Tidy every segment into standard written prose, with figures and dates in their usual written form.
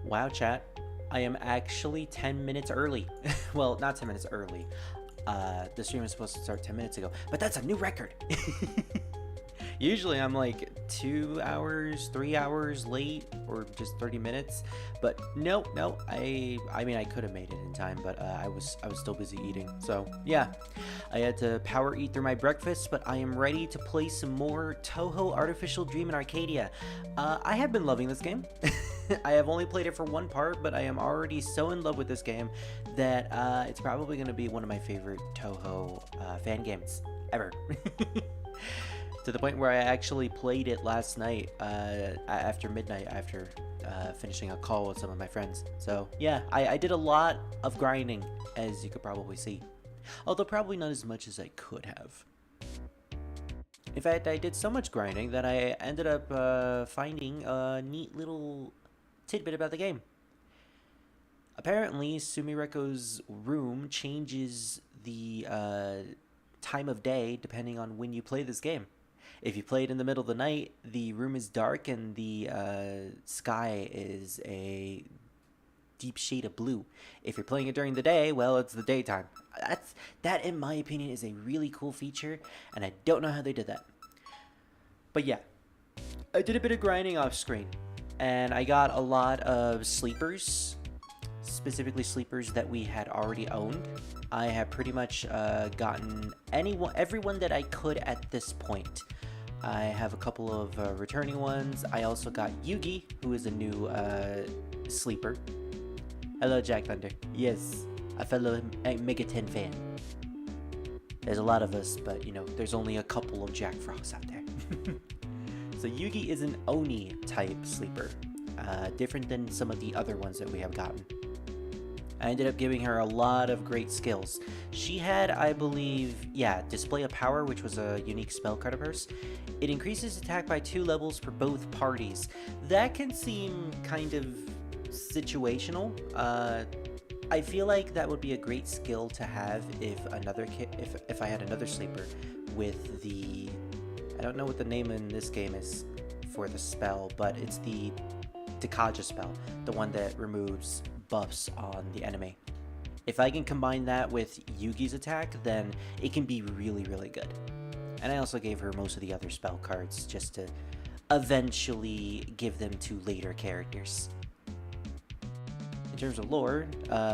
Wow, chat. I am actually 10 minutes early. Well, not 10 minutes early. The stream was supposed to start 10 minutes ago, but that's a new record. Usually I'm like 2 hours, 3 hours late, or just 30 minutes. But no. I mean, I could have made it in time, but I was still busy eating. So yeah, I had to power eat through my breakfast, but I am ready to play some more Touhou Artificial Dream in Arcadia. I have been loving this game. I have only played it for one part, but I am already so in love with this game that it's probably going to be one of my favorite Touhou fan games ever. To the point where I actually played it last night after midnight, after finishing a call with some of my friends. So yeah, I did a lot of grinding, as you could probably see. Although probably not as much as I could have. In fact, I did so much grinding that I ended up finding a neat little tidbit about the game. Apparently, Sumireko's room changes the time of day depending on when you play this game. If you play it in the middle of the night, the room is dark and the sky is a deep shade of blue. If you're playing it during the day, well, it's the daytime. That, in my opinion, is a really cool feature, and I don't know how they did that. But yeah, I did a bit of grinding off screen, and I got a lot of sleepers, specifically sleepers that we had already owned. I have pretty much gotten everyone that I could at this point. I have a couple of returning ones. I also got Yugi, who is a new sleeper. Hello, Jack Thunder. Yes, a fellow Mega 10 fan. There's a lot of us, but you know, there's only a couple of Jack Frosts out there. So Yugi is an Oni type sleeper, different than some of the other ones that we have gotten. I ended up giving her a lot of great skills. She had, I believe, yeah, Display of Power, which was a unique spell card of hers. It increases attack by 2 levels for both parties. That can seem kind of situational. I feel like that would be a great skill to have if if I had another sleeper with the, I don't know what the name in this game is for the spell, but it's the Dekaja spell, the one that removes buffs on the enemy. If I can combine that with Yugi's attack, then it can be really, really good. And I also gave her most of the other spell cards just to eventually give them to later characters. In terms of lore,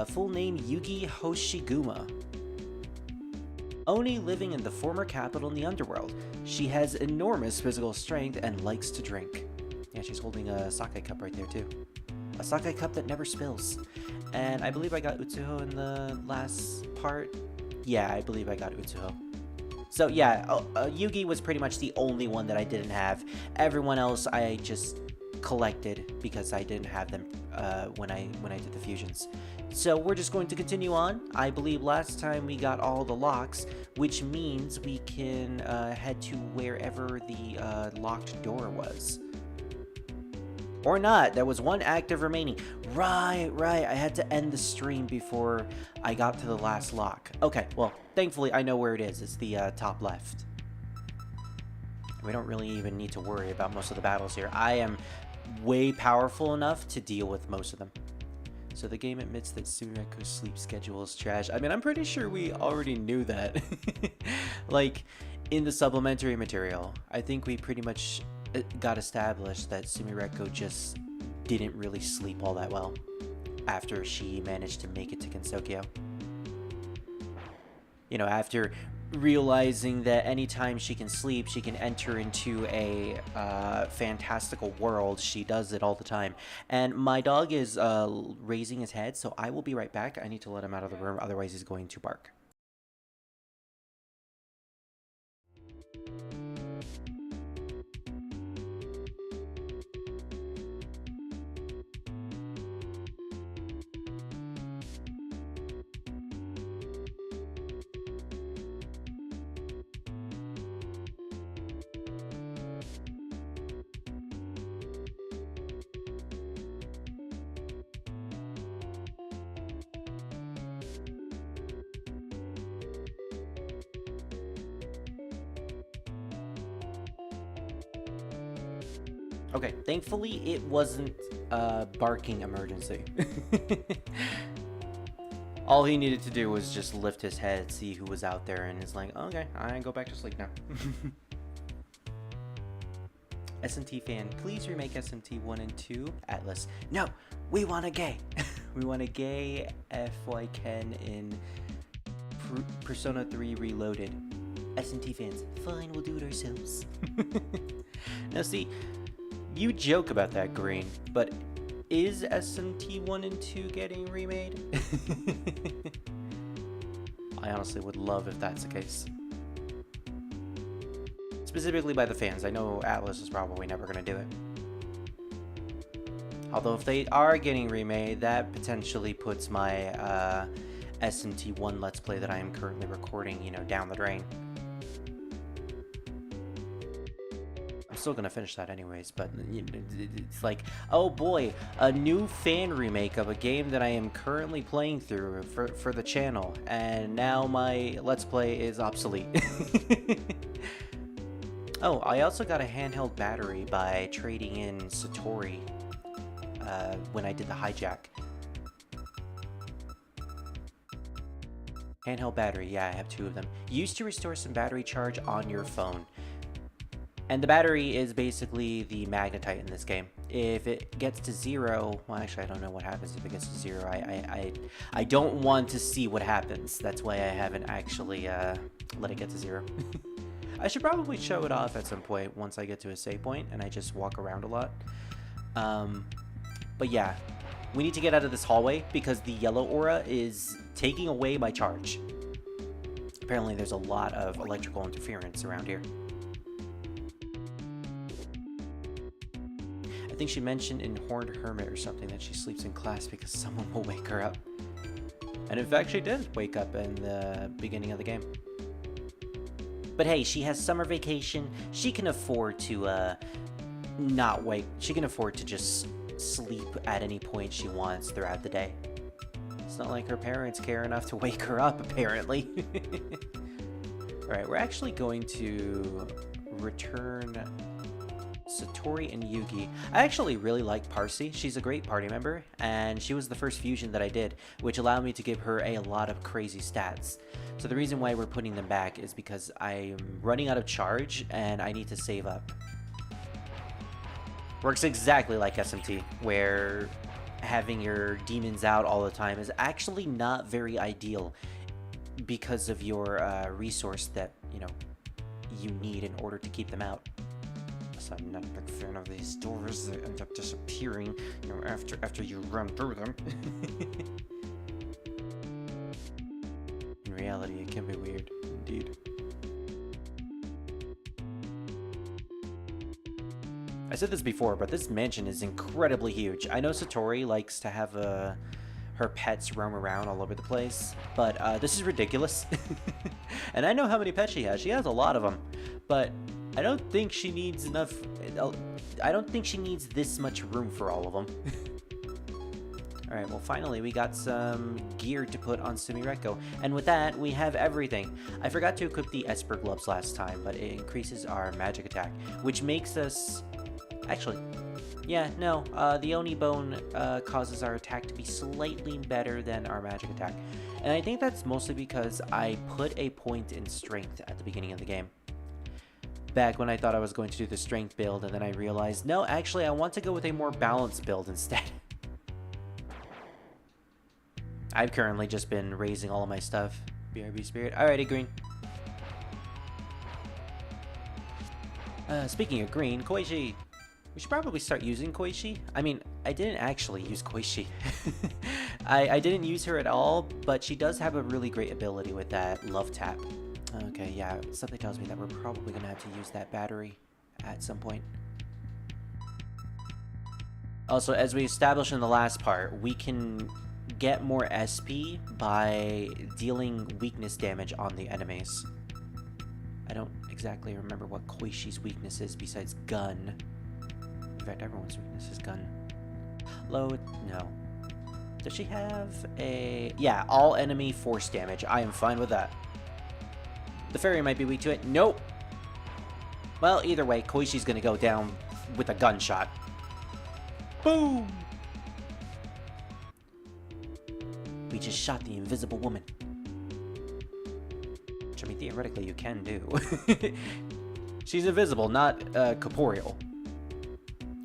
full name Yugi Hoshiguma. Oni living in the former capital in the underworld. She has enormous physical strength and likes to drink. Yeah, she's holding a sake cup right there too. A sake cup that never spills. And I believe I got Utsuho in the last part. Yeah, I believe I got Utsuho. So yeah, Yugi was pretty much the only one that I didn't have. Everyone else I just collected because I didn't have them when I did the fusions. So we're just going to continue on. I believe last time we got all the locks, which means we can head to wherever the locked door was. Or not, there was one active remaining. Right, I had to end the stream before I got to the last lock. Okay, well, thankfully I know where it is. It's the top left. We don't really even need to worry about most of the battles here. I am way powerful enough to deal with most of them. So the game admits that Sumireko's sleep schedule is trash. I mean, I'm pretty sure we already knew that. Like, in the supplementary material, I think we pretty much got established that Sumireko just didn't really sleep all that well after she managed to make it to Gensokyo. You know, after realizing that anytime she can sleep, she can enter into a fantastical world. She does it all the time. And my dog is raising his head, so I will be right back. I need to let him out of the room, otherwise he's going to bark. Okay, thankfully it wasn't a barking emergency. All he needed to do was just lift his head, see who was out there, and it's like, okay, I go back to sleep now. SMT fan, please remake SMT 1 and 2. Atlas, no, we want a gay. We want a gay FY Ken in Persona 3 Reloaded. SMT fans, fine, we'll do it ourselves. Now see, you joke about that, Green, but is SMT 1 and 2 getting remade? I honestly would love if that's the case. Specifically by the fans. I know Atlas is probably never going to do it. Although if they are getting remade, that potentially puts my SMT 1 Let's Play that I am currently recording, you know, down the drain. I'm still gonna finish that anyways, but it's like, oh boy, a new fan remake of a game that I am currently playing through for the channel, and now my Let's Play is obsolete. Oh, I also got a handheld battery by trading in Satori when I did the hijack. Handheld battery, yeah, I have 2 of them. Used to restore some battery charge on your phone. And the battery is basically the magnetite in this game. If it gets to 0, well, actually, I don't know what happens if it gets to 0. I don't want to see what happens. That's why I haven't actually let it get to 0. I should probably show it off at some point once I get to a save point and I just walk around a lot. But yeah, we need to get out of this hallway because the yellow aura is taking away my charge. Apparently, there's a lot of electrical interference around here. I think she mentioned in Horned Hermit or something that she sleeps in class because someone will wake her up. And in fact, she did wake up in the beginning of the game. But hey, she has summer vacation. She can afford to not wake. She can afford to just sleep at any point she wants throughout the day. It's not like her parents care enough to wake her up, apparently. Alright, we're actually going to return Satori and Yugi. I actually really like Parsi. She's a great party member, and she was the first fusion that I did, which allowed me to give her a lot of crazy stats. So the reason why we're putting them back is because I'm running out of charge, and I need to save up. Works exactly like SMT, where having your demons out all the time is actually not very ideal because of your resource that, you know, you need in order to keep them out. So I'm not a big fan of these doors that end up disappearing, you know, after you run through them. In reality, it can be weird, indeed. I said this before, but this mansion is incredibly huge. I know Satori likes to have her pets roam around all over the place, but this is ridiculous. And I know how many pets she has. She has a lot of them, but I don't think she needs enough. I don't think she needs this much room for all of them. Alright, well finally we got some gear to put on Sumireko, and with that we have everything. I forgot to equip the Esper gloves last time, but it increases our magic attack, which makes us... Actually, yeah, no, the Oni Bone causes our attack to be slightly better than our magic attack. And I think that's mostly because I put a point in strength at the beginning of the game. Back when I thought I was going to do the strength build, and then I realized, no, actually I want to go with a more balanced build instead. I've currently just been raising all of my stuff. BRB Spirit. Alrighty, Green. Speaking of Green, Koichi. We should probably start using Koichi. I mean, I didn't actually use Koichi. I didn't use her at all, but she does have a really great ability with that love tap. Okay, yeah, something tells me that we're probably going to have to use that battery at some point. Also, as we established in the last part, we can get more SP by dealing weakness damage on the enemies. I don't exactly remember what Koishi's weakness is besides gun. In fact, everyone's weakness is gun. Load? No. Does she have a... Yeah, all enemy force damage. I am fine with that. The fairy might be weak to it. Nope. Well, either way, Koishi's gonna go down with a gunshot. Boom! We just shot the invisible woman. Which, I mean, theoretically you can do. She's invisible, not corporeal.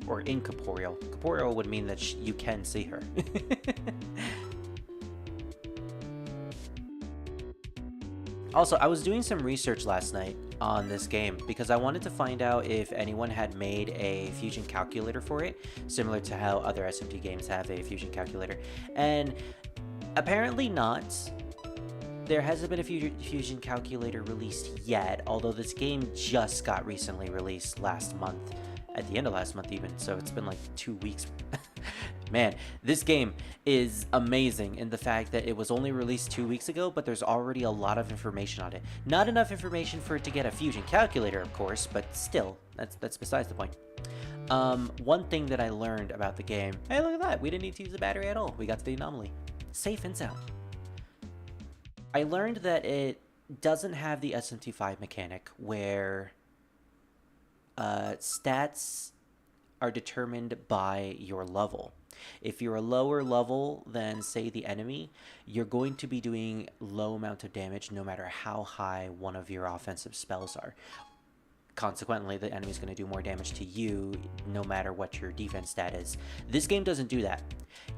Or incorporeal. Corporeal would mean that you can see her. Also, I was doing some research last night on this game because I wanted to find out if anyone had made a fusion calculator for it, similar to how other SMT games have a fusion calculator. And apparently not. There hasn't been a fusion calculator released yet, although this game just got recently released last month. At the end of last month even, so it's been like 2 weeks. Man, this game is amazing in the fact that it was only released 2 weeks ago, but there's already a lot of information on it. Not enough information for it to get a fusion calculator, of course, but still, that's besides the point. One thing that I learned about the game, hey, look at that, we didn't need to use the battery at all. We got to the anomaly. Safe and sound. I learned that it doesn't have the SMT5 mechanic where stats are determined by your level. If you're a lower level than, say, the enemy, you're going to be doing low amount of damage no matter how high one of your offensive spells are. Consequently, the enemy's going to do more damage to you no matter what your defense stat is. This game doesn't do that.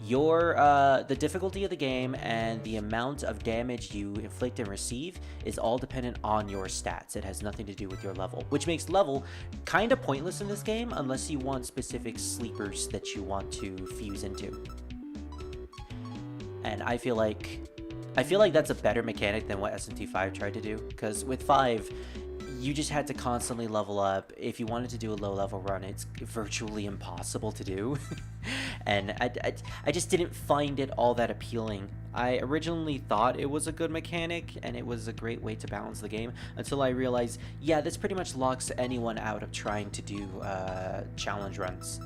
The difficulty of the game and the amount of damage you inflict and receive is all dependent on your stats. It has nothing to do with your level, which makes level kind of pointless in this game unless you want specific sleepers that you want to fuse into. And I feel like that's a better mechanic than what SMT5 tried to do, because with 5, you just had to constantly level up. If you wanted to do a low level run, it's virtually impossible to do. And I just didn't find it all that appealing. I originally thought it was a good mechanic and it was a great way to balance the game until I realized, yeah, this pretty much locks anyone out of trying to do challenge runs.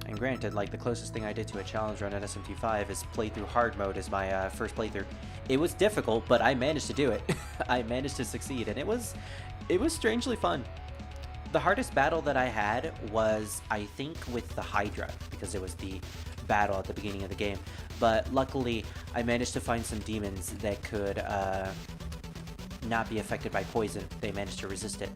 And granted, like, the closest thing I did to a challenge run at SMT5 is play through hard mode as my first playthrough. It was difficult, but I managed to do it. I managed to succeed, and it was strangely fun. The hardest battle that I had was, I think, with the Hydra, because it was the battle at the beginning of the game. But luckily, I managed to find some demons that could not be affected by poison. They managed to resist it.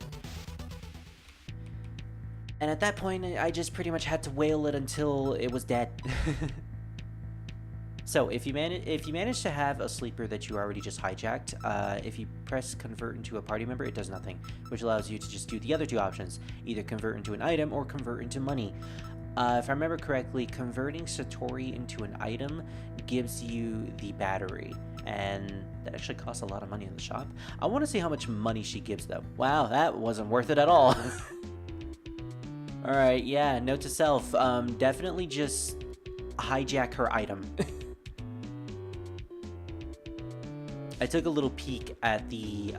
And at that point, I just pretty much had to wail it until it was dead. So if you manage to have a sleeper that you already just hijacked, if you press convert into a party member, it does nothing, which allows you to just do the other two options, either convert into an item or convert into money. If I remember correctly, converting Satori into an item gives you the battery, and that actually costs a lot of money in the shop. I want to see how much money she gives, though. Wow, that wasn't worth it at all. Alright, yeah, note to self, definitely just hijack her item. I took a little peek at the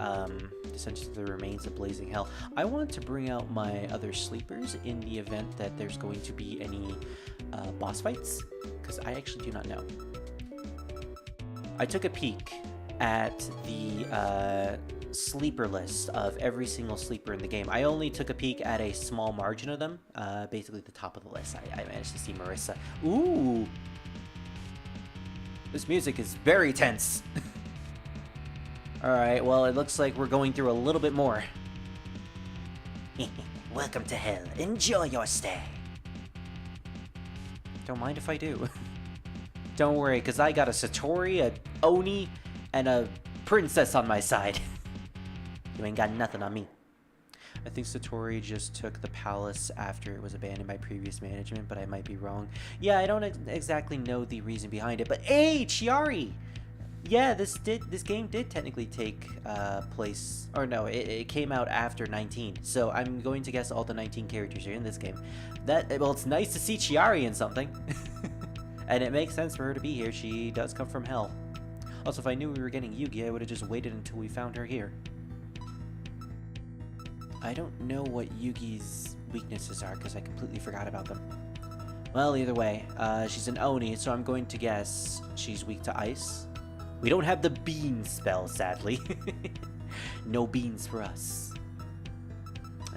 Descent to the Remains of Blazing Hell. I want to bring out my other sleepers in the event that there's going to be any boss fights, because I actually do not know. I took a peek at the sleeper list of every single sleeper in the game. I only took a peek at a small margin of them, basically the top of the list. I managed to see Marissa. Ooh! This music is very tense. Alright, well, it looks like we're going through a little bit more. Welcome to hell. Enjoy your stay. Don't mind if I do. Don't worry, because I got a Satori, a Oni, and a princess on my side. You ain't got nothing on me. I think Satori just took the palace after it was abandoned by previous management, but I might be wrong. Yeah, I don't exactly know the reason behind it, but hey, Chiari! Yeah, this game did technically take place, or no, it came out after 19, so I'm going to guess all the 19 characters are in this game. Well, it's nice to see Chiari in something. And it makes sense for her to be here. She does come from hell. Also, if I knew we were getting Yugi, I would have just waited until we found her here. I don't know what Yugi's weaknesses are, because I completely forgot about them. Well, either way, she's an Oni, so I'm going to guess she's weak to ice. We don't have the bean spell, sadly. No beans for us.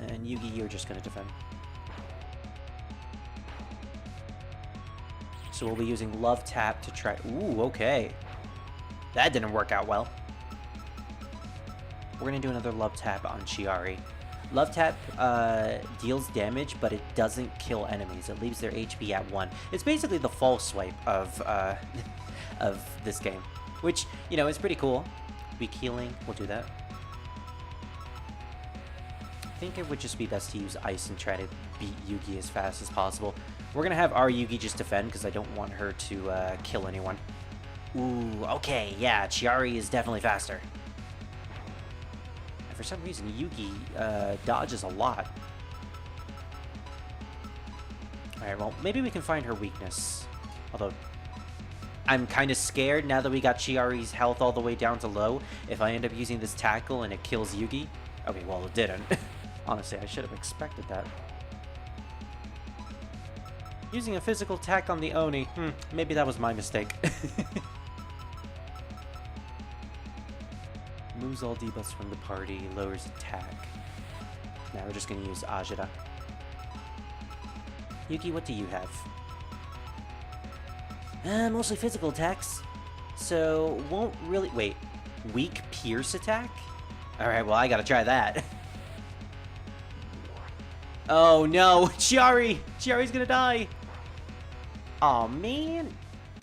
And Yugi, you're just gonna defend. So we'll be using Love Tap to try... Ooh, okay. That didn't work out well. We're gonna do another Love Tap on Chiari. Love Tap deals damage, but it doesn't kill enemies. It leaves their HP at 1. It's basically the false swipe of this game, which, you know, is pretty cool. Weak healing, we'll do that. I think it would just be best to use Ice and try to beat Yugi as fast as possible. We're gonna have our Yugi just defend, because I don't want her to kill anyone. Ooh, okay, yeah, Chiari is definitely faster. For some reason, Yugi dodges a lot. Alright, well, maybe we can find her weakness. Although, I'm kind of scared now that we got Chiari's health all the way down to low. If I end up using this tackle and it kills Yugi... Okay, well, it didn't. Honestly, I should have expected that. Using a physical attack on the Oni. Maybe that was my mistake. Moves all debuffs from the party, lowers attack. Now we're just going to use Ajita. Yuki, what do you have? Mostly physical attacks. So, won't really... Wait. Weak pierce attack? Alright, well, I gotta try that. Oh, no! Chiari! Chiari's gonna die! Aw, man!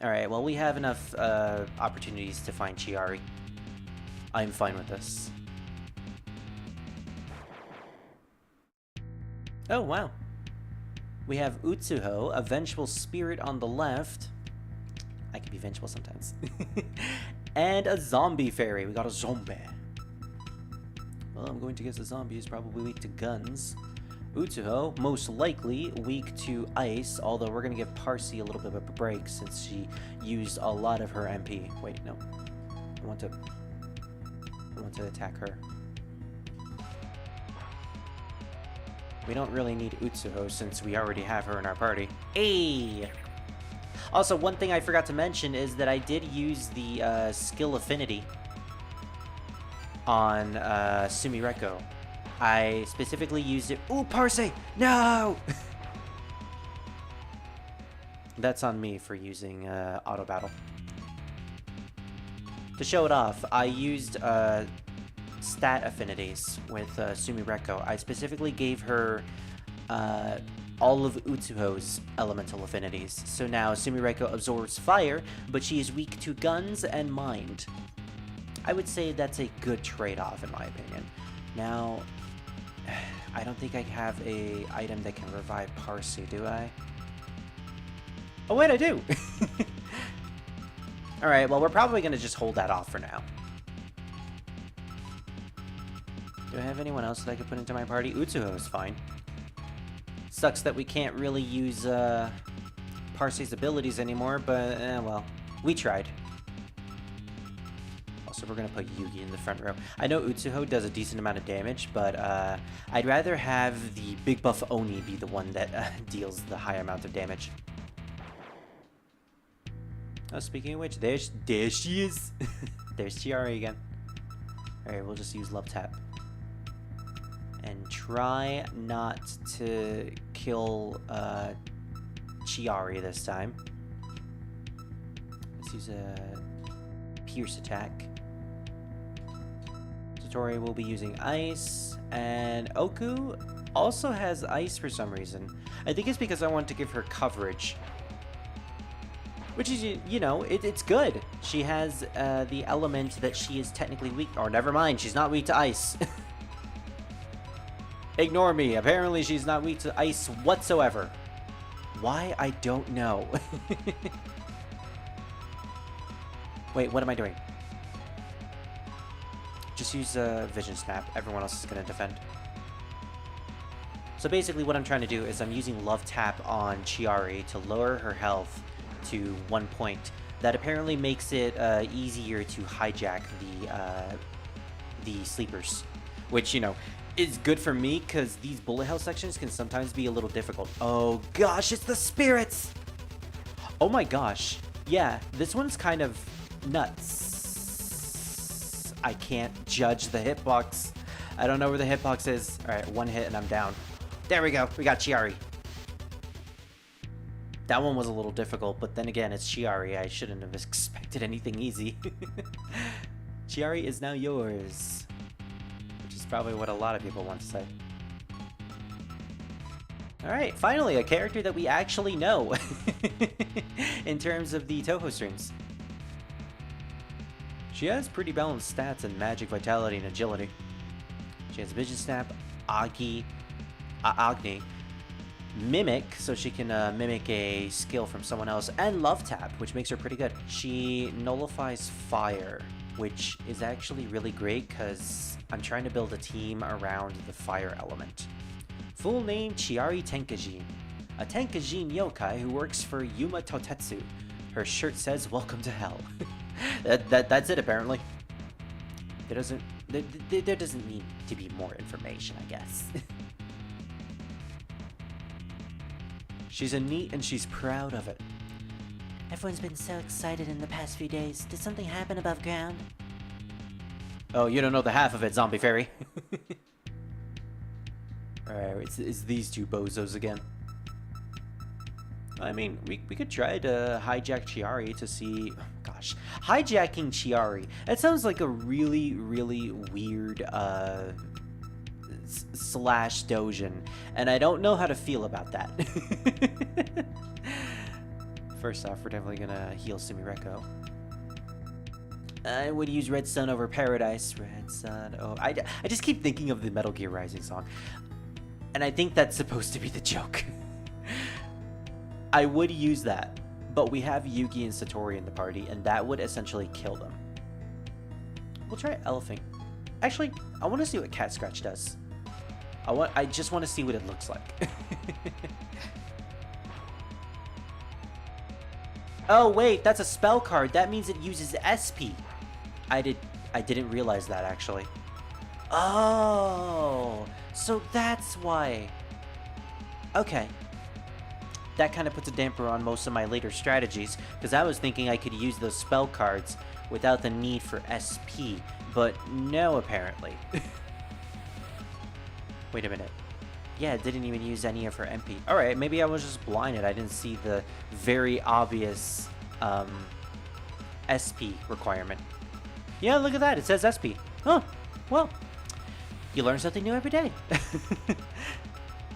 Alright, well, we have enough opportunities to find Chiari. I'm fine with this. Oh, wow. We have Utsuho, a vengeful spirit on the left. I can be vengeful sometimes. And a zombie fairy. We got a zombie. Well, I'm going to guess the zombie is probably weak to guns. Utsuho, most likely weak to ice, although we're going to give Parsi a little bit of a break since she used a lot of her MP. Wait, no. I want to attack her. We don't really need Utsuho since we already have her in our party. Hey! Also, one thing I forgot to mention is that I did use the skill affinity on Sumireko. I specifically used it... Ooh, Parse! No! That's on me for using auto battle. To show it off, I used stat affinities with Sumireko. I specifically gave her all of Utsuho's elemental affinities. So now Sumireko absorbs fire, but she is weak to guns and mind. I would say that's a good trade-off in my opinion. Now, I don't think I have a item that can revive Parsi, do I? Oh wait, I do! Alright, well, we're probably going to just hold that off for now. Do I have anyone else that I could put into my party? Utsuho is fine. Sucks that we can't really use Parsi's abilities anymore, but, well, we tried. Also, we're going to put Yugi in the front row. I know Utsuho does a decent amount of damage, but I'd rather have the big buff Oni be the one that deals the high amount of damage. Oh, speaking of which, there she is. There's Chiari again. Alright, we'll just use Love Tap. And try not to kill Chiari this time. Let's use a Pierce attack. Satori will be using Ice. And Oku also has Ice for some reason. I think it's because I want to give her coverage. Which is, you know, it's good. She has the element that she is technically weak... Or never mind, she's not weak to ice. Ignore me. Apparently she's not weak to ice whatsoever. Why? I don't know. Wait, what am I doing? Just use Vision Snap. Everyone else is going to defend. So basically what I'm trying to do is I'm using Love Tap on Chiari to lower her health to 1 point. That apparently makes it easier to hijack the sleepers, which, you know, is good for me because these bullet hell sections can sometimes be a little difficult. Oh gosh, it's the spirits! Oh my gosh. Yeah, this one's kind of nuts. I can't judge the hitbox. I don't know where the hitbox is. Alright, one hit and I'm down. There we go. We got Chiari. That one was a little difficult, but then again, it's Chiari. I shouldn't have expected anything easy. Chiari is now yours. Which is probably what a lot of people want to say. Alright, finally, a character that we actually know. In terms of the Touhou streams. She has pretty balanced stats in magic, vitality, and agility. She has Vision Snap, Agni, Mimic, so she can mimic a skill from someone else, and Love Tap, which makes her pretty good. She nullifies fire, which is actually really great because I'm trying to build a team around the fire element. Full name Chiari Tenkajin, a Tenkajin yokai who works for Yuma Totetsu. Her shirt says "Welcome to Hell." That's it apparently. There doesn't need to be more information, I guess. She's a NEET and she's proud of it. Everyone's been so excited in the past few days. Did something happen above ground? Oh, you don't know the half of it, Zombie Fairy. Alright, it's these two bozos again. I mean, we could try to hijack Chiari to see... Oh, gosh. Hijacking Chiari. That sounds like a really, really weird, slash doujin. And I don't know how to feel about that. First off, we're definitely gonna heal Sumireko. I would use Redstone over Paradise. Redstone... Oh, I just keep thinking of the Metal Gear Rising song. And I think that's supposed to be the joke. I would use that, but we have Yugi and Satori in the party, and that would essentially kill them. We'll try Elephant. Actually, I want to see what Cat Scratch does. I just want to see what it looks like. Oh wait, that's a spell card. That means it uses SP. I didn't realize that actually. Oh, so that's why. Okay. That kind of puts a damper on most of my later strategies, because I was thinking I could use those spell cards without the need for SP, but no, apparently. Wait a minute. Yeah, it didn't even use any of her MP. Alright, maybe I was just blinded. I didn't see the very obvious SP requirement. Yeah, look at that. It says SP. Oh, well, you learn something new every day.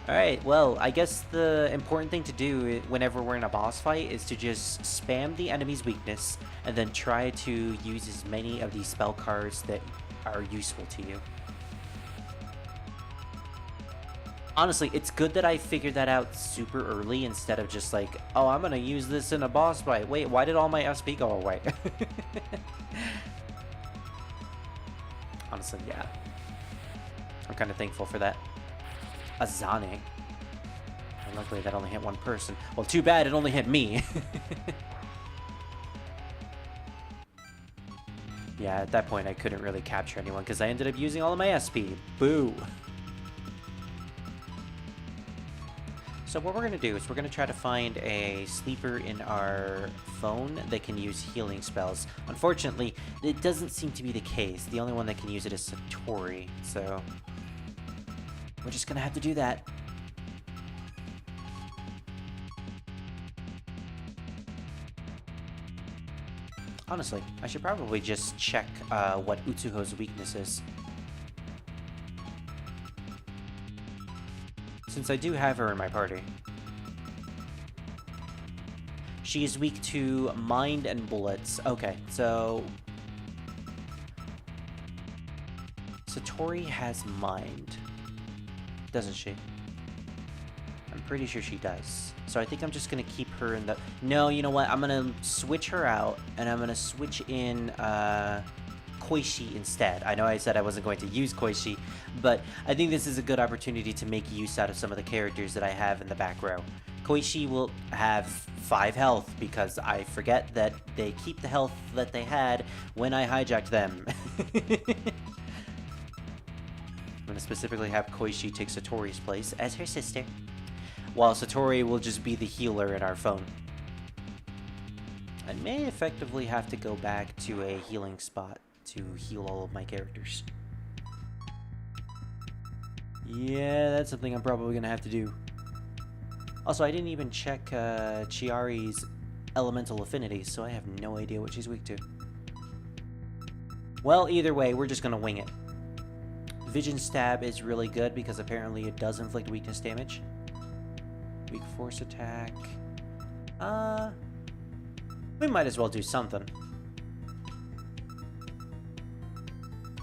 Alright, well, I guess the important thing to do whenever we're in a boss fight is to just spam the enemy's weakness and then try to use as many of these spell cards that are useful to you. Honestly, it's good that I figured that out super early instead of just like, oh, I'm gonna use this in a boss fight. Wait, why did all my SP go away? Honestly, yeah. I'm kind of thankful for that. Azane. And luckily that only hit one person. Well, too bad it only hit me. Yeah, at that point I couldn't really capture anyone because I ended up using all of my SP. Boo! So what we're going to do is we're going to try to find a sleeper in our phone that can use healing spells. Unfortunately, it doesn't seem to be the case. The only one that can use it is Satori, so... we're just gonna have to do that. Honestly, I should probably just check what Utsuho's weakness is. Since I do have her in my party. She is weak to mind and bullets. Okay, so... Satori has mind. Doesn't she? I'm pretty sure she does. So I think I'm just gonna keep her in the... No, you know what? I'm gonna switch her out, and I'm gonna switch in Koishi instead. I know I said I wasn't going to use Koishi, but I think this is a good opportunity to make use out of some of the characters that I have in the back row. Koishi will have 5 health, because I forget that they keep the health that they had when I hijacked them. I'm going to specifically have Koishi take Satori's place as her sister, while Satori will just be the healer in our phone. I may effectively have to go back to a healing spot to heal all of my characters. Yeah, that's something I'm probably gonna have to do. Also, I didn't even check Chiari's elemental affinities, so I have no idea what she's weak to. Well, either way, we're just gonna wing it. Vision Stab is really good because apparently it does inflict weakness damage. Weak Force Attack. We might as well do something.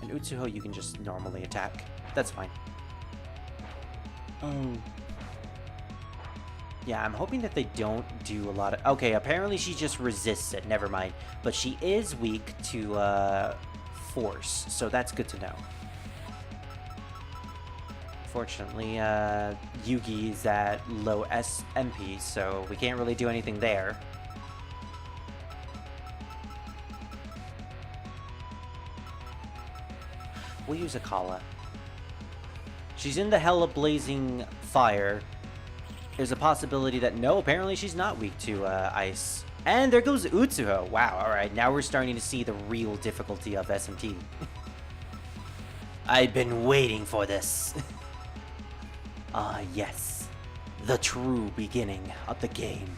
And Utsuho you can just normally attack. That's fine. Oh. Yeah, I'm hoping that they don't do a lot of... Okay, apparently she just resists it. Never mind. But she is weak to force, so that's good to know. Fortunately, Yugi is at low SMP, so we can't really do anything there. We'll use Akala. She's in the hella blazing fire. There's a possibility that... No, apparently she's not weak to ice. And there goes Utsuho. Wow, alright. Now we're starting to see the real difficulty of SMT. I've been waiting for this. Ah, yes. The true beginning of the game.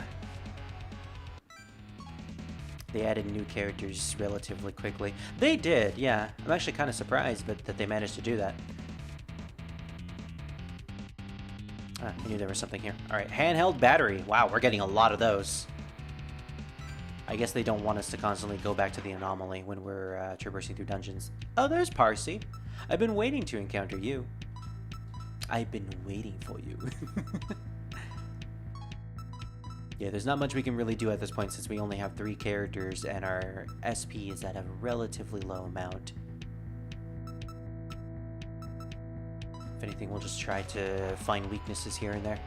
They added new characters relatively quickly. They did, yeah. I'm actually kind of surprised that they managed to do that. Ah, I knew there was something here. Alright, handheld battery. Wow, we're getting a lot of those. I guess they don't want us to constantly go back to the anomaly when we're traversing through dungeons. Oh, there's Parsi. I've been waiting to encounter you. I've been waiting for you. Yeah, there's not much we can really do at this point since we only have 3 characters and our SP is at a relatively low amount. If anything, we'll just try to find weaknesses here and there.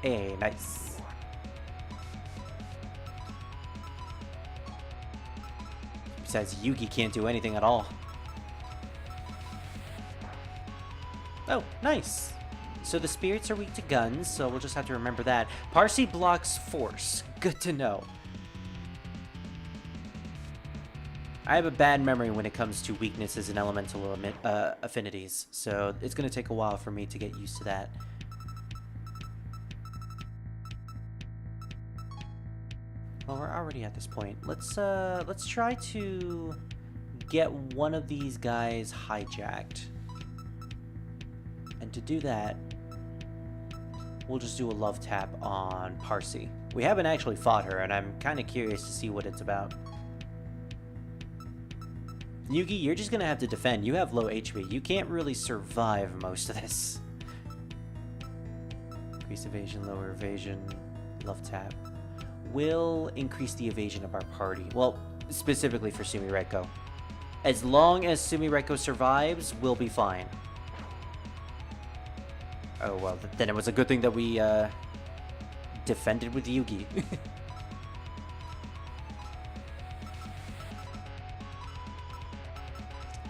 Hey, nice. Besides, Yugi can't do anything at all. Oh, nice. So the spirits are weak to guns, so we'll just have to remember that. Parsi blocks force. Good to know. I have a bad memory when it comes to weaknesses and elemental affinities, so it's going to take a while for me to get used to that. Well, we're already at this point. Let's try to get one of these guys hijacked. And to do that, we'll just do a love tap on Parsi. We haven't actually fought her, and I'm kind of curious to see what it's about. Yugi, you're just going to have to defend. You have low HP. You can't really survive most of this. Increase evasion, lower evasion, love tap. Will increase the evasion of our party. Well, specifically for Sumireko. As long as Sumireko survives, we'll be fine. Oh, well, then it was a good thing that we defended with Yugi.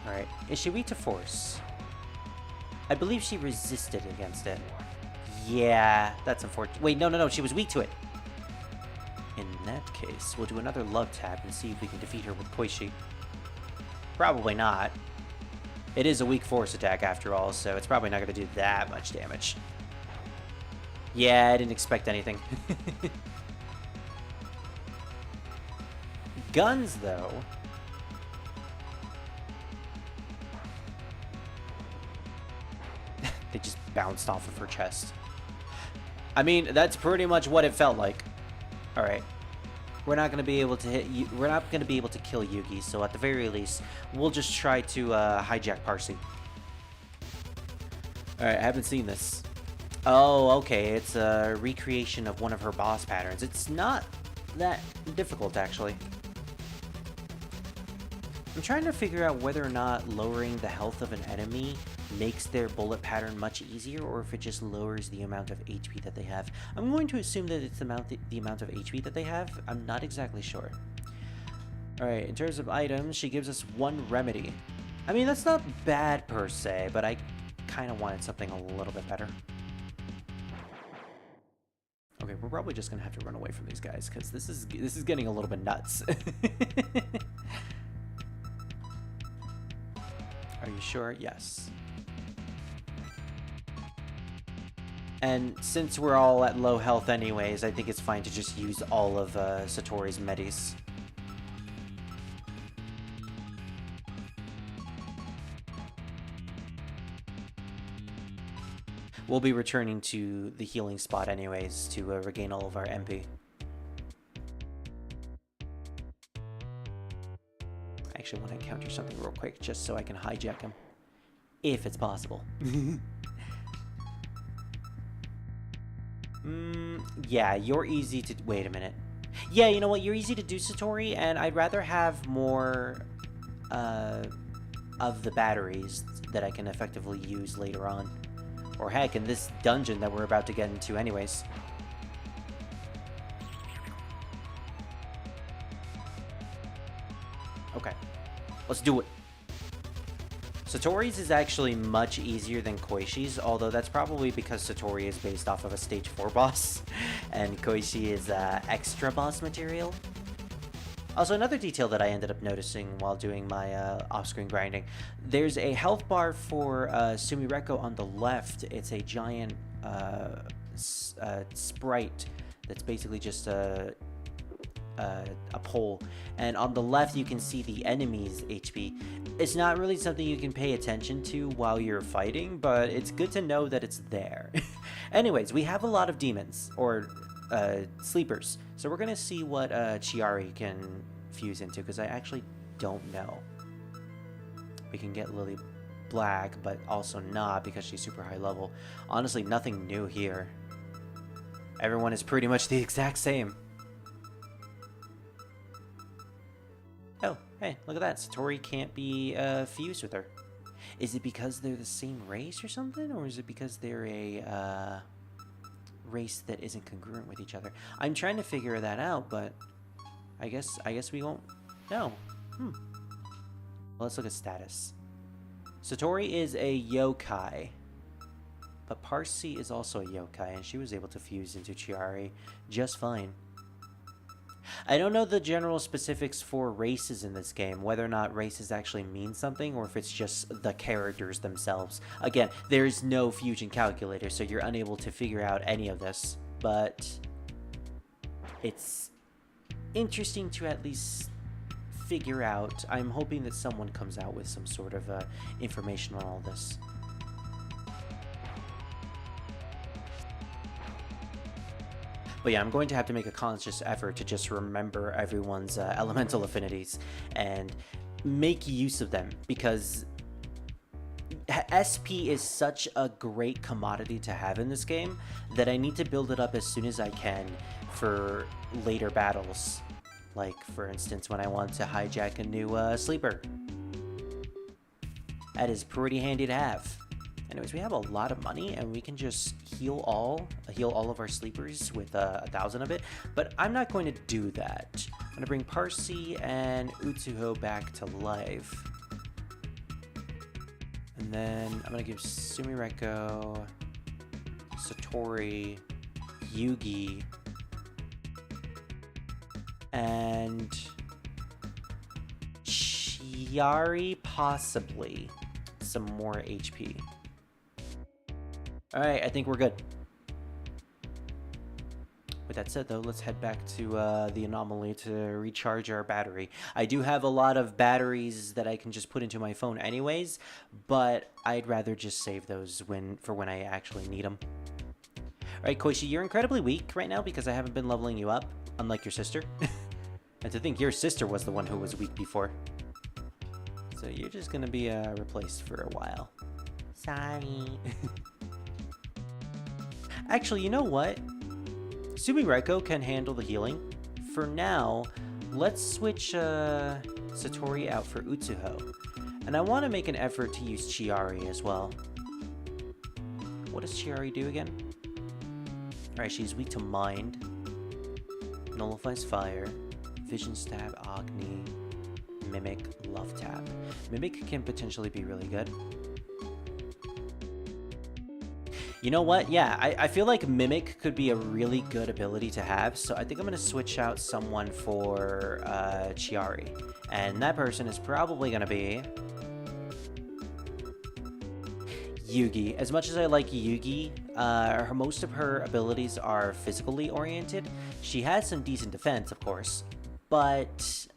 Alright, is she weak to force? I believe she resisted against it. Yeah, that's unfortunate. Wait, no, she was weak to it. In that case, we'll do another love tap and see if we can defeat her with Koishi. Probably not. It is a weak force attack after all, so it's probably not going to do that much damage. Yeah, I didn't expect anything. Guns, though. They just bounced off of her chest. I mean, that's pretty much what it felt like. Alright. We're not going to be able to hit you. We're not going to be able to kill Yugi, so at the very least, we'll just try to hijack Parsi. Alright, I haven't seen this. Oh, okay. It's a recreation of one of her boss patterns. It's not that difficult, actually. I'm trying to figure out whether or not lowering the health of an enemy makes their bullet pattern much easier, or if it just lowers the amount of HP that they have. I'm going to assume that it's the amount of HP that they have. I'm not exactly sure. Alright, in terms of items, she gives us 1 remedy. I mean, that's not bad per se, but I kind of wanted something a little bit better. Okay, we're probably just gonna have to run away from these guys, because this is getting a little bit nuts. Are you you sure? Yes. And since we're all at low health anyways, I think it's fine to just use all of Satori's medis. We'll be returning to the healing spot anyways to regain all of our MP. I actually want to encounter something real quick just so I can hijack him. If it's possible. Yeah, you're easy to... Wait a minute. Yeah, you know what? You're easy to do, Satori, and I'd rather have more of the batteries that I can effectively use later on. Or heck, in this dungeon that we're about to get into anyways. Okay. Let's do it. Satori's is actually much easier than Koishi's, although that's probably because Satori is based off of a stage 4 boss, and Koishi is extra boss material. Also, another detail that I ended up noticing while doing my off-screen grinding, there's a health bar for Sumireko on the left. It's a giant sprite that's basically just a pole, and on the left you can see the enemy's HP. It's not really something you can pay attention to while you're fighting, but it's good to know that it's there. Anyways, we have a lot of demons, or sleepers, so we're gonna see what Chiari can fuse into, because I actually don't know. We can get Lily Black, but also not, because she's super high level. Honestly, nothing new here. Everyone is pretty much the exact same. Oh, hey, look at that. Satori can't be fused with her. Is it because they're the same race or something? Or is it because they're a race that isn't congruent with each other? I'm trying to figure that out, but I guess we won't know. Well, let's look at status. Satori is a yokai, but Parsi is also a yokai, and she was able to fuse into Chiari just fine. I don't know the general specifics for races in this game, whether or not races actually mean something, or if it's just the characters themselves. Again, there's no fusion calculator, so you're unable to figure out any of this, but it's interesting to at least figure out. I'm hoping that someone comes out with some sort of information on all this. But yeah, I'm going to have to make a conscious effort to just remember everyone's elemental affinities and make use of them, because SP is such a great commodity to have in this game that I need to build it up as soon as I can for later battles. Like, for instance, when I want to hijack a new sleeper. That is pretty handy to have. Anyways, we have a lot of money, and we can just heal all of our sleepers with 1,000 of it, but I'm not going to do that. I'm going to bring Parsi and Utsuho back to life. And then I'm going to give Sumireko, Satori, Yugi, and Chiari possibly some more HP. Alright, I think we're good. With that said, though, let's head back to the anomaly to recharge our battery. I do have a lot of batteries that I can just put into my phone anyways, but I'd rather just save those for when I actually need them. Alright, Koishi, you're incredibly weak right now because I haven't been leveling you up, unlike your sister. And to think your sister was the one who was weak before. So you're just gonna be replaced for a while. Sorry. Actually, you know what? Sumireko can handle the healing. For now, let's switch Satori out for Utsuho. And I want to make an effort to use Chiari as well. What does Chiari do again? Alright, she's weak to Mind. Nullifies Fire. Vision Stab, Agni. Mimic, Love Tap. Mimic can potentially be really good. You know what? Yeah, I feel like Mimic could be a really good ability to have, so I think I'm going to switch out someone for Chiari. And that person is probably going to be Yugi. As much as I like Yugi, most of her abilities are physically oriented. She has some decent defense, of course, but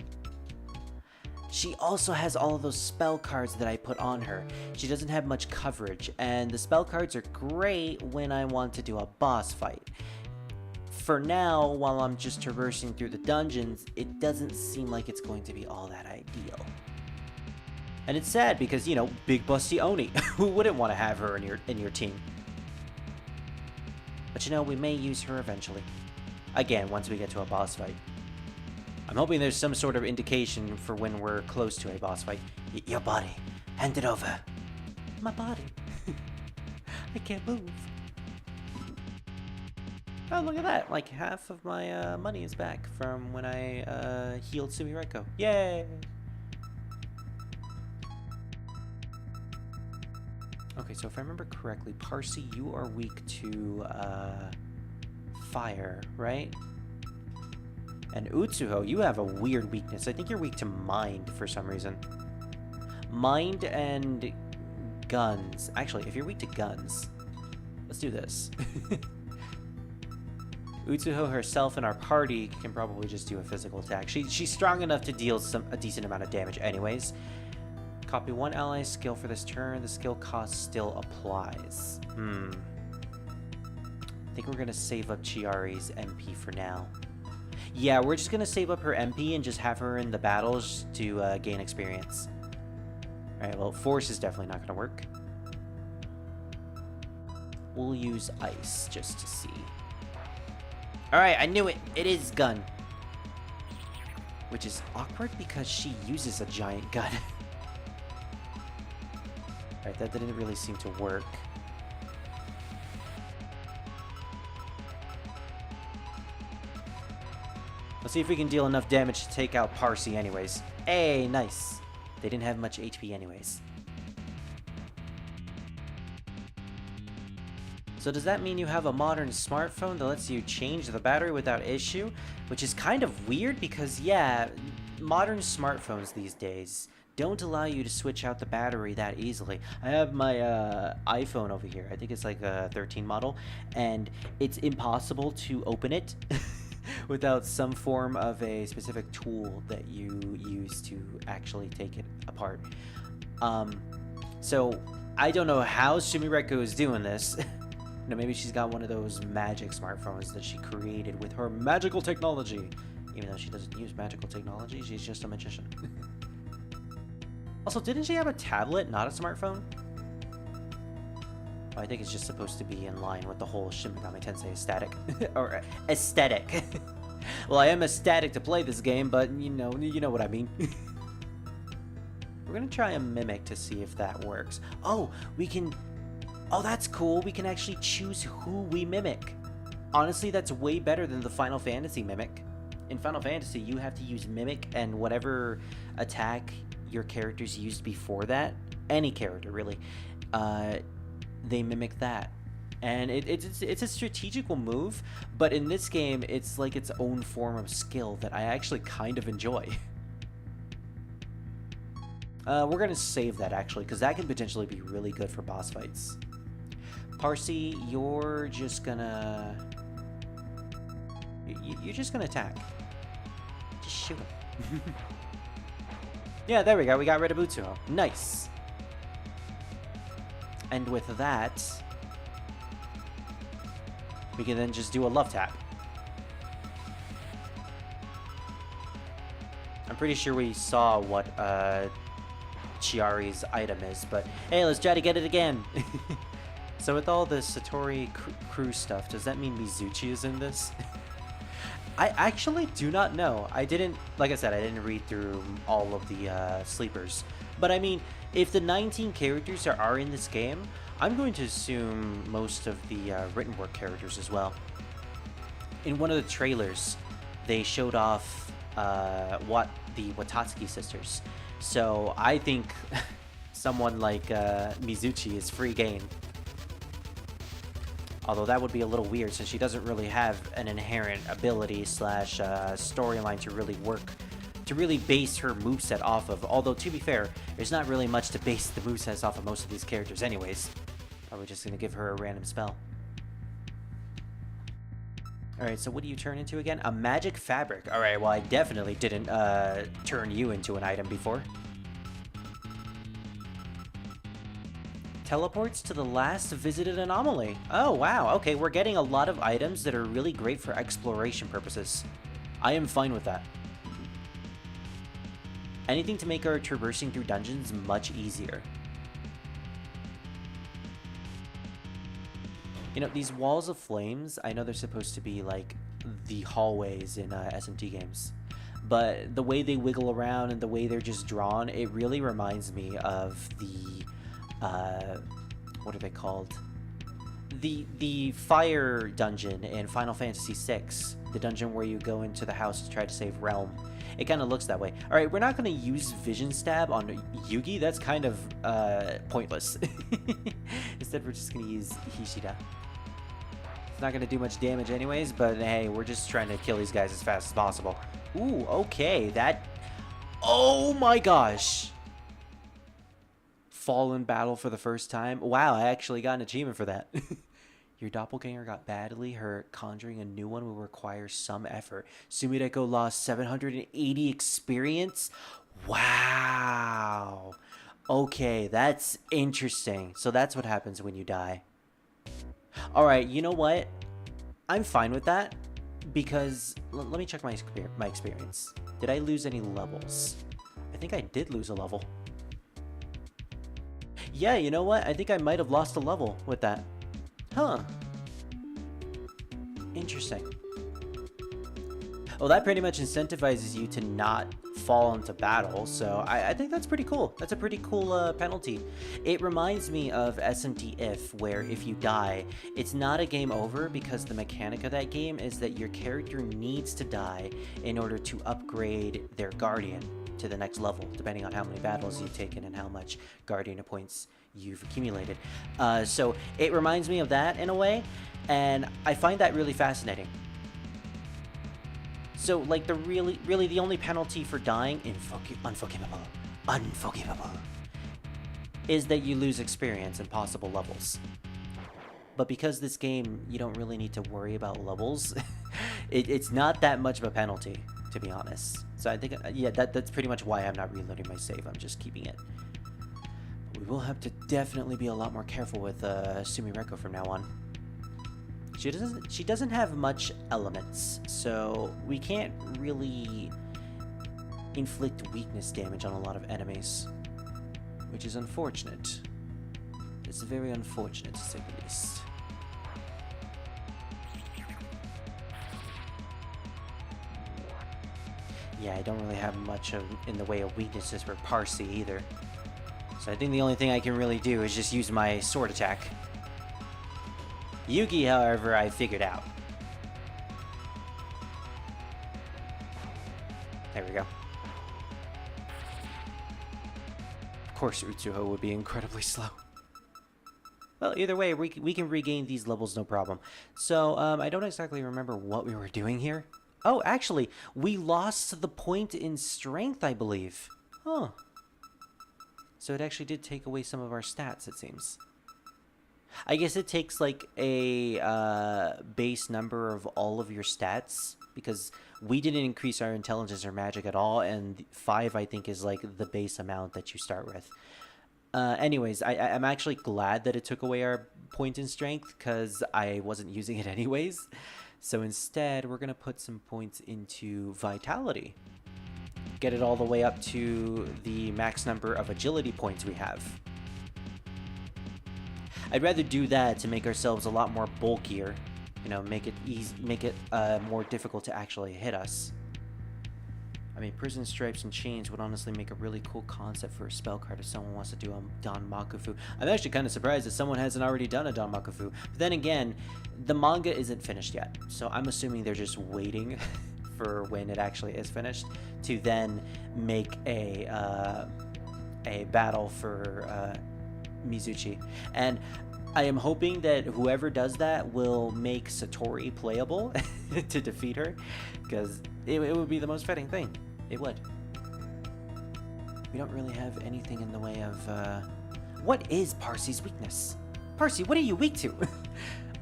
she also has all of those spell cards that I put on her. She doesn't have much coverage, and the spell cards are great when I want to do a boss fight. For now, while I'm just traversing through the dungeons, it doesn't seem like it's going to be all that ideal. And it's sad because, you know, big busty Oni. Who wouldn't want to have her in your team? But you know, we may use her eventually. Again, once we get to a boss fight. I'm hoping there's some sort of indication for when we're close to a boss fight. Your body. Hand it over. My body. I can't move. Oh, look at that. Like, half of my money is back from when I healed Sumireko. Yay! Okay, so if I remember correctly, Parsi, you are weak to fire, right? And Utsuho, you have a weird weakness. I think you're weak to mind for some reason. Mind and guns. Actually, if you're weak to guns, let's do this. Utsuho herself and our party can probably just do a physical attack. She's strong enough to deal a decent amount of damage anyways. Copy one ally's skill for this turn. The skill cost still applies. I think we're going to save up Chiari's MP for now. Yeah, we're just going to save up her MP and just have her in the battles to gain experience. Alright, well, Force is definitely not going to work. We'll use Ice just to see. Alright, I knew it! It is gun! Which is awkward because she uses a giant gun. Alright, that didn't really seem to work. Let's see if we can deal enough damage to take out Parsi anyways. Hey, nice. They didn't have much HP anyways. So does that mean you have a modern smartphone that lets you change the battery without issue? Which is kind of weird because, yeah, modern smartphones these days don't allow you to switch out the battery that easily. I have my iPhone over here. I think it's like a 13 model, and it's impossible to open it without some form of a specific tool that you use to actually take it apart. So I don't know how Sumireko is doing this. You know, maybe she's got one of those magic smartphones that she created with her magical technology. Even though she doesn't use magical technology, she's just a magician. Also, didn't she have a tablet, not a smartphone? I think it's just supposed to be in line with the whole Shin Megami Tensei aesthetic. Or aesthetic. Well, I am ecstatic to play this game, but you know what I mean. We're gonna try a mimic to see if that works. Oh, we can... Oh, that's cool. We can actually choose who we mimic. Honestly, that's way better than the Final Fantasy mimic. In Final Fantasy, you have to use mimic and whatever attack your characters used before that, any character really, they mimic that, and it's a strategical move, but in this game it's like its own form of skill that I actually kind of enjoy. We're gonna save that actually, because that can potentially be really good for boss fights. Parsi, you're just gonna you're just gonna attack. Just shoot him. Yeah, there we go. We got rid of Utsuho. Nice. And with that, we can then just do a love tap. I'm pretty sure we saw what Chiari's item is, but hey, let's try to get it again. So with all this Satori crew stuff, does that mean Mizuchi is in this? I actually do not know. I didn't, like I said, I didn't read through all of the sleepers. But I mean, if the 19 characters are in this game, I'm going to assume most of the written work characters as well. In one of the trailers, they showed off the Watatsuki sisters. So I think someone like Mizuchi is free game. Although that would be a little weird since she doesn't really have an inherent ability slash storyline to really work, to really base her moveset off of. Although, to be fair, there's not really much to base the movesets off of most of these characters anyways. Or are we just gonna give her a random spell? Alright, so what do you turn into again? A magic fabric. Alright, well I definitely didn't turn you into an item before. Teleports to the last visited anomaly. Oh wow, okay, we're getting a lot of items that are really great for exploration purposes. I am fine with that. Anything to make our traversing through dungeons much easier. You know, these walls of flames, I know they're supposed to be like the hallways in SMT games, but the way they wiggle around and the way they're just drawn, it really reminds me of the, what are they called? The fire dungeon in Final Fantasy VI, the dungeon where you go into the house to try to save Realm. It kind of looks that way. All right, we're not going to use Vision Stab on Yugi. That's kind of pointless. Instead, we're just going to use Hishida. It's not going to do much damage anyways, but hey, we're just trying to kill these guys as fast as possible. Ooh, okay, that... Oh my gosh! Fall in battle for the first time. Wow, I actually got an achievement for that. Your doppelganger got badly hurt. Conjuring a new one will require some effort. Sumideko lost 780 experience. Wow. Okay, that's interesting. So that's what happens when you die. Alright, you know what? I'm fine with that. Because, let me check my experience. Did I lose any levels? I think I did lose a level. Yeah, you know what? I think I might have lost a level with that. Huh. Interesting. Well, that pretty much incentivizes you to not fall into battle, so I think that's pretty cool. That's a pretty cool penalty. It reminds me of SMT If, where if you die, it's not a game over because the mechanic of that game is that your character needs to die in order to upgrade their guardian to the next level, depending on how many battles you've taken and how much guardian points you've accumulated. So it reminds me of that in a way, and I find that really fascinating. So like the really the only penalty for dying, unforgivable, is that you lose experience in possible levels. But because this game, you don't really need to worry about levels, it's not that much of a penalty, to be honest. So I think, yeah, that's pretty much why I'm not reloading my save. I'm just keeping it. But we will have to definitely be a lot more careful with Sumireko from now on. She doesn't have much elements, so we can't really inflict weakness damage on a lot of enemies, which is unfortunate. It's very unfortunate, to say the least. Yeah, I don't really have much in the way of weaknesses for Parsi either. So I think the only thing I can really do is just use my sword attack. Yugi, however, I figured out. There we go. Of course, Utsuho would be incredibly slow. Well, either way, we can regain these levels no problem. So, I don't exactly remember what we were doing here. Oh, actually, we lost the point in strength, I believe. Huh. So it actually did take away some of our stats, it seems. I guess it takes like a base number of all of your stats, because we didn't increase our intelligence or magic at all, and 5, I think, is like the base amount that you start with. Anyways, I'm actually glad that it took away our point in strength, because I wasn't using it anyways. So instead, we're going to put some points into vitality. Get it all the way up to the max number of agility points we have. I'd rather do that to make ourselves a lot more bulkier. You know, make it more difficult to actually hit us. I mean, Prison Stripes and Chains would honestly make a really cool concept for a spell card if someone wants to do a Don Makufu. I'm actually kind of surprised that someone hasn't already done a Don Makufu. But then again, the manga isn't finished yet, so I'm assuming they're just waiting for when it actually is finished to then make a battle for Mizuchi. And I am hoping that whoever does that will make Satori playable to defeat her, because it would be the most fitting thing. It would. We don't really have anything in the way of... What is Parsi's weakness? Parsi, what are you weak to?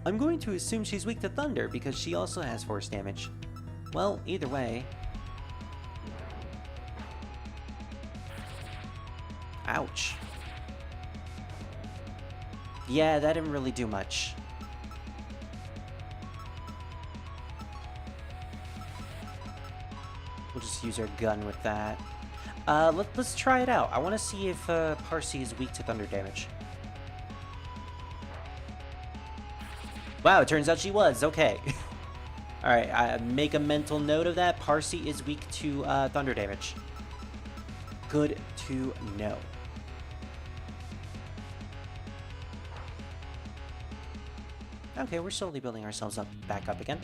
I'm going to assume she's weak to thunder because she also has force damage. Well, either way. Ouch. Yeah, that didn't really do much. We'll just use our gun with that. Let's try it out. I want to see if Parsi is weak to thunder damage. Wow, it turns out she was. Okay. Alright, I make a mental note of that. Parsi is weak to thunder damage. Good to know. Okay, we're slowly building ourselves up back up again.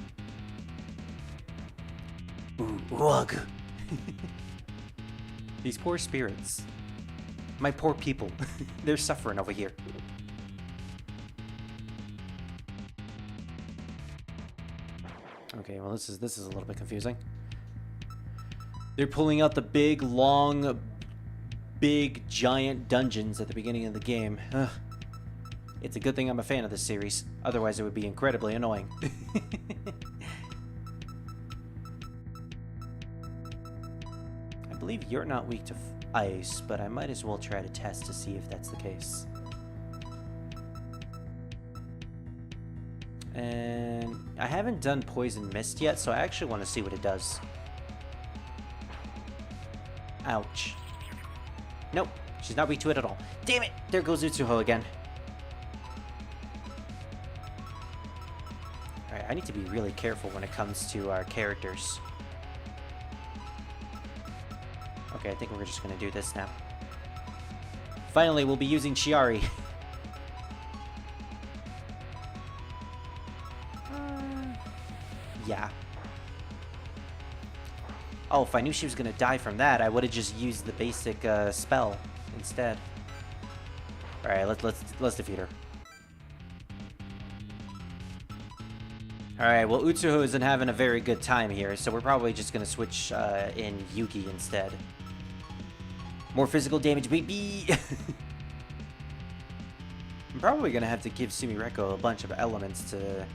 Ooh, ugh. These poor spirits. My poor people. They're suffering over here. Okay, well this is a little bit confusing. They're pulling out the big, long, big, giant dungeons at the beginning of the game. Ugh. It's a good thing I'm a fan of this series. Otherwise, it would be incredibly annoying. I believe you're not weak to ice, but I might as well try to test to see if that's the case. And I haven't done Poison Mist yet, so I actually want to see what it does. Ouch. Nope, she's not weak to it at all. Damn it! There goes Utsuho again. Alright, I need to be really careful when it comes to our characters. Okay, I think we're just gonna do this now. Finally, we'll be using Chiari. Yeah. Oh, if I knew she was gonna die from that, I would have just used the basic spell instead. All right, let's defeat her. All right, well Utsuho isn't having a very good time here, so we're probably just gonna switch in Yugi instead. More physical damage, baby. I'm probably gonna have to give Sumireko a bunch of elements to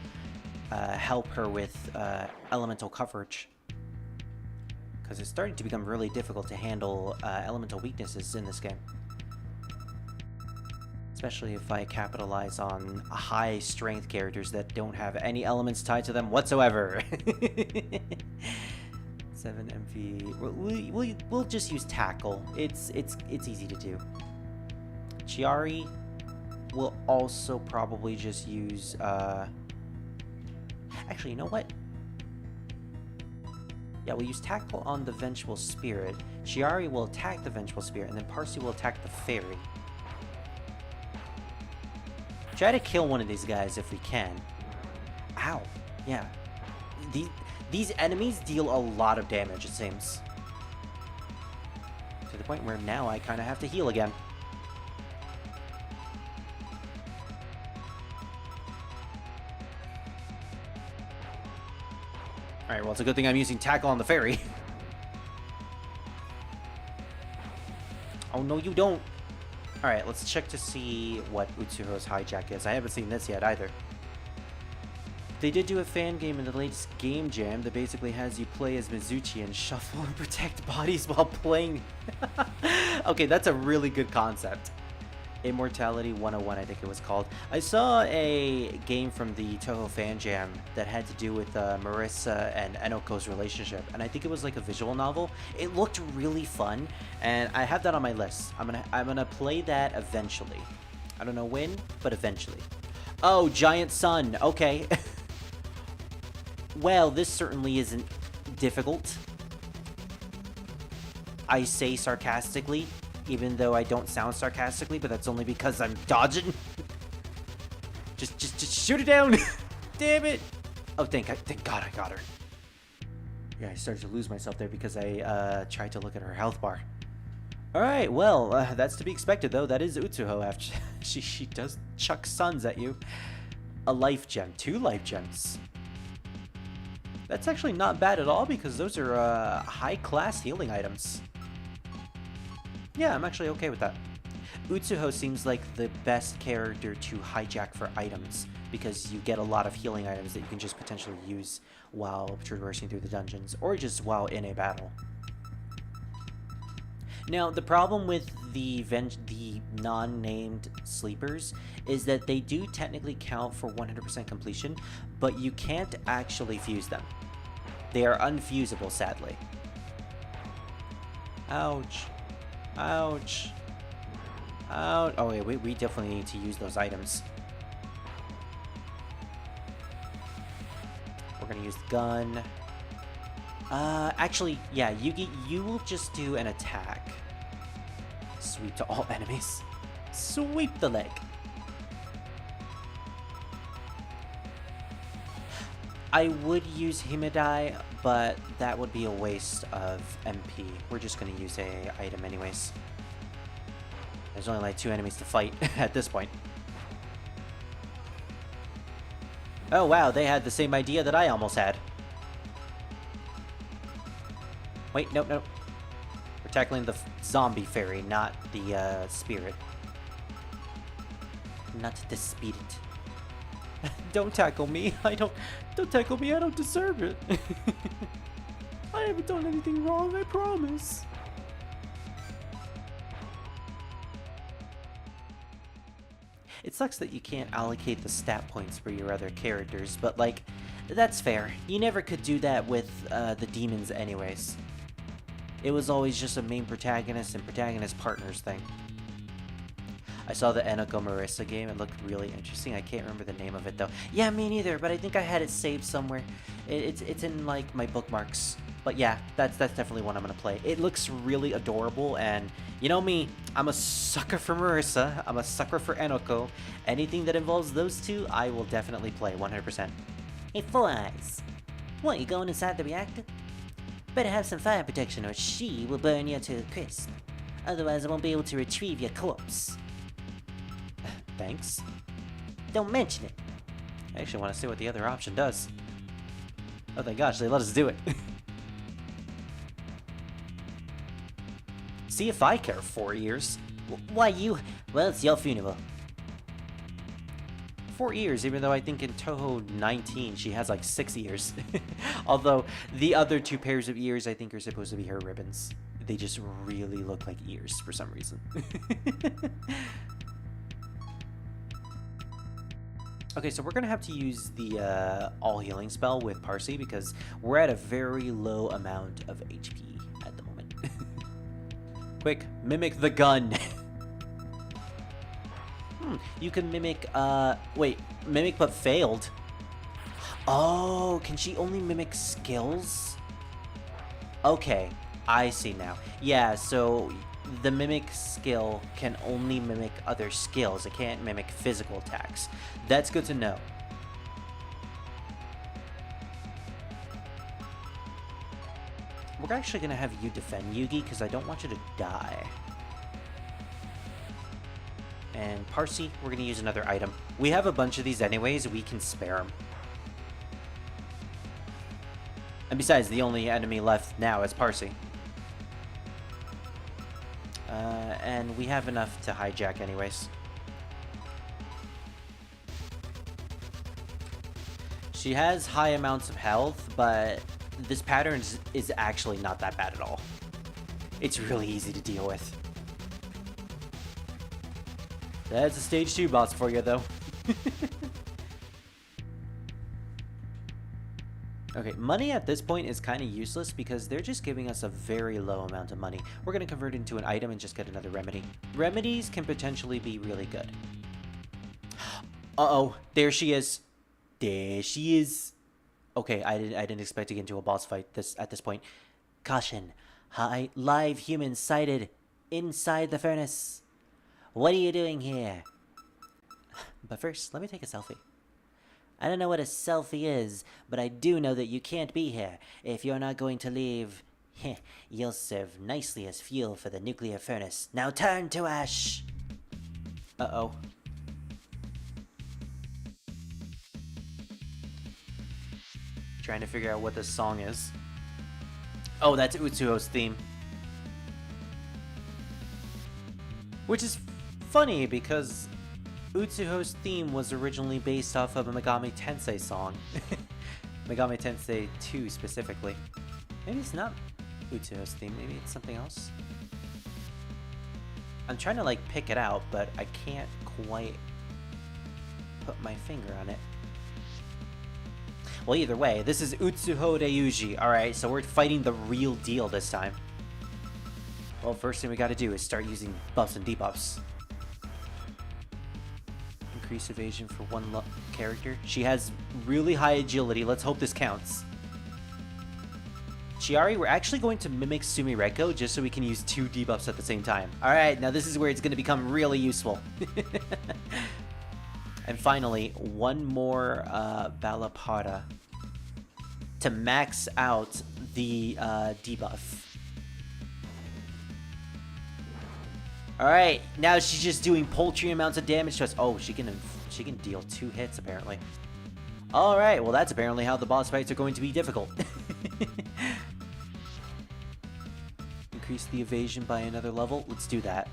help her with elemental coverage. Because it's starting to become really difficult to handle elemental weaknesses in this game. Especially if I capitalize on high strength characters that don't have any elements tied to them whatsoever. 7 MP. We'll just use tackle. It's easy to do. Chiari will also probably just use actually, you know what? Yeah, we'll use tackle on the Vengeful Spirit. Chiari will attack the Vengeful Spirit, and then Parsi will attack the Fairy. Try to kill one of these guys if we can. Ow. Yeah. These enemies deal a lot of damage, it seems. To the point where now I kind of have to heal again. Alright, well, it's a good thing I'm using tackle on the Fairy. Oh, no, you don't. Alright, let's check to see what Utsuho's hijack is. I haven't seen this yet, either. They did do a fan game in the latest Game Jam that basically has you play as Mizuchi and shuffle and protect bodies while playing. Okay, that's a really good concept. Immortality 101, I think it was called. I saw a game from the Touhou Fan Jam that had to do with Marissa and Enoko's relationship, and I think it was like a visual novel. It looked really fun, and I have that on my list. I'm gonna play that eventually. I don't know when, but eventually. Oh, Giant Sun. Okay. Well, this certainly isn't difficult. I say sarcastically. Even though I don't sound sarcastically, but that's only because I'm dodging. Just shoot it down. Damn it. Oh, thank God I got her. Yeah, I started to lose myself there because I tried to look at her health bar. All right, well, that's to be expected, though. That is Utsuho. After she does chuck suns at you. A life gem, 2 life gems. That's actually not bad at all because those are high-class healing items. Yeah, I'm actually okay with that. Utsuho seems like the best character to hijack for items because you get a lot of healing items that you can just potentially use while traversing through the dungeons or just while in a battle. Now, the problem with the non-named sleepers is that they do technically count for 100% completion, but you can't actually fuse them. They are unfusable, sadly. Ouch. Ouch. Ouch. Oh, wait, we definitely need to use those items. We're gonna use the gun. Actually, yeah, Yugi, you will just do an attack. Sweep to all enemies. Sweep the leg. I would use Himedai, but that would be a waste of MP. We're just gonna use a item anyways. There's only like 2 enemies to fight at this point. Oh wow, they had the same idea that I almost had. Wait, nope, nope. We're tackling the zombie fairy, not the spirit. Not the spirit. Don't tackle me. Don't tackle me. I don't deserve it. I haven't done anything wrong, I promise. It sucks that you can't allocate the stat points for your other characters, but like, that's fair. You never could do that with the demons anyways. It was always just a main protagonist and protagonist partners thing. I saw the Enoko Marissa game. It looked really interesting. I can't remember the name of it though. Yeah, me neither, but I think I had it saved somewhere. It's in like my bookmarks. But yeah, that's definitely one I'm gonna play. It looks really adorable, and you know me, I'm a sucker for Marissa. I'm a sucker for Enoko. Anything that involves those two, I will definitely play 100%. Hey, Four Eyes. What, you going inside the reactor? Better have some fire protection or she will burn you to a crisp. Otherwise I won't be able to retrieve your corpse. Thanks. Don't mention it. I actually want to see what the other option does. Oh thank gosh, they let us do it. See if I care 4 years. Why you? Well, it's your funeral. 4 years, even though I think in Touhou 19 she has like 6 years. Although the other 2 pairs of ears I think are supposed to be her ribbons. They just really look like ears for some reason. Okay, so we're gonna have to use the all healing spell with Parsi because we're at a very low amount of HP at the moment. Quick, mimic the gun. You can mimic, wait, mimic but failed. Oh, can she only mimic skills? Okay, I see now. Yeah, so the mimic skill can only mimic other skills. It can't mimic physical attacks. That's good to know. We're actually gonna have you defend Yugi because I don't want you to die. And Parsi, we're gonna use another item. We have a bunch of these anyways, we can spare them. And besides, the only enemy left now is Parsi. And we have enough to hijack anyways. She has high amounts of health, but this pattern is actually not that bad at all. It's really easy to deal with. That's a stage 2 boss for you, though. Okay, money at this point is kind of useless because they're just giving us a very low amount of money. We're going to convert it into an item and just get another remedy. Remedies can potentially be really good. Uh-oh, there she is. There she is. Okay, I didn't expect to get into a boss fight at this point. Caution, live humans sighted inside the furnace. What are you doing here? But first, let me take a selfie. I don't know what a selfie is, but I do know that you can't be here. If you're not going to leave, you'll serve nicely as fuel for the nuclear furnace. Now turn to ash! Uh-oh. Trying to figure out what this song is. Oh, that's Utsuho's theme. Which is funny because Utsuho's theme was originally based off of a Megami Tensei song. Megami Tensei 2 specifically. Maybe it's not Utsuho's theme, maybe it's something else. I'm trying to like pick it out, but I can't quite put my finger on it. Well, either way, this is Utsuho Ryuji. Alright, so we're fighting the real deal this time. Well, first thing we gotta do is start using buffs and debuffs. Increase evasion for one character. She has really high agility. Let's hope this counts. Chiari, we're actually going to mimic Sumireko just so we can use 2 debuffs at the same time. Alright, now this is where it's going to become really useful. And finally, one more Balapara to max out the debuff. Alright, now she's just doing paltry amounts of damage to us. Oh, she can deal 2 hits apparently. Alright, well that's apparently how the boss fights are going to be difficult. Increase the evasion by another level. Let's do that.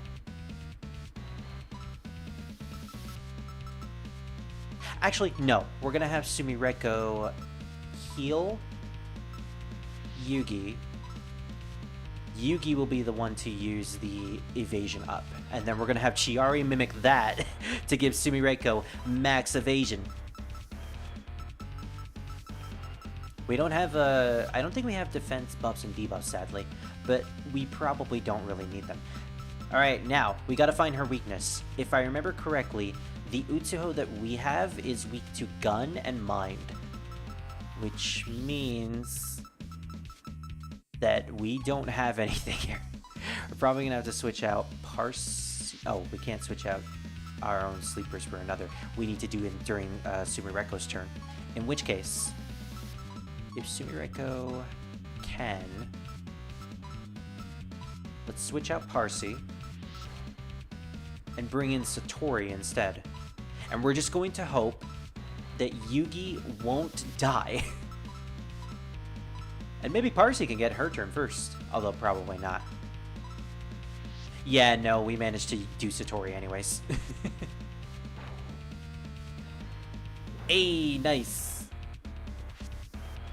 Actually, no. We're gonna have Sumireko heal Yugi. Yugi will be the one to use the evasion up. And then we're gonna have Chiari mimic that to give Sumireko max evasion. We don't have I don't think we have defense buffs and debuffs, sadly, but we probably don't really need them. Alright, now, we gotta find her weakness. If I remember correctly, the Utsuho that we have is weak to gun and mind. Which means that we don't have anything here. We're probably gonna have to switch out Oh, we can't switch out our own sleepers for another. We need to do it during Sumireko's turn. In which case, if Sumireko can, let's switch out Parsi and bring in Satori instead. And we're just going to hope that Yugi won't die. And maybe Parsi can get her turn first, although probably not. Yeah, no, we managed to do Satori anyways. Hey, nice.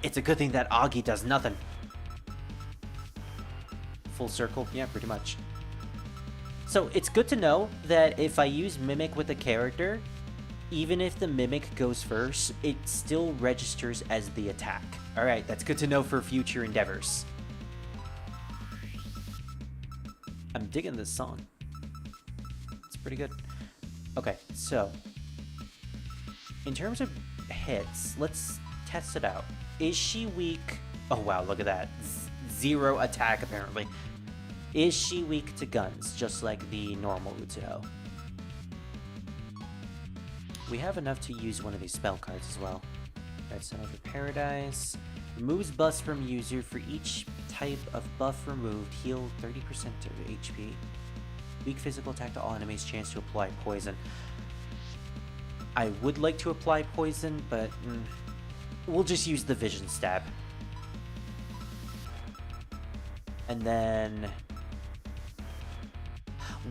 It's a good thing that Agi does nothing. Full circle? Yeah, pretty much. So it's good to know that if I use Mimic with a character, even if the Mimic goes first, it still registers as the attack. Alright, that's good to know for future endeavors. I'm digging this song. It's pretty good. Okay, so in terms of hits, let's test it out. Is she weak? Oh wow, look at that. 0 attack apparently. Is she weak to guns, just like the normal Utsuho? We have enough to use one of these spell cards as well. Red Sun over Paradise. Removes buffs from user. For each type of buff removed, heal 30% of HP. Weak physical attack to all enemies. Chance to apply poison. I would like to apply poison, but we'll just use the Vision Stab. And then,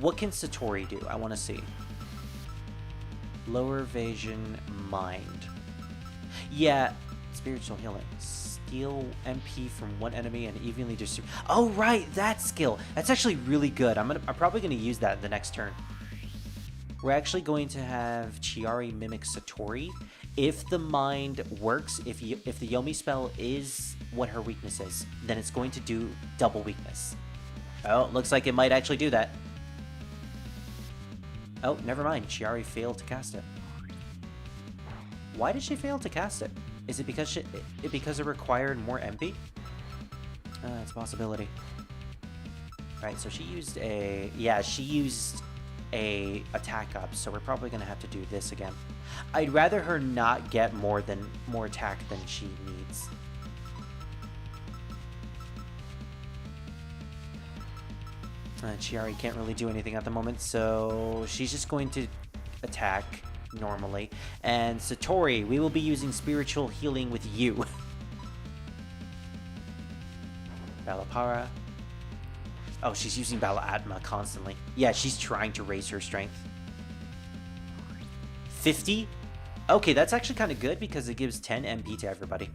what can Satori do? I want to see. Lower evasion, mind. Yeah, spiritual healing. Steal MP from one enemy and evenly distribute. Oh right, that skill. That's actually really good. I'm probably gonna use that the next turn. We're actually going to have Chiari mimic Satori. If the mind works, if the Yomi spell is what her weakness is, then it's going to do double weakness. Oh, looks like it might actually do that. Oh, never mind. Chiari failed to cast it. Why did she fail to cast it? Is it because it required more MP? It's a possibility. Right, so she used a... Yeah, she used a attack up, so we're probably going to have to do this again. I'd rather her not get more attack than she needs. Chiari can't really do anything at the moment, so she's just going to attack normally. And Satori, we will be using spiritual healing with you. Balapara. Oh, she's using Battle Atma constantly. Yeah, she's trying to raise her strength. 50? Okay, that's actually kind of good because it gives 10 MP to everybody.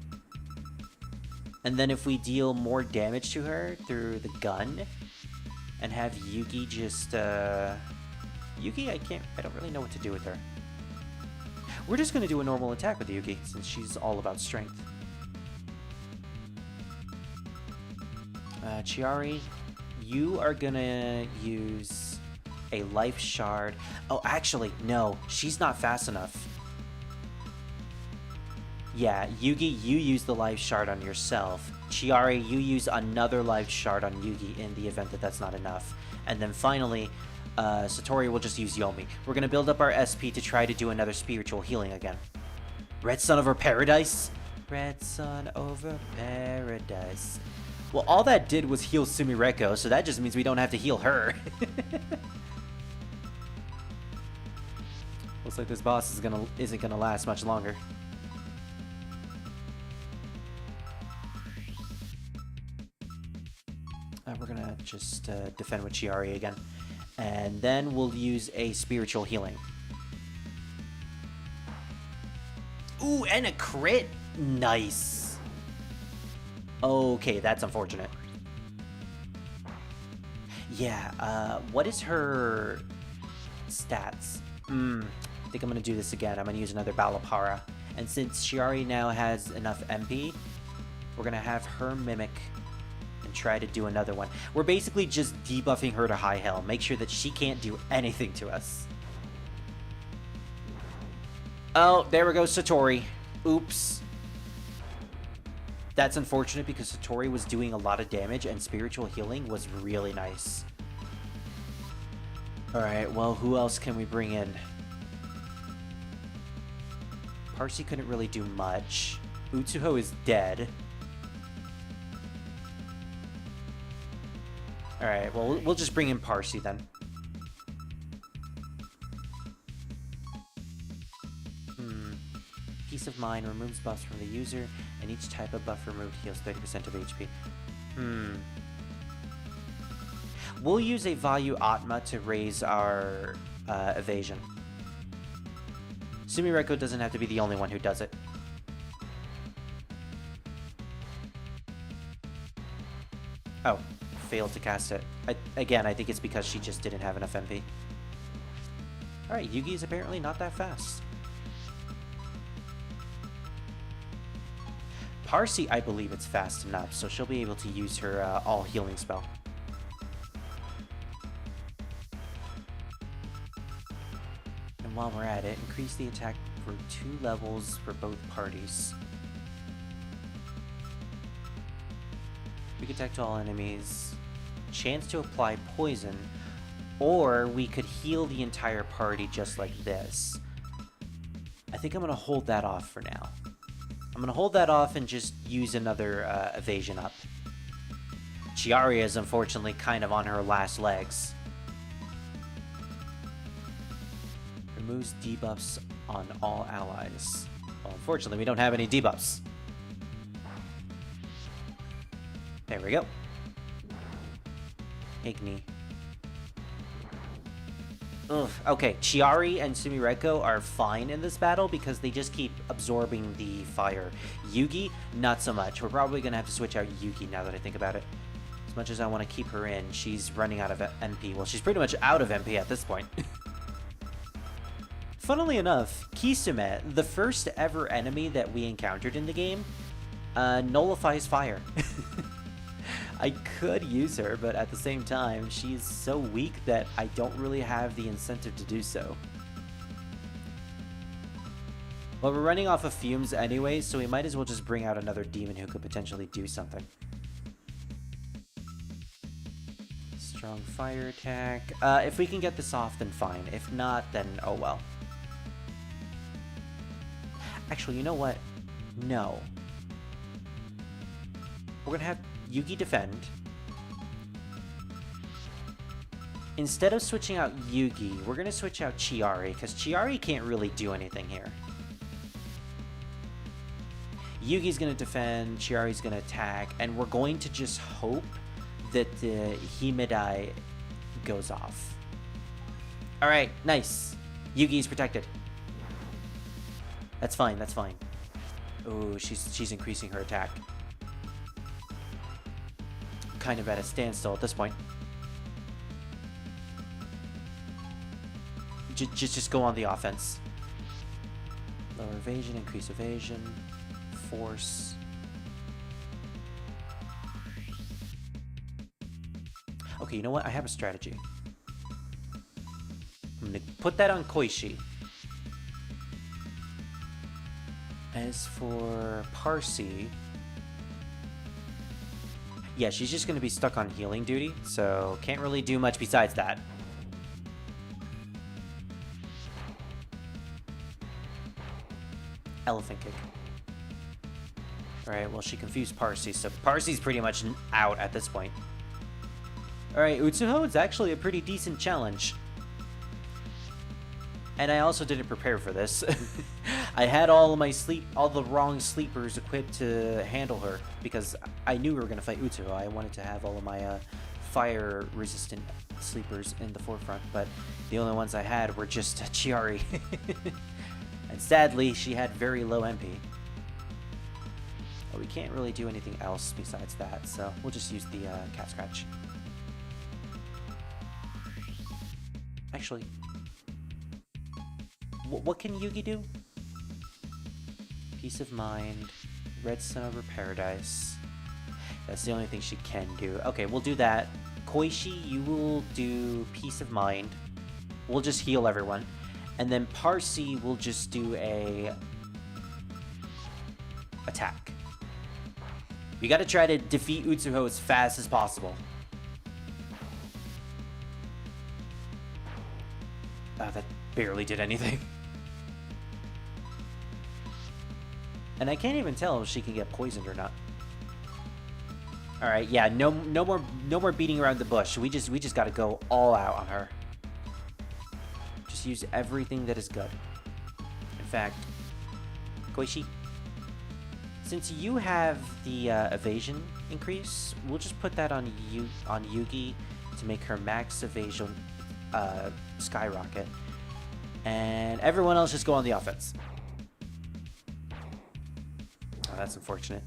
And then if we deal more damage to her through the gun and have Yugi just, Yugi, I don't really know what to do with her. We're just going to do a normal attack with Yugi since she's all about strength. Chiari, you are going to use a life shard. Oh, actually, no, she's not fast enough. Yeah, Yugi, you use the life shard on yourself. Chiari, you use another life shard on Yugi in the event that that's not enough. And then finally, Satori will just use Yomi. We're going to build up our SP to try to do another spiritual healing again. Red Sun over Paradise? Red Sun over Paradise. Well, all that did was heal Sumireko, so that just means we don't have to heal her. Looks like this boss isn't gonna last much longer. We're gonna just defend with Chiari again. And then we'll use a spiritual healing. Ooh, and a crit? Nice. Okay, that's unfortunate. Yeah, what is her stats? I think I'm gonna do this again. I'm gonna use another Balapara. And since Chiari now has enough MP, we're gonna have her mimic and try to do another one. We're basically just debuffing her to high hell. Make sure that she can't do anything to us. Oh, there we go, Satori. Oops. That's unfortunate because Satori was doing a lot of damage and spiritual healing was really nice. Alright, well, who else can we bring in? Parsi couldn't really do much. Utsuho is dead. Alright, well, we'll just bring in Parsi then. Peace of Mind removes buffs from the user, and each type of buff removed heals 30% of HP. We'll use a Value Atma to raise our evasion. Sumireko doesn't have to be the only one who does it. Oh, failed to cast it. Again, I think it's because she just didn't have enough MP. Alright, Yugi is apparently not that fast. Parsi, I believe it's fast enough, so she'll be able to use her all healing spell. And while we're at it, increase the attack for 2 levels for both parties. Weak attack to all enemies. Chance to apply poison, or we could heal the entire party just like this. I think I'm going to hold that off for now. I'm going to hold that off and just use another evasion up. Chiari is unfortunately kind of on her last legs. Removes debuffs on all allies. Well, unfortunately, we don't have any debuffs. There we go. Igni. Ugh. Okay, Chiari and Sumireko are fine in this battle because they just keep absorbing the fire. Yugi, not so much. We're probably going to have to switch out Yugi now that I think about it. As much as I want to keep her in, she's running out of MP. Well, she's pretty much out of MP at this point. Funnily enough, Kisame, the first ever enemy that we encountered in the game, nullifies fire. I could use her, but at the same time, she's so weak that I don't really have the incentive to do so. Well, we're running off of fumes anyways, so we might as well just bring out another demon who could potentially do something. Strong fire attack. If we can get this off, then fine. If not, then oh well. Actually, you know what? No. We're gonna have Yugi defend. Instead of switching out Yugi, we're gonna switch out Chiari, because Chiari can't really do anything here. Yugi's gonna defend, Chiari's gonna attack, and we're going to just hope that the Himedai goes off. All right, nice. Yugi's protected. That's fine. That's fine. Oh, she's increasing her attack. Kind of at a standstill at this point. Just go on the offense. Lower evasion, increase evasion, force. Okay, you know what? I have a strategy. I'm gonna put that on Koishi. As for Parsi, yeah, she's just gonna be stuck on healing duty, so can't really do much besides that. Elephant kick. Alright, well, she confused Parsi, so Parsi's pretty much out at this point. Alright, Utsuho is actually a pretty decent challenge. And I also didn't prepare for this. I had all the wrong sleepers equipped to handle her, because I knew we were going to fight Utsuho. I wanted to have all of my fire-resistant sleepers in the forefront, but the only ones I had were just Chiari. And sadly, she had very low MP. But we can't really do anything else besides that, so we'll just use the cat scratch. Actually, what can Yugi do? Peace of Mind, Red Sun over Paradise. That's the only thing she can do. Okay, we'll do that. Koishi, you will do Peace of Mind. We'll just heal everyone. And then Parsi will just do a attack. We gotta try to defeat Utsuho as fast as possible. Oh, that barely did anything. And I can't even tell if she can get poisoned or not. All right, yeah, no more beating around the bush. We just gotta go all out on her. Just use everything that is good. In fact, Koishi, since you have the evasion increase, we'll just put that on Yugi to make her max evasion skyrocket, and everyone else just go on the offense. Oh, that's unfortunate.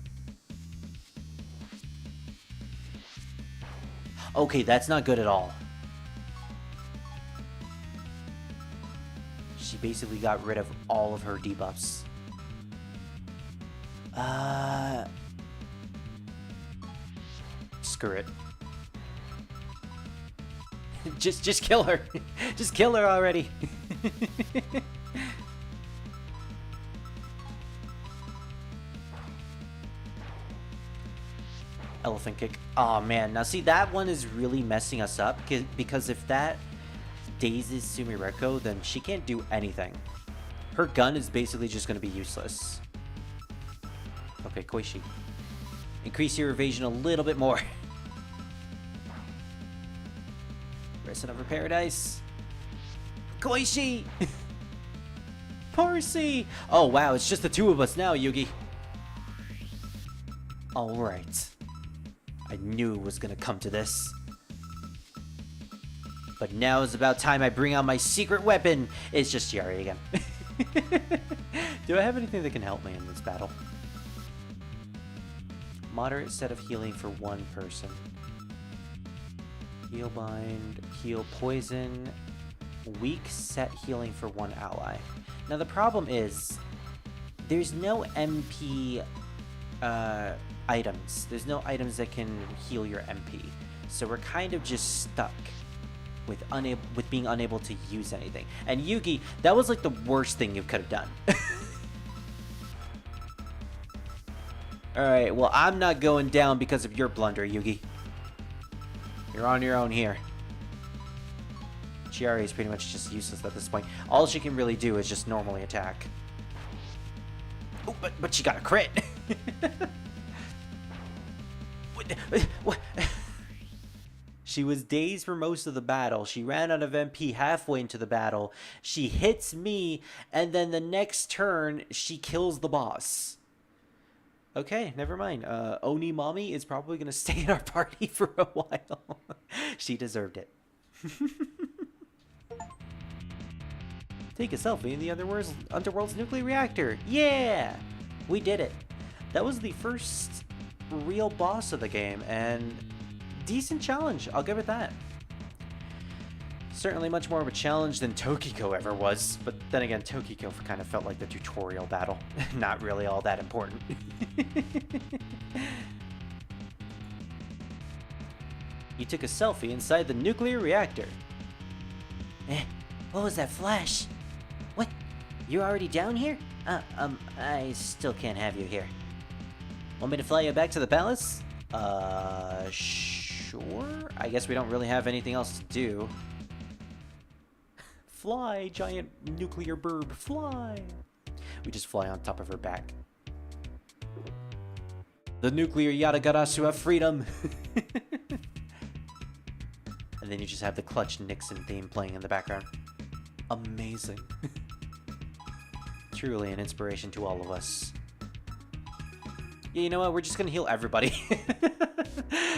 Okay, that's not good at all. She basically got rid of all of her debuffs. Screw it. Just kill her. Just kill her already. Elephant kick. Oh man, now see, that one is really messing us up because if that dazes Sumireko, then she can't do anything. Her gun is basically just going to be useless. Okay, Koishi, increase your evasion a little bit more. Rest over Paradise. Koishi! Parsi! Oh wow, it's just the two of us now, Yugi. Alright. I knew it was gonna come to this. But now is about time I bring out my secret weapon. It's just Yari again. Do I have anything that can help me in this battle? Moderate set of healing for one person. Heal bind, heal poison, weak set healing for one ally. Now the problem is, there's no MP items. There's no items that can heal your MP. So we're kind of just stuck with being unable to use anything. And Yugi, that was like the worst thing you could have done. Alright, well, I'm not going down because of your blunder, Yugi. You're on your own here. Chiari is pretty much just useless at this point. All she can really do is just normally attack. Oh, but she got a crit. What? She was dazed for most of the battle. She ran out of MP halfway into the battle. She hits me, and then the next turn, she kills the boss. Okay, never mind. Oni Mommy is probably gonna stay in our party for a while. She deserved it. Take a selfie in the Underworld's nuclear reactor. Yeah! We did it. That was the first real boss of the game, and decent challenge. I'll give it that. Certainly much more of a challenge than Tokiko ever was, but then again, Tokiko kind of felt like the tutorial battle. Not really all that important. You took a selfie inside the nuclear reactor. What was that flash? What? You're already down here? I still can't have you here. Want me to fly you back to the palace? Sure. I guess we don't really have anything else to do. Fly, giant nuclear burb, fly! We just fly on top of her back. The nuclear Yadagarasu have freedom! And then you just have the Clutch Nixon theme playing in the background. Amazing. Truly an inspiration to all of us. Yeah, you know what? We're just gonna heal everybody.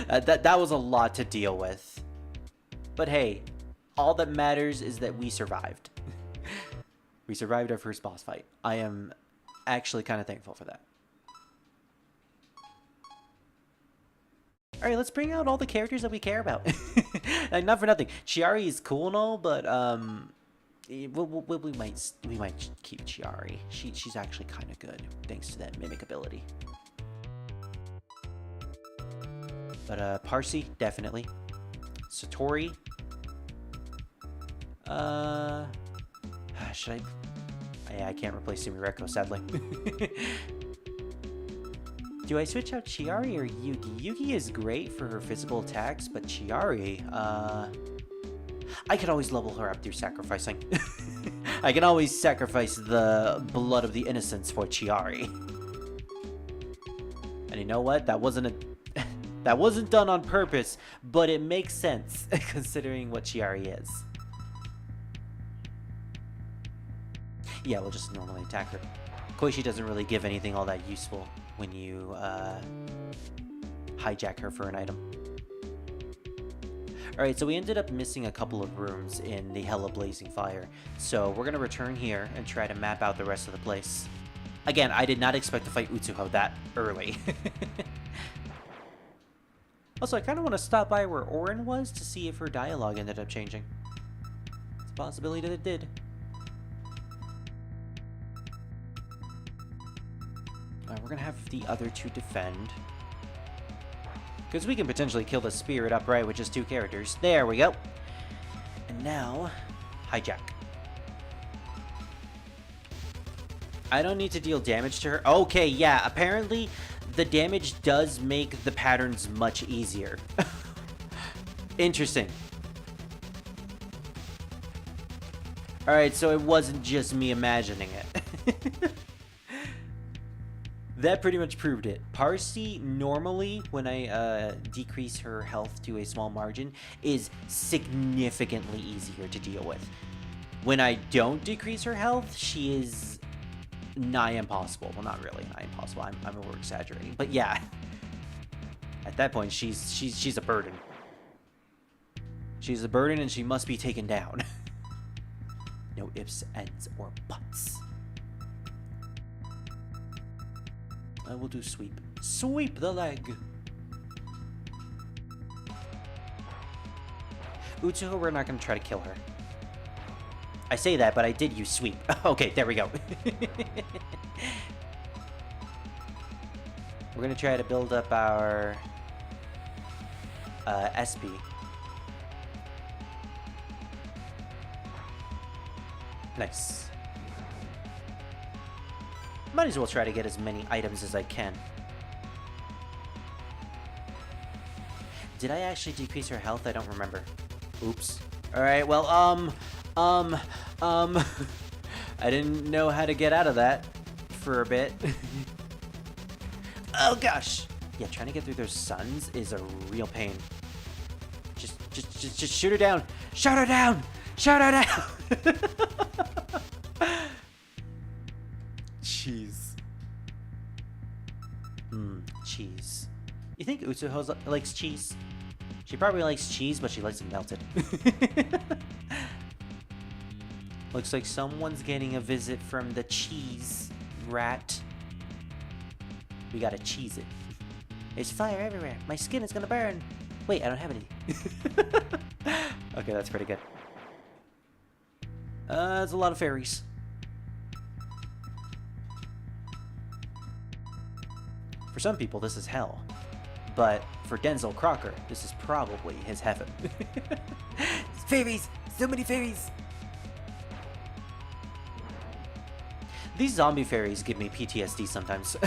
That was a lot to deal with. But hey, all that matters is that we survived. We survived our first boss fight. I am actually kind of thankful for that. Alright, let's bring out all the characters that we care about. Like, not for nothing. Chiari is cool and all, but we might keep Chiari. She's actually kind of good, thanks to that mimic ability. But Parsi, definitely. Satori. Should I can't replace Sumireko, sadly. Do I switch out Chiari or Yugi? Yugi is great for her physical attacks, but Chiari, I could always level her up through sacrificing. I can always sacrifice the blood of the innocents for Chiari. And you know what? That wasn't done on purpose, but it makes sense considering what Chiari is. Yeah, we'll just normally attack her. Koichi doesn't really give anything all that useful when you hijack her for an item. Alright, so we ended up missing a couple of rooms in the Hella Blazing Fire. So we're going to return here and try to map out the rest of the place. Again, I did not expect to fight Utsuho that early. Also, I kind of want to stop by where Orin was to see if her dialogue ended up changing. It's a possibility that it did. We're going to have the other two defend. Because we can potentially kill the spirit upright with just two characters. There we go. And now, hijack. I don't need to deal damage to her. Okay, yeah, apparently the damage does make the patterns much easier. Interesting. Alright, so it wasn't just me imagining it. That pretty much proved it. Parsi, normally, when I decrease her health to a small margin, is significantly easier to deal with. When I don't decrease her health, she is nigh impossible. Well, not really nigh impossible. I'm over-exaggerating. But yeah. At that point, she's a burden. She's a burden and she must be taken down. No ifs, ands, or buts. I will do sweep. Sweep the leg! Utsuho, we're not going to try to kill her. I say that, but I did use sweep. Okay, there we go. We're going to try to build up our SP. Nice. Might as well try to get as many items as I can. Did I actually decrease her health? I don't remember. Oops. Alright, well, I didn't know how to get out of that for a bit. Oh gosh! Yeah, trying to get through those suns is a real pain. Just shoot her down! Shoot her down! Shoot her down! Jeez. cheese. You think Utsuho likes cheese? She probably likes cheese, but she likes it melted. Looks like someone's getting a visit from the cheese rat. We gotta cheese it. There's fire everywhere. My skin is gonna burn. Wait, I don't have any. Okay, that's pretty good. There's a lot of fairies. For some people, this is hell. But for Denzel Crocker, this is probably his heaven. Fairies! So many fairies! These zombie fairies give me PTSD sometimes.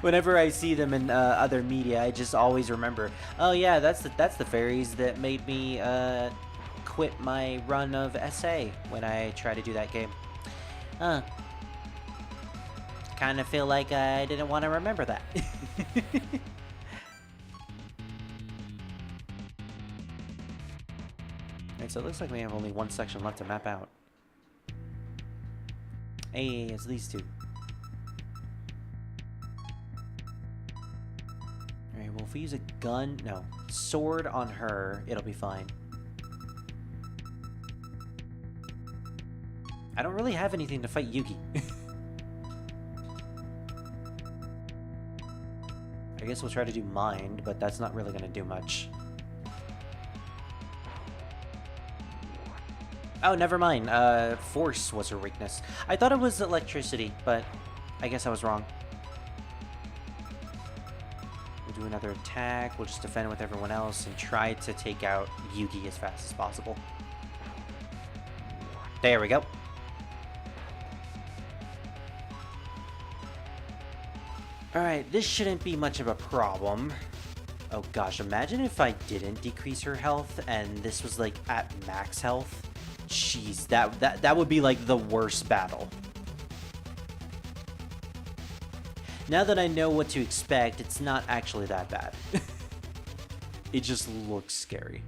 Whenever I see them in other media, I just always remember, oh yeah, that's the fairies that made me quit my run of SA when I tried to do that game. Kind of feel like I didn't want to remember that. Alright, so it looks like we have only one section left to map out. Hey, it's these two. Alright, well if we use a gun, no, sword on her, it'll be fine. I don't really have anything to fight Yugi. I guess we'll try to do mind, but that's not really going to do much. Oh, never mind. Force was her weakness. I thought it was electricity, but I guess I was wrong. We'll do another attack. We'll just defend with everyone else and try to take out Yugi as fast as possible. There we go. Alright, this shouldn't be much of a problem. Oh gosh, imagine if I didn't decrease her health and this was like at max health. Jeez, that would be like the worst battle. Now that I know what to expect, it's not actually that bad. It just looks scary.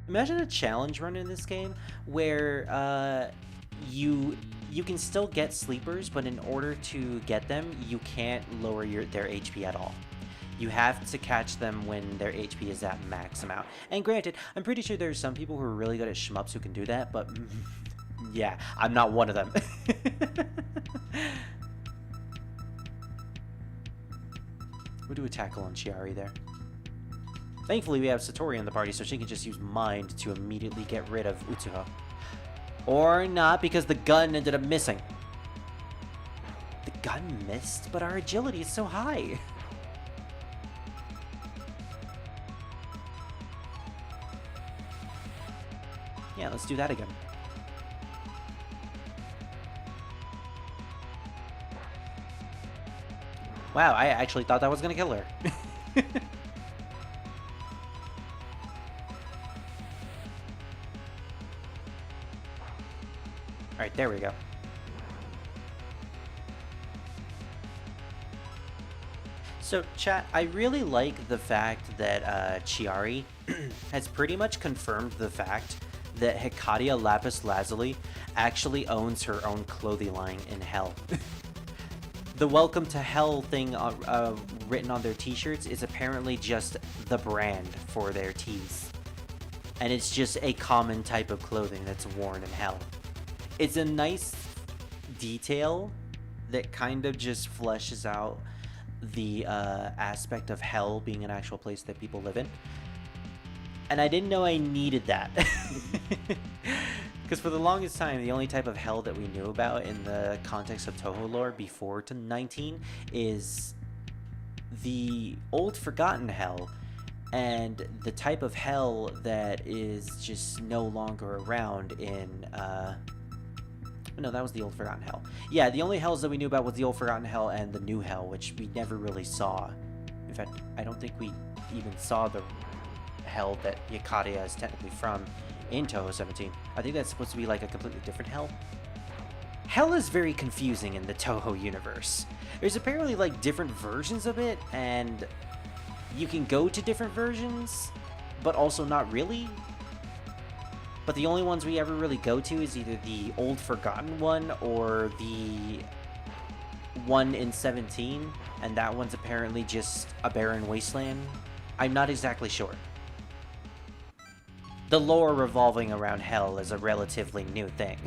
Imagine a challenge run in this game where you can still get sleepers, but in order to get them, you can't lower their HP at all. You have to catch them when their HP is at max amount. And granted, I'm pretty sure there's some people who are really good at shmups who can do that, but yeah, I'm not one of them. We'll do a tackle on Chiari there. Thankfully, we have Satori in the party, so she can just use Mind to immediately get rid of Utsuho. Or not, because the gun ended up missing. The gun missed, but our agility is so high. Yeah, let's do that again. Wow, I actually thought that was gonna kill her. Alright, there we go. So, chat, I really like the fact that Chiari has pretty much confirmed the fact that Arcadia Lapis Lazuli actually owns her own clothing line in Hell. The Welcome to Hell thing written on their t-shirts is apparently just the brand for their tees. And it's just a common type of clothing that's worn in Hell. It's a nice detail that kind of just fleshes out the aspect of Hell being an actual place that people live in. And I didn't know I needed that. Because for the longest time, the only type of Hell that we knew about in the context of Touhou lore before 2019 is the old forgotten Hell, and the type of Hell that is just no longer around in no, that was the old forgotten Hell. Yeah, the only Hells that we knew about was the old forgotten Hell and the new Hell, which we never really saw. In fact, I don't think we even saw the Hell that Arcadia is technically from in Touhou 17. I think that's supposed to be like a completely different Hell. Hell is very confusing in the Touhou universe. There's apparently like different versions of it, and you can go to different versions, but also not really. But the only ones we ever really go to is either the old forgotten one or the one in 17, and that one's apparently just a barren wasteland. I'm not exactly sure. The lore revolving around hell is a relatively new thing.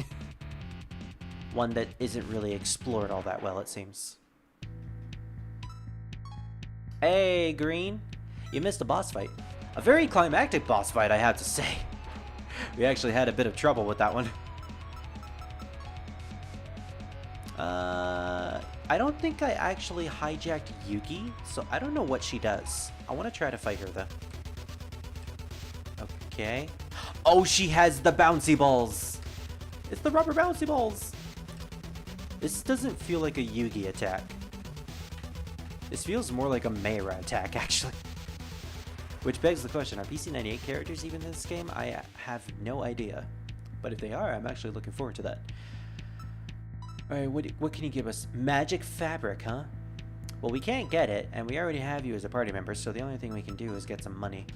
One that isn't really explored all that well, it seems. Hey, Green. You missed a boss fight. A very climactic boss fight, I have to say. We actually had a bit of trouble with that one. I don't think I actually hijacked Yuki, so I don't know what she does. I want to try to fight her, though. Okay. Oh, she has the bouncy balls! It's the rubber bouncy balls! This doesn't feel like a Yugi attack. This feels more like a Meira attack, actually. Which begs the question, are PC98 characters even in this game? I have no idea. But if they are, I'm actually looking forward to that. Alright, what can you give us? Magic fabric, huh? Well, we can't get it, and we already have you as a party member, so the only thing we can do is get some money.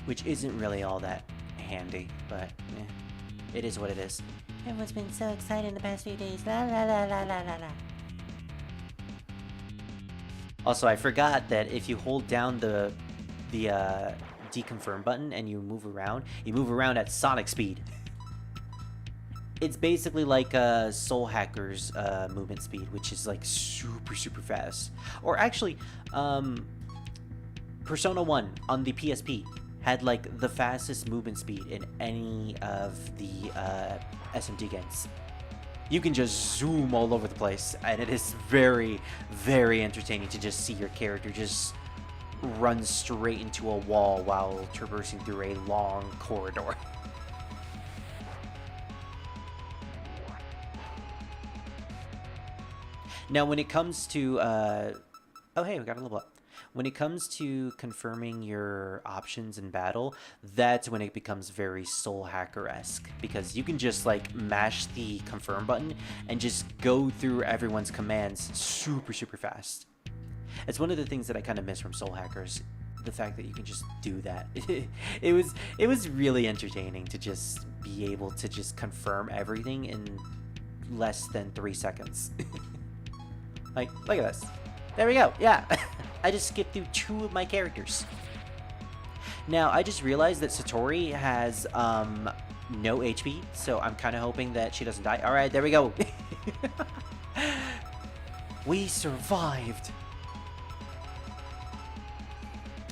Which isn't really all that handy, but it is what it is. Everyone's been so excited in the past few days. La la la la la la la. Also, I forgot that if you hold down the deconfirm button and you move around at sonic speed. It's basically like Soul Hacker's movement speed, which is like super, super fast. Or actually, Persona 1 on the PSP had like the fastest movement speed in any of the SMT games. You can just zoom all over the place, and it is very, very entertaining to just see your character just run straight into a wall while traversing through a long corridor. Now, when it comes to, oh hey, we got a level up. When it comes to confirming your options in battle, that's when it becomes very Soul Hacker-esque, because you can just like mash the confirm button and just go through everyone's commands super, super fast. It's one of the things that I kind of miss from Soul Hackers, the fact that you can just do that. It was really entertaining to just be able to just confirm everything in less than 3 seconds. Like, look at this. There we go. Yeah. I just skipped through 2 of my characters. Now, I just realized that Satori has no HP, so I'm kind of hoping that she doesn't die. All right, there we go. We survived.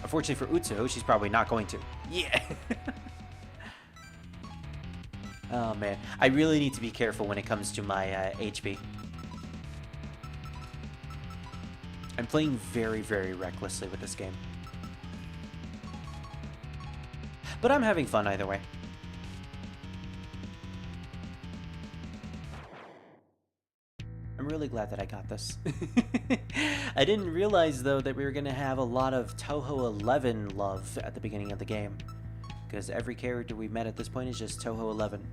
Unfortunately for Utsu, she's probably not going to. Yeah. Oh, man. I really need to be careful when it comes to my HP. I'm playing very, very recklessly with this game. But I'm having fun either way. I'm really glad that I got this. I didn't realize, though, that we were going to have a lot of Touhou 11 love at the beginning of the game. Because every character we've met at this point is just Touhou 11.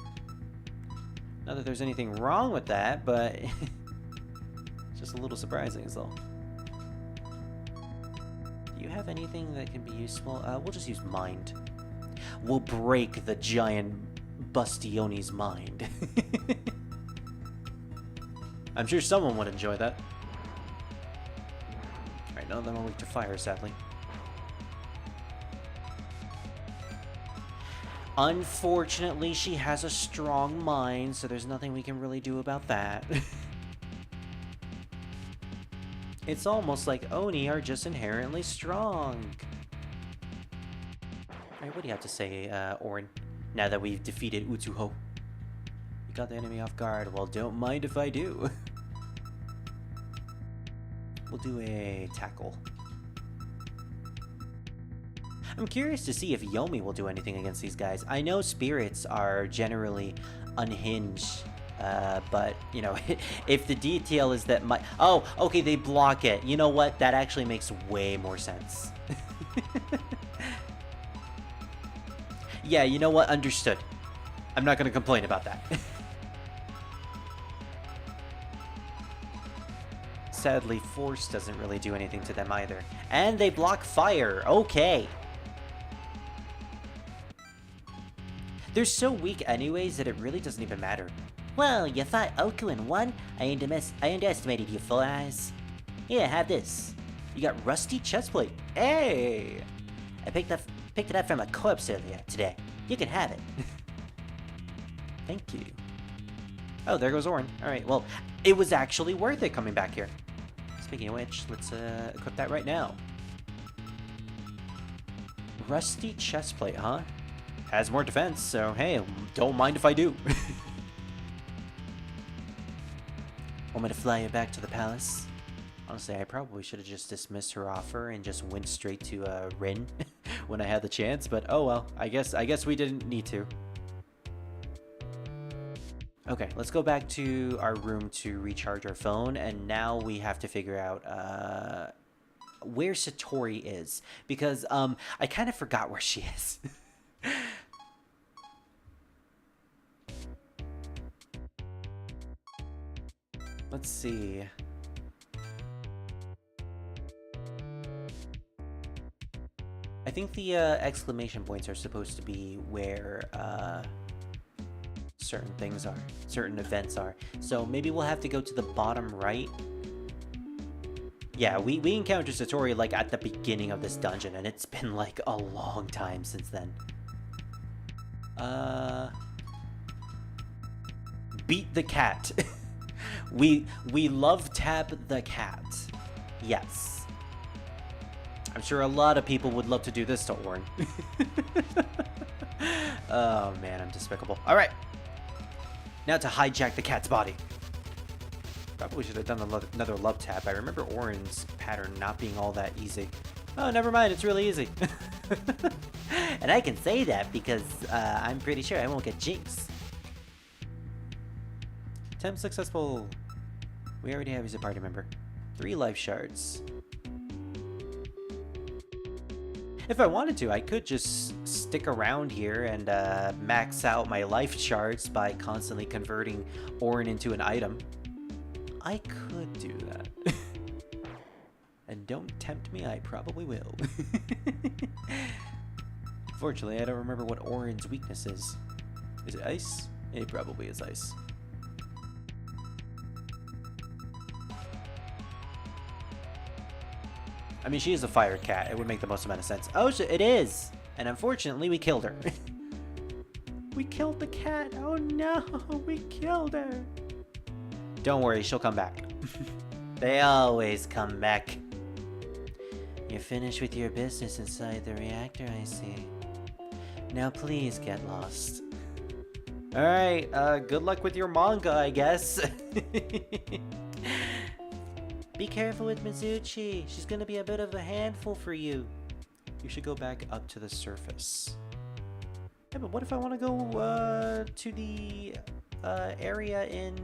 Not that there's anything wrong with that, but it's just a little surprising as well. Do you have anything that can be useful? We'll just use mind. We'll break the giant Bastione's mind. I'm sure someone would enjoy that. Alright, none of them are weak to fire, sadly. Unfortunately, she has a strong mind, so there's nothing we can really do about that. It's almost like Oni are just inherently strong. Alright, what do you have to say, Orin? Now that we've defeated Utsuho. You got the enemy off guard. Well, don't mind if I do. We'll do a tackle. I'm curious to see if Yomi will do anything against these guys. I know spirits are generally unhinged. But, you know, if the detail is that my... Oh, okay, they block it. You know what? That actually makes way more sense. Yeah, you know what? Understood. I'm not going to complain about that. Sadly, force doesn't really do anything to them either. And they block fire. Okay. They're so weak anyways that it really doesn't even matter. Well, you fought Oku in one? I underestimated you, Four Eyes. Here, have this. You got rusty chestplate. Hey! I picked it up from a corpse earlier today. You can have it. Thank you. Oh, there goes Orin. Alright, well, it was actually worth it coming back here. Speaking of which, let's equip that right now. Rusty chestplate, huh? Has more defense, so hey, don't mind if I do. Want me to fly you back to the palace? Honestly, I probably should have just dismissed her offer and just went straight to Rin when I had the chance, but oh well, I guess we didn't need to. Okay, let's go back to our room to recharge our phone, and now we have to figure out where Satori is, because I kind of forgot where she is. Let's see. I think the exclamation points are supposed to be where certain things are, certain events are. So maybe we'll have to go to the bottom right. Yeah, we encountered Satori like at the beginning of this dungeon, and it's been like a long time since then. Beat the cat. we love tap the cat. Yes. I'm sure a lot of people would love to do this to Orin. Oh man, I'm despicable. All right. Now to hijack the cat's body. Probably should have done another love tap. I remember Orin's pattern not being all that easy. Oh, never mind. It's really easy. And I can say that because I'm pretty sure I won't get jinxed. Attempt successful. We already have as a party member. 3 life shards. If I wanted to, I could just stick around here and max out my life shards by constantly converting Orin into an item. I could do that. And don't tempt me, I probably will. Fortunately, I don't remember what Orin's weakness is. Is it ice? It probably is ice. I mean, she is a fire cat. It would make the most amount of sense. Oh, it is! And unfortunately, we killed her. We killed the cat. Oh no, we killed her. Don't worry, she'll come back. They always come back. You're finished with your business inside the reactor, I see. Now please get lost. Alright, good luck with your manga, I guess. Be careful with Mizuchi. She's gonna be a bit of a handful for you. You should go back up to the surface. Yeah, but what if I want to go to the area in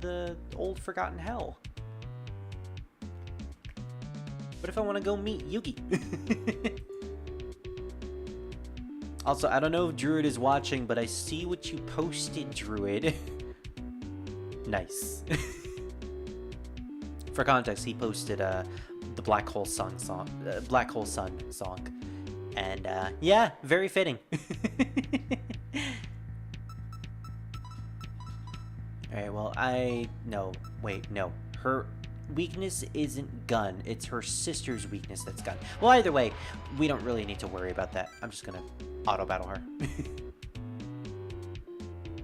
the old forgotten hell? What if I want to go meet Yugi? Also, I don't know if Druid is watching, but I see what you posted, Druid. Nice. For context, he posted the Black Hole Sun song, and yeah, very fitting. All right, well, no, her weakness isn't gun; it's her sister's weakness that's gun. Well, either way, we don't really need to worry about that. I'm just gonna auto battle her.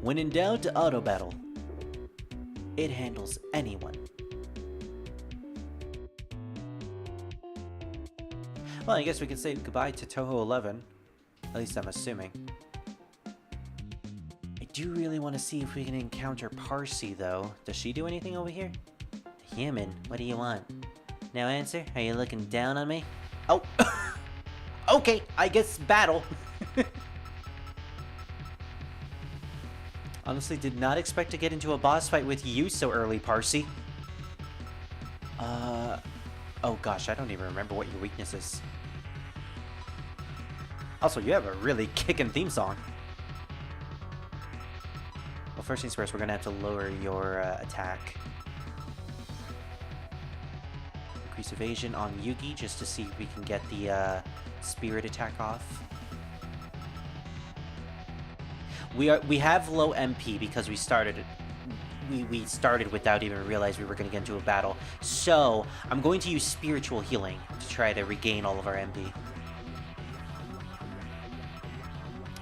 When in doubt, auto battle. It handles anyone. Well, I guess we can say goodbye to Touhou 11. At least I'm assuming. I do really want to see if we can encounter Parsi, though. Does she do anything over here? Human, what do you want? No answer? Are you looking down on me? Oh! Okay, I guess battle. Honestly, did not expect to get into a boss fight with you so early, Parsi. Oh gosh, I don't even remember what your weakness is. Also, you have a really kickin' theme song. Well, first things first, we're gonna have to lower your attack. Increase evasion on Yugi just to see if we can get the spirit attack off. We have low MP because we started we started without even realizing we were going to get into a battle. So I'm going to use spiritual healing to try to regain all of our MP.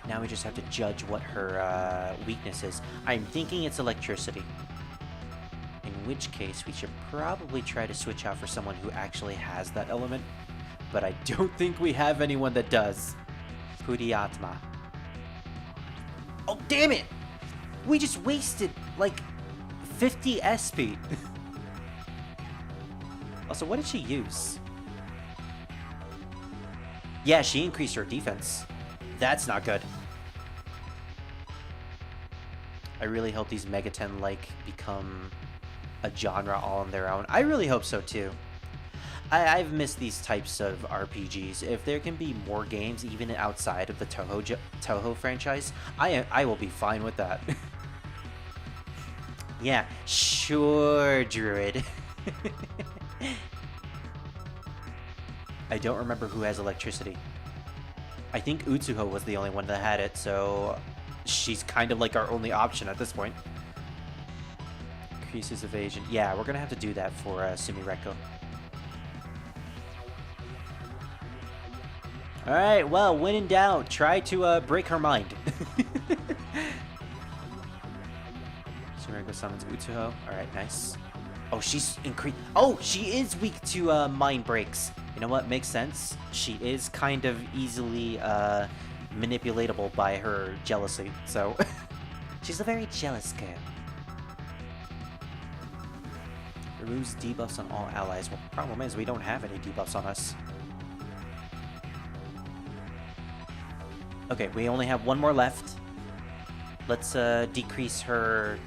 Now we just have to judge what her weakness is. I'm thinking it's electricity. In which case, we should probably try to switch out for someone who actually has that element. But I don't think we have anyone that does. Pudiatma. Oh, damn it! We just wasted, like, 50 SP. Also, what did she use? Yeah, she increased her defense. That's not good. I really hope these Megaten, like, become a genre all on their own. I really hope so, too. I've missed these types of RPGs. If there can be more games, even outside of the Touhou franchise, I will be fine with that. Yeah, sure, Druid. I don't remember who has electricity. I think Utsuho was the only one that had it, so she's kind of like our only option at this point. Increases evasion. Yeah, we're gonna have to do that for Sumireko. Alright, well, when in doubt, try to break her mind. Sumireko summons Utsuho. Alright, nice. Oh, she's increased. Oh, she is weak to mind breaks. You know what? Makes sense. She is kind of easily manipulatable by her jealousy, so... She's a very jealous girl. Removes debuffs on all allies. Well, problem is we don't have any debuffs on us. Okay, we only have one more left. Let's decrease her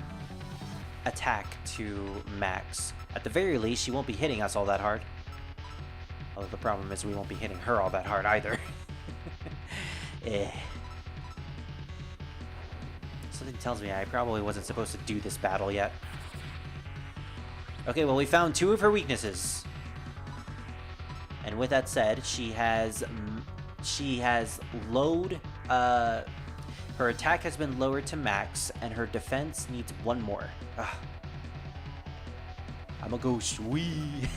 attack to max. At the very least, she won't be hitting us all that hard. Although the problem is we won't be hitting her all that hard either. Something tells me I probably wasn't supposed to do this battle yet. Okay, well, we found two of her weaknesses. And with that said, she has lowered, her attack has been lowered to max, and her defense needs one more. Ugh. I'm a ghost. Wee.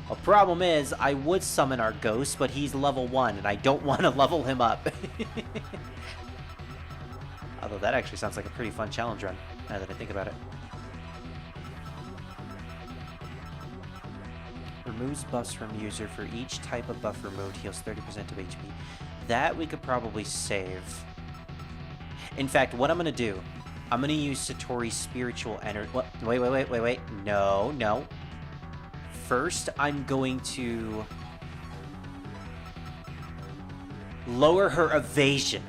The problem is, I would summon our ghost, but he's level 1, and I don't want to level him up. Although that actually sounds like a pretty fun challenge run, now that I think about it. Removes buffs from user. For each type of buff removed, heals 30% of HP. That we could probably save. In fact, what I'm going to do, I'm going to use Satori's spiritual energy. Wait. No. First, I'm going to lower her evasion.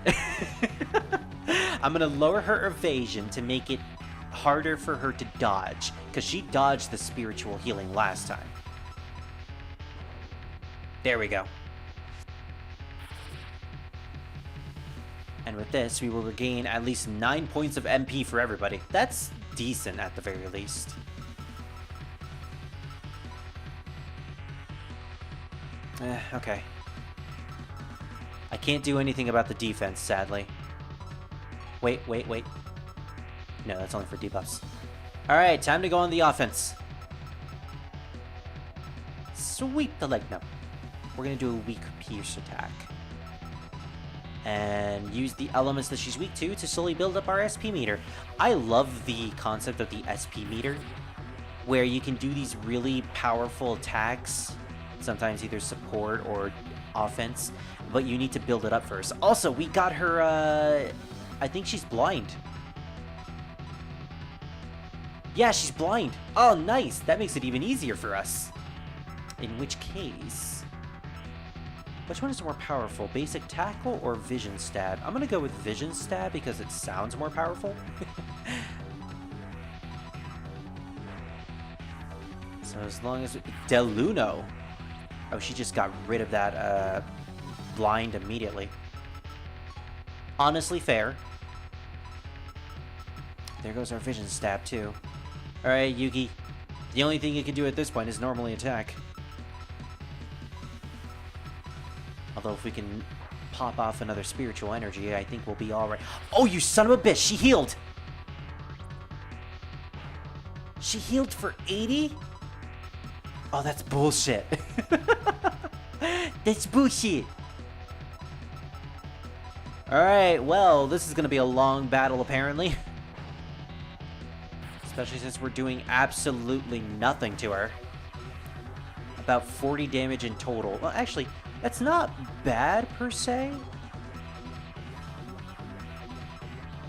I'm going to lower her evasion to make it harder for her to dodge, because she dodged the spiritual healing last time. There we go. And with this, we will regain at least 9 points of MP for everybody. That's decent at the very least. Okay. I can't do anything about the defense, sadly. Wait. No, that's only for debuffs. Alright, time to go on the offense. Sweep the leg. No. We're going to do a weak pierce attack. And use the elements that she's weak to slowly build up our SP meter. I love the concept of the SP meter, where you can do these really powerful attacks, sometimes either support or offense, but you need to build it up first. Also, we got her, I think she's blind. Yeah, she's blind. Oh, nice. That makes it even easier for us. In which case, which one is more powerful, basic tackle or vision stab? I'm gonna go with vision stab because it sounds more powerful. So as long as Deluno. Oh, she just got rid of that blind immediately. Honestly fair. There goes our vision stab too. All right, Yugi. The only thing you can do at this point is normally attack. Although if we can pop off another spiritual energy, I think we'll be alright. Oh, you son of a bitch! She healed! She healed for 80? Oh, that's bullshit. That's bullshit. Alright, well, this is gonna be a long battle, apparently. Especially since we're doing absolutely nothing to her. About 40 damage in total. Well, actually, that's not bad, per se.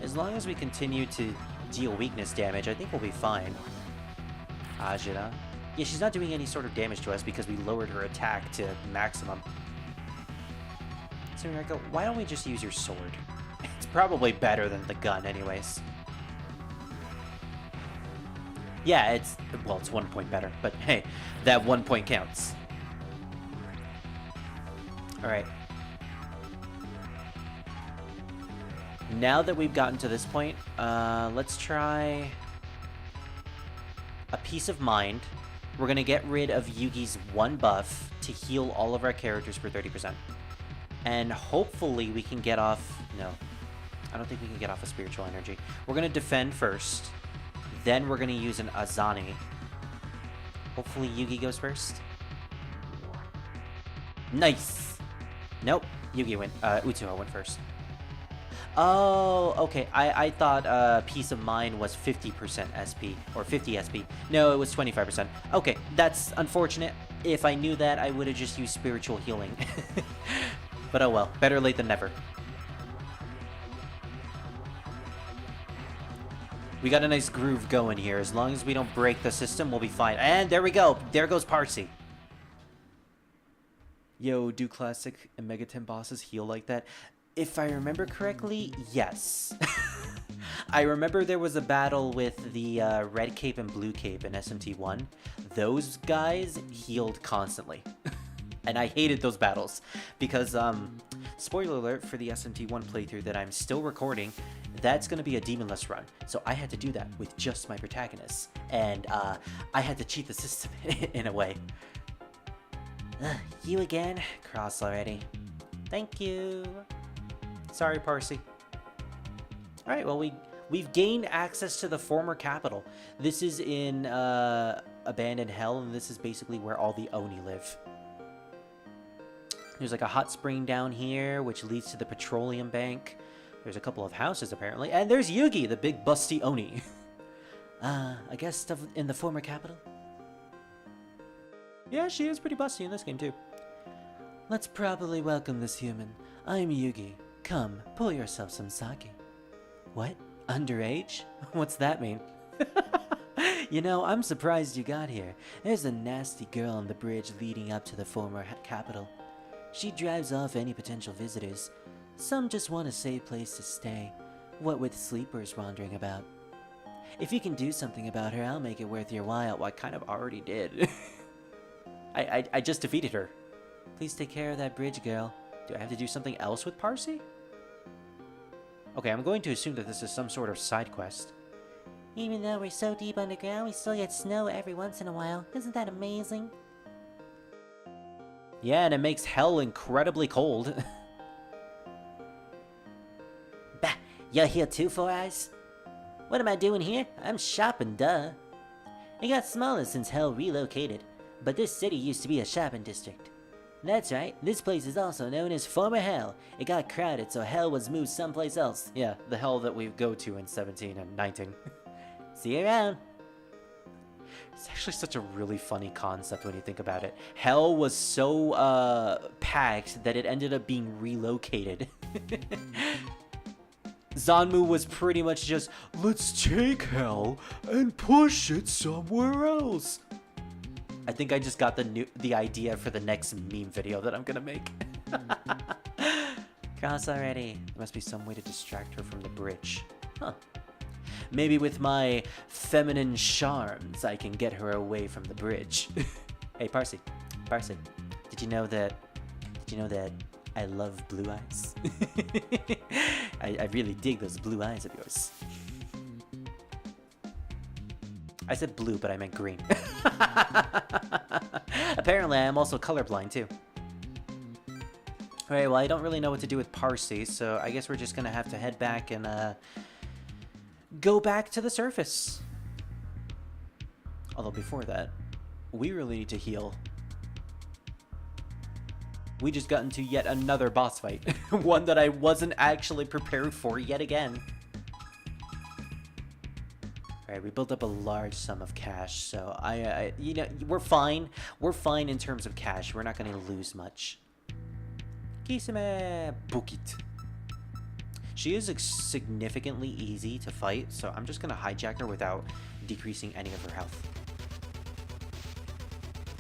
As long as we continue to deal weakness damage, I think we'll be fine. Ajita. Yeah, she's not doing any sort of damage to us because we lowered her attack to maximum. So Mirko, why don't we just use your sword? It's probably better than the gun anyways. Yeah, it's 1 point better, but hey, that 1 point counts. Alright. Now that we've gotten to this point, let's try a Peace of Mind. We're going to get rid of Yugi's 1 buff to heal all of our characters for 30%. And hopefully we can get off... No. I don't think we can get off a spiritual energy. We're going to defend first. Then we're going to use an Azani. Hopefully Yugi goes first. Nice! Nope. Yugi went... Uchiha went first. Oh, okay. I thought Peace of Mind was 50% SP, or 50 SP. No, it was 25%. Okay, that's unfortunate. If I knew that, I would have just used Spiritual Healing. But oh well, better late than never. We got a nice groove going here. As long as we don't break the system, we'll be fine. And there we go. There goes Parsi. Yo, do classic and Mega 10 bosses heal like that? If I remember correctly, yes. I remember there was a battle with the Red Cape and Blue Cape in SMT1. Those guys healed constantly. And I hated those battles. Because, spoiler alert for the SMT1 playthrough that I'm still recording, that's going to be a demonless run. So I had to do that with just my protagonists. And I had to cheat the system in a way. You again? Cross already. Thank you. Sorry, Parsi. Alright, well, we've gained access to the former capital. This is in Abandoned Hell, and this is basically where all the Oni live. There's like a hot spring down here, which leads to the petroleum bank. There's a couple of houses, apparently. And there's Yugi, the big busty Oni. I guess stuff in the former capital? Yeah, she is pretty busty in this game, too. Let's properly welcome this human. I'm Yugi. Come, pour yourself some sake. What? Underage? What's that mean? You know, I'm surprised you got here. There's a nasty girl on the bridge leading up to the former capital. She drives off any potential visitors. Some just want a safe place to stay, what with sleepers wandering about. If you can do something about her, I'll make it worth your while. Well, I kind of already did. I just defeated her. Please take care of that bridge, girl. Do I have to do something else with Parsi? Okay, I'm going to assume that this is some sort of side quest. Even though we're so deep underground, we still get snow every once in a while. Isn't that amazing? Yeah, and it makes hell incredibly cold. Bah, you're here too, Four Eyes? What am I doing here? I'm shopping, duh. It got smaller since hell relocated, but this city used to be a shopping district. That's right, this place is also known as former hell. It got crowded, so hell was moved someplace else. Yeah, the hell that we go to in 17 and 19. See you around. It's actually such a really funny concept when you think about it. Hell was so packed that it ended up being relocated. Zanmu was pretty much just, let's take hell and push it somewhere else. I think I just got the idea for the next meme video that I'm gonna make. Cross already. There must be some way to distract her from the bridge. Huh. Maybe with my feminine charms, I can get her away from the bridge. Hey, Parsi. Parsi, did you know that I love blue eyes? I really dig those blue eyes of yours. I said blue, but I meant green. Apparently, I am also colorblind, too. Alright, well, I don't really know what to do with Parsi, so I guess we're just gonna have to head back and, go back to the surface. Although before that, we really need to heal. We just got into yet another boss fight. One that I wasn't actually prepared for yet again. Alright, we built up a large sum of cash, so you know, we're fine. We're fine in terms of cash. We're not going to lose much. Kisame Bukit. She is significantly easy to fight, so I'm just going to hijack her without decreasing any of her health.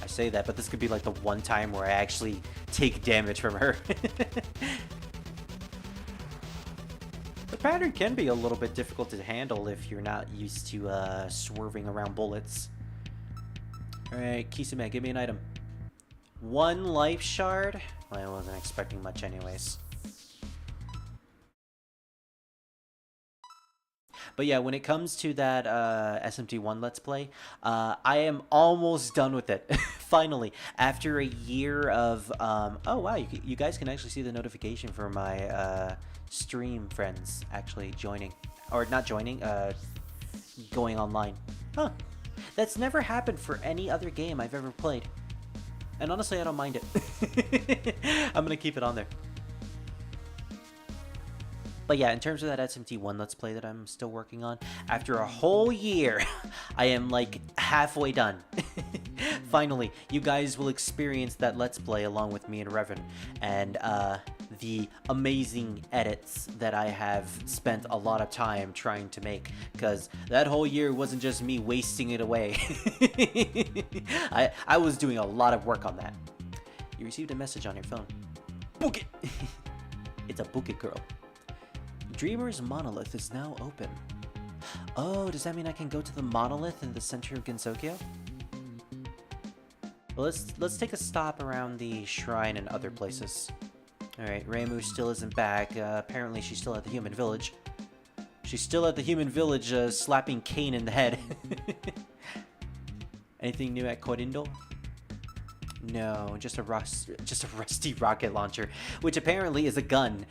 I say that, but this could be like the one time where I actually take damage from her. The pattern can be a little bit difficult to handle if you're not used to swerving around bullets. Alright, Kisame, give me an item. 1 life shard? Well, I wasn't expecting much anyways. But yeah, when it comes to that SMT1 Let's Play, I am almost done with it. Finally, after a year of... oh wow, you guys can actually see the notification for my stream friends actually joining. Or not joining, going online. Huh. That's never happened for any other game I've ever played. And honestly, I don't mind it. I'm gonna keep it on there. But yeah, in terms of that SMT1 Let's Play that I'm still working on, after a whole year, I am like halfway done. Finally, you guys will experience that Let's Play along with me and Revan, and the amazing edits that I have spent a lot of time trying to make, because that whole year wasn't just me wasting it away. I was doing a lot of work on that. You received a message on your phone. Book it! It's a book it girl. Dreamer's monolith is now open. Oh, does that mean I can go to the monolith in the center of Gensokyo? Well, let's take a stop around the shrine and other places. Alright, Reimu still isn't back. Apparently she's still at the human village. She's still at the human village slapping Kane in the head. Anything new at Korindo? No, just a rusty rocket launcher, which apparently is a gun.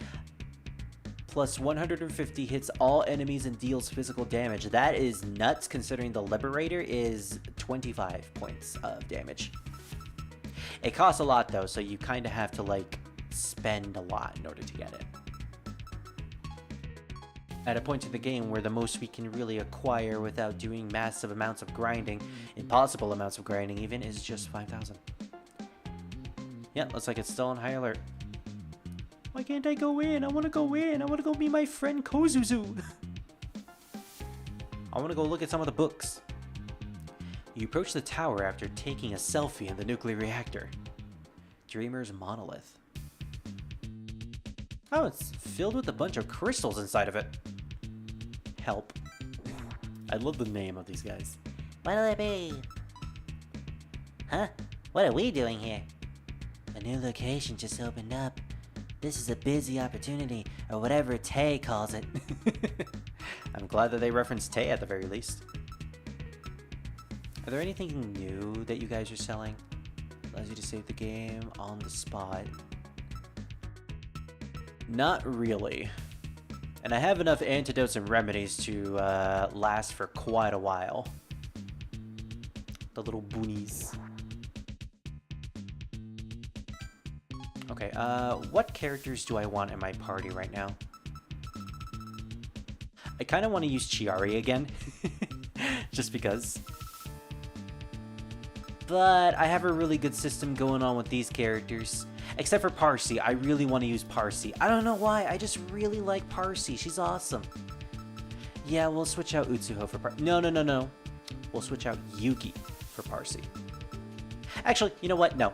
Plus 150 hits all enemies and deals physical damage. That is nuts considering the Liberator is 25 points of damage. It costs a lot though, so you kind of have to like spend a lot in order to get it. At a point in the game where the most we can really acquire without doing massive amounts of grinding, impossible amounts of grinding even, is just 5,000. Yeah, looks like it's still on high alert. Why can't I go in? I want to go in. I want to go meet my friend Kozuzu. I want to go look at some of the books. You approach the tower after taking a selfie in the nuclear reactor. Dreamer's monolith. Oh, it's filled with a bunch of crystals inside of it. Help. I love the name of these guys. What'll it be? Huh? What are we doing here? A new location just opened up. This is a busy opportunity, or whatever Tay calls it. I'm glad that they referenced Tay at the very least. Are there anything new that you guys are selling? Allows you to save the game on the spot. Not really. And I have enough antidotes and remedies to last for quite a while. The little boonies. Okay, what characters do I want in my party right now? I kind of want to use Chiari again. Just because. But I have a really good system going on with these characters. Except for Parsi. I really want to use Parsi. I don't know why. I just really like Parsi. She's awesome. Yeah, we'll switch out Utsuho for Parsi. No. We'll switch out Yugi for Parsi. Actually, you know what? No.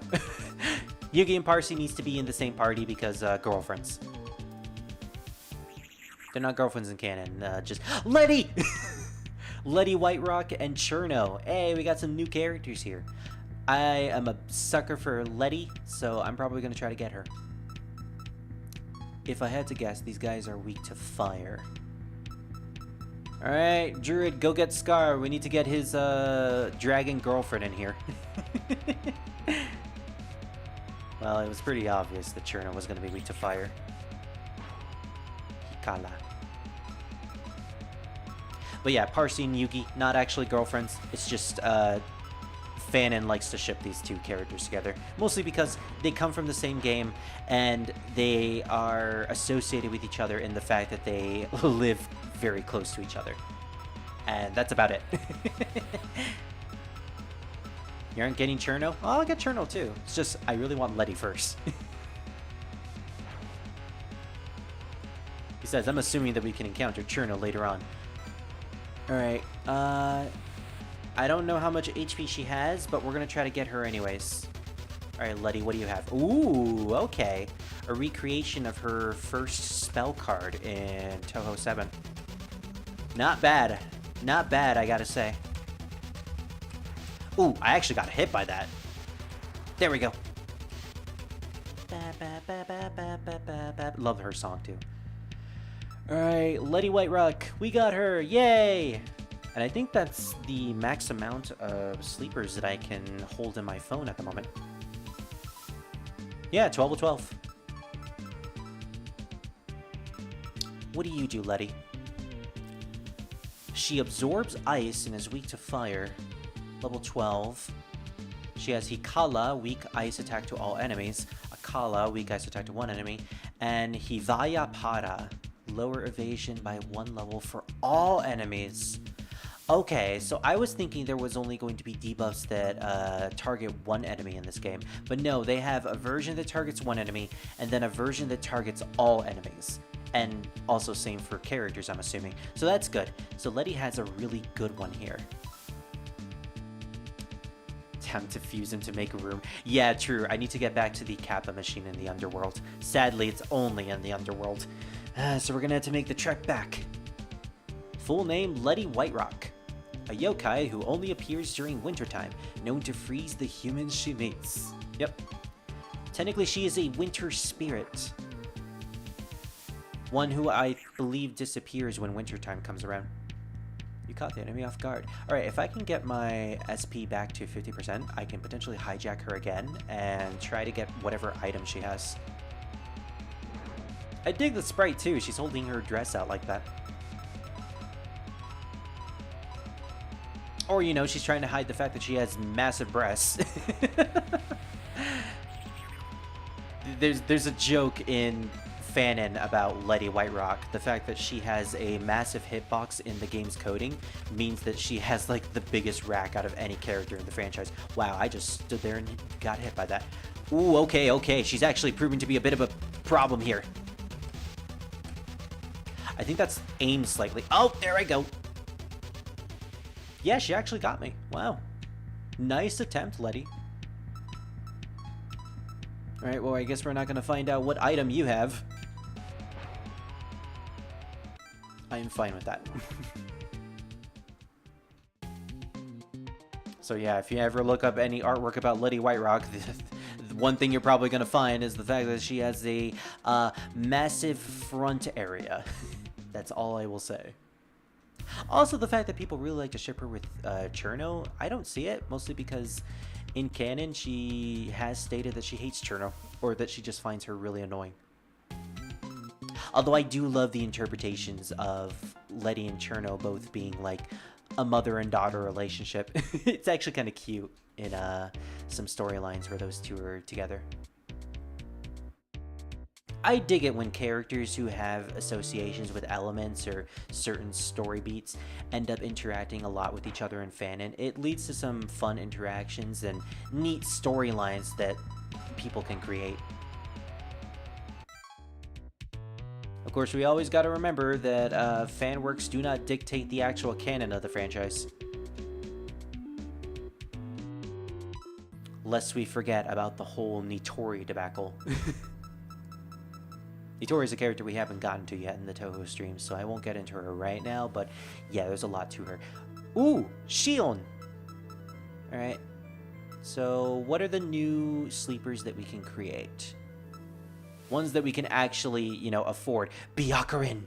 Yugi and Parsi needs to be in the same party because girlfriends. They're not girlfriends in canon. Just Letty! Letty Whiterock and Cherno. Hey, we got some new characters here. I am a sucker for Letty, so I'm probably going to try to get her. If I had to guess, these guys are weak to fire. Alright, Druid, go get Scar. We need to get his dragon girlfriend in here. Well, it was pretty obvious that Cherno was going to be weak to fire. Hikala. But yeah, Parsi and Yugi, not actually girlfriends. It's just Fanon likes to ship these two characters together, mostly because they come from the same game and they are associated with each other in the fact that they live very close to each other. And that's about it. You aren't getting Cherno? Oh, I'll get Cherno too. It's just, I really want Letty first. Besides, I'm assuming that we can encounter Cherno later on. Alright, I don't know how much HP she has, but we're gonna try to get her anyways. Alright, Letty, what do you have? Ooh, okay. A recreation of her first spell card in Touhou 7. Not bad. Not bad, I gotta say. Ooh, I actually got hit by that. There we go. Love her song, too. Alright, Letty Whiterock. We got her. Yay! And I think that's the max amount of sleepers that I can hold in my phone at the moment. Yeah, 12 of 12. What do you do, Letty? She absorbs ice and is weak to fire. Level 12. She has Hikala, weak ice attack to all enemies. Akala, weak ice attack to one enemy. And Hivaya Para, lower evasion by 1 level for all enemies. Okay, so I was thinking there was only going to be debuffs that target one enemy in this game. But no, they have a version that targets one enemy, and then a version that targets all enemies. And also same for characters, I'm assuming. So that's good. So Letty has a really good one here. Time to fuse him to make room. Yeah, true. I need to get back to the Kappa machine in the underworld. Sadly, it's only in the underworld. So we're gonna have to make the trek back. Full name, Letty Whiterock. A yokai who only appears during wintertime, known to freeze the humans she meets. Yep. Technically, she is a winter spirit. One who I believe disappears when wintertime comes around. You caught the enemy off guard. Alright, if I can get my SP back to 50%, I can potentially hijack her again and try to get whatever item she has. I dig the sprite too. She's holding her dress out like that. Or, you know, she's trying to hide the fact that she has massive breasts. There's a joke in Fanon about Letty Whiterock. The fact that she has a massive hitbox in the game's coding means that she has, like, the biggest rack out of any character in the franchise. Wow, I just stood there and got hit by that. Ooh, okay. She's actually proving to be a bit of a problem here. I think that's aimed slightly. Oh, there I go. Yeah, she actually got me. Wow. Nice attempt, Letty. Alright, well, I guess we're not going to find out what item you have. I am fine with that. So yeah, if you ever look up any artwork about Letty Whiterock, the one thing you're probably going to find is the fact that she has a massive front area. That's all I will say. Also, the fact that people really like to ship her with Cherno, I don't see it, mostly because in canon, she has stated that she hates Cherno, or that she just finds her really annoying. Although I do love the interpretations of Letty and Cherno both being like a mother and daughter relationship. It's actually kind of cute in some storylines where those two are together. I dig it when characters who have associations with elements or certain story beats end up interacting a lot with each other in Fanon. It leads to some fun interactions and neat storylines that people can create. Of course, we always got to remember that fan works do not dictate the actual canon of the franchise. Lest we forget about the whole Nitori debacle. Nitori is a character we haven't gotten to yet in the Touhou stream, so I won't get into her right now, but yeah, there's a lot to her. Ooh, Shion! Alright, so what are the new sleepers that we can create? Ones that we can actually, you know, afford. Byakurin!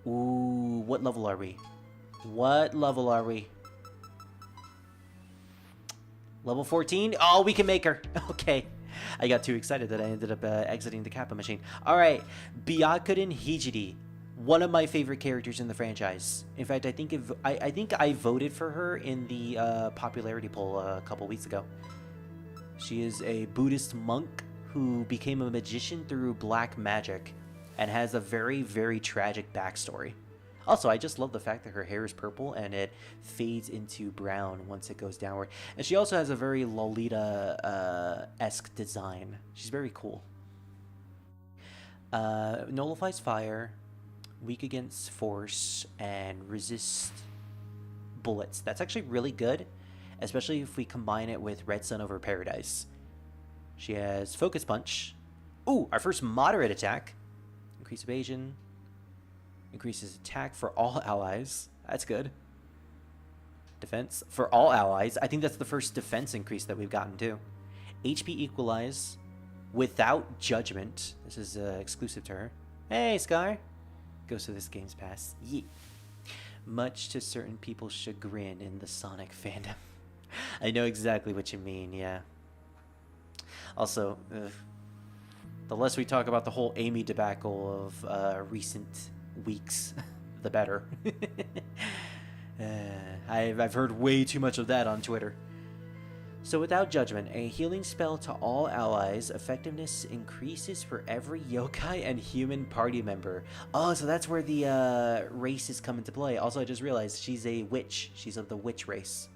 Ooh, what level are we? What level are we? Level 14? Oh, we can make her! Okay. I got too excited that I ended up exiting the Kappa machine. Alright, Byakurin Hijiri. One of my favorite characters in the franchise. In fact, I think I voted for her in the popularity poll a couple weeks ago. She is a Buddhist monk who became a magician through black magic and has a very, very tragic backstory. Also, I just love the fact that her hair is purple and it fades into brown once it goes downward. And she also has a very Lolita-esque design. She's very cool. Nullifies fire, weak against force, and resist bullets. That's actually really good, especially if we combine it with Red Sun over Paradise. She has Focus Punch. Ooh, our first moderate attack. Increase evasion. Increases attack for all allies. That's good. Defense for all allies. I think that's the first defense increase that we've gotten too. HP Equalize without Judgment. This is exclusive to her. Hey, Scar. Goes to this Game's Pass. Yeet. Much to certain people's chagrin in the Sonic fandom. I know exactly what you mean, yeah. Also, the less we talk about the whole Amy debacle of recent weeks, the better. I've heard way too much of that on Twitter. So without Judgment, a healing spell to all allies. Effectiveness increases for every yokai and human party member. Oh, so that's where the races come into play. Also, I just realized she's a witch. She's of the witch race.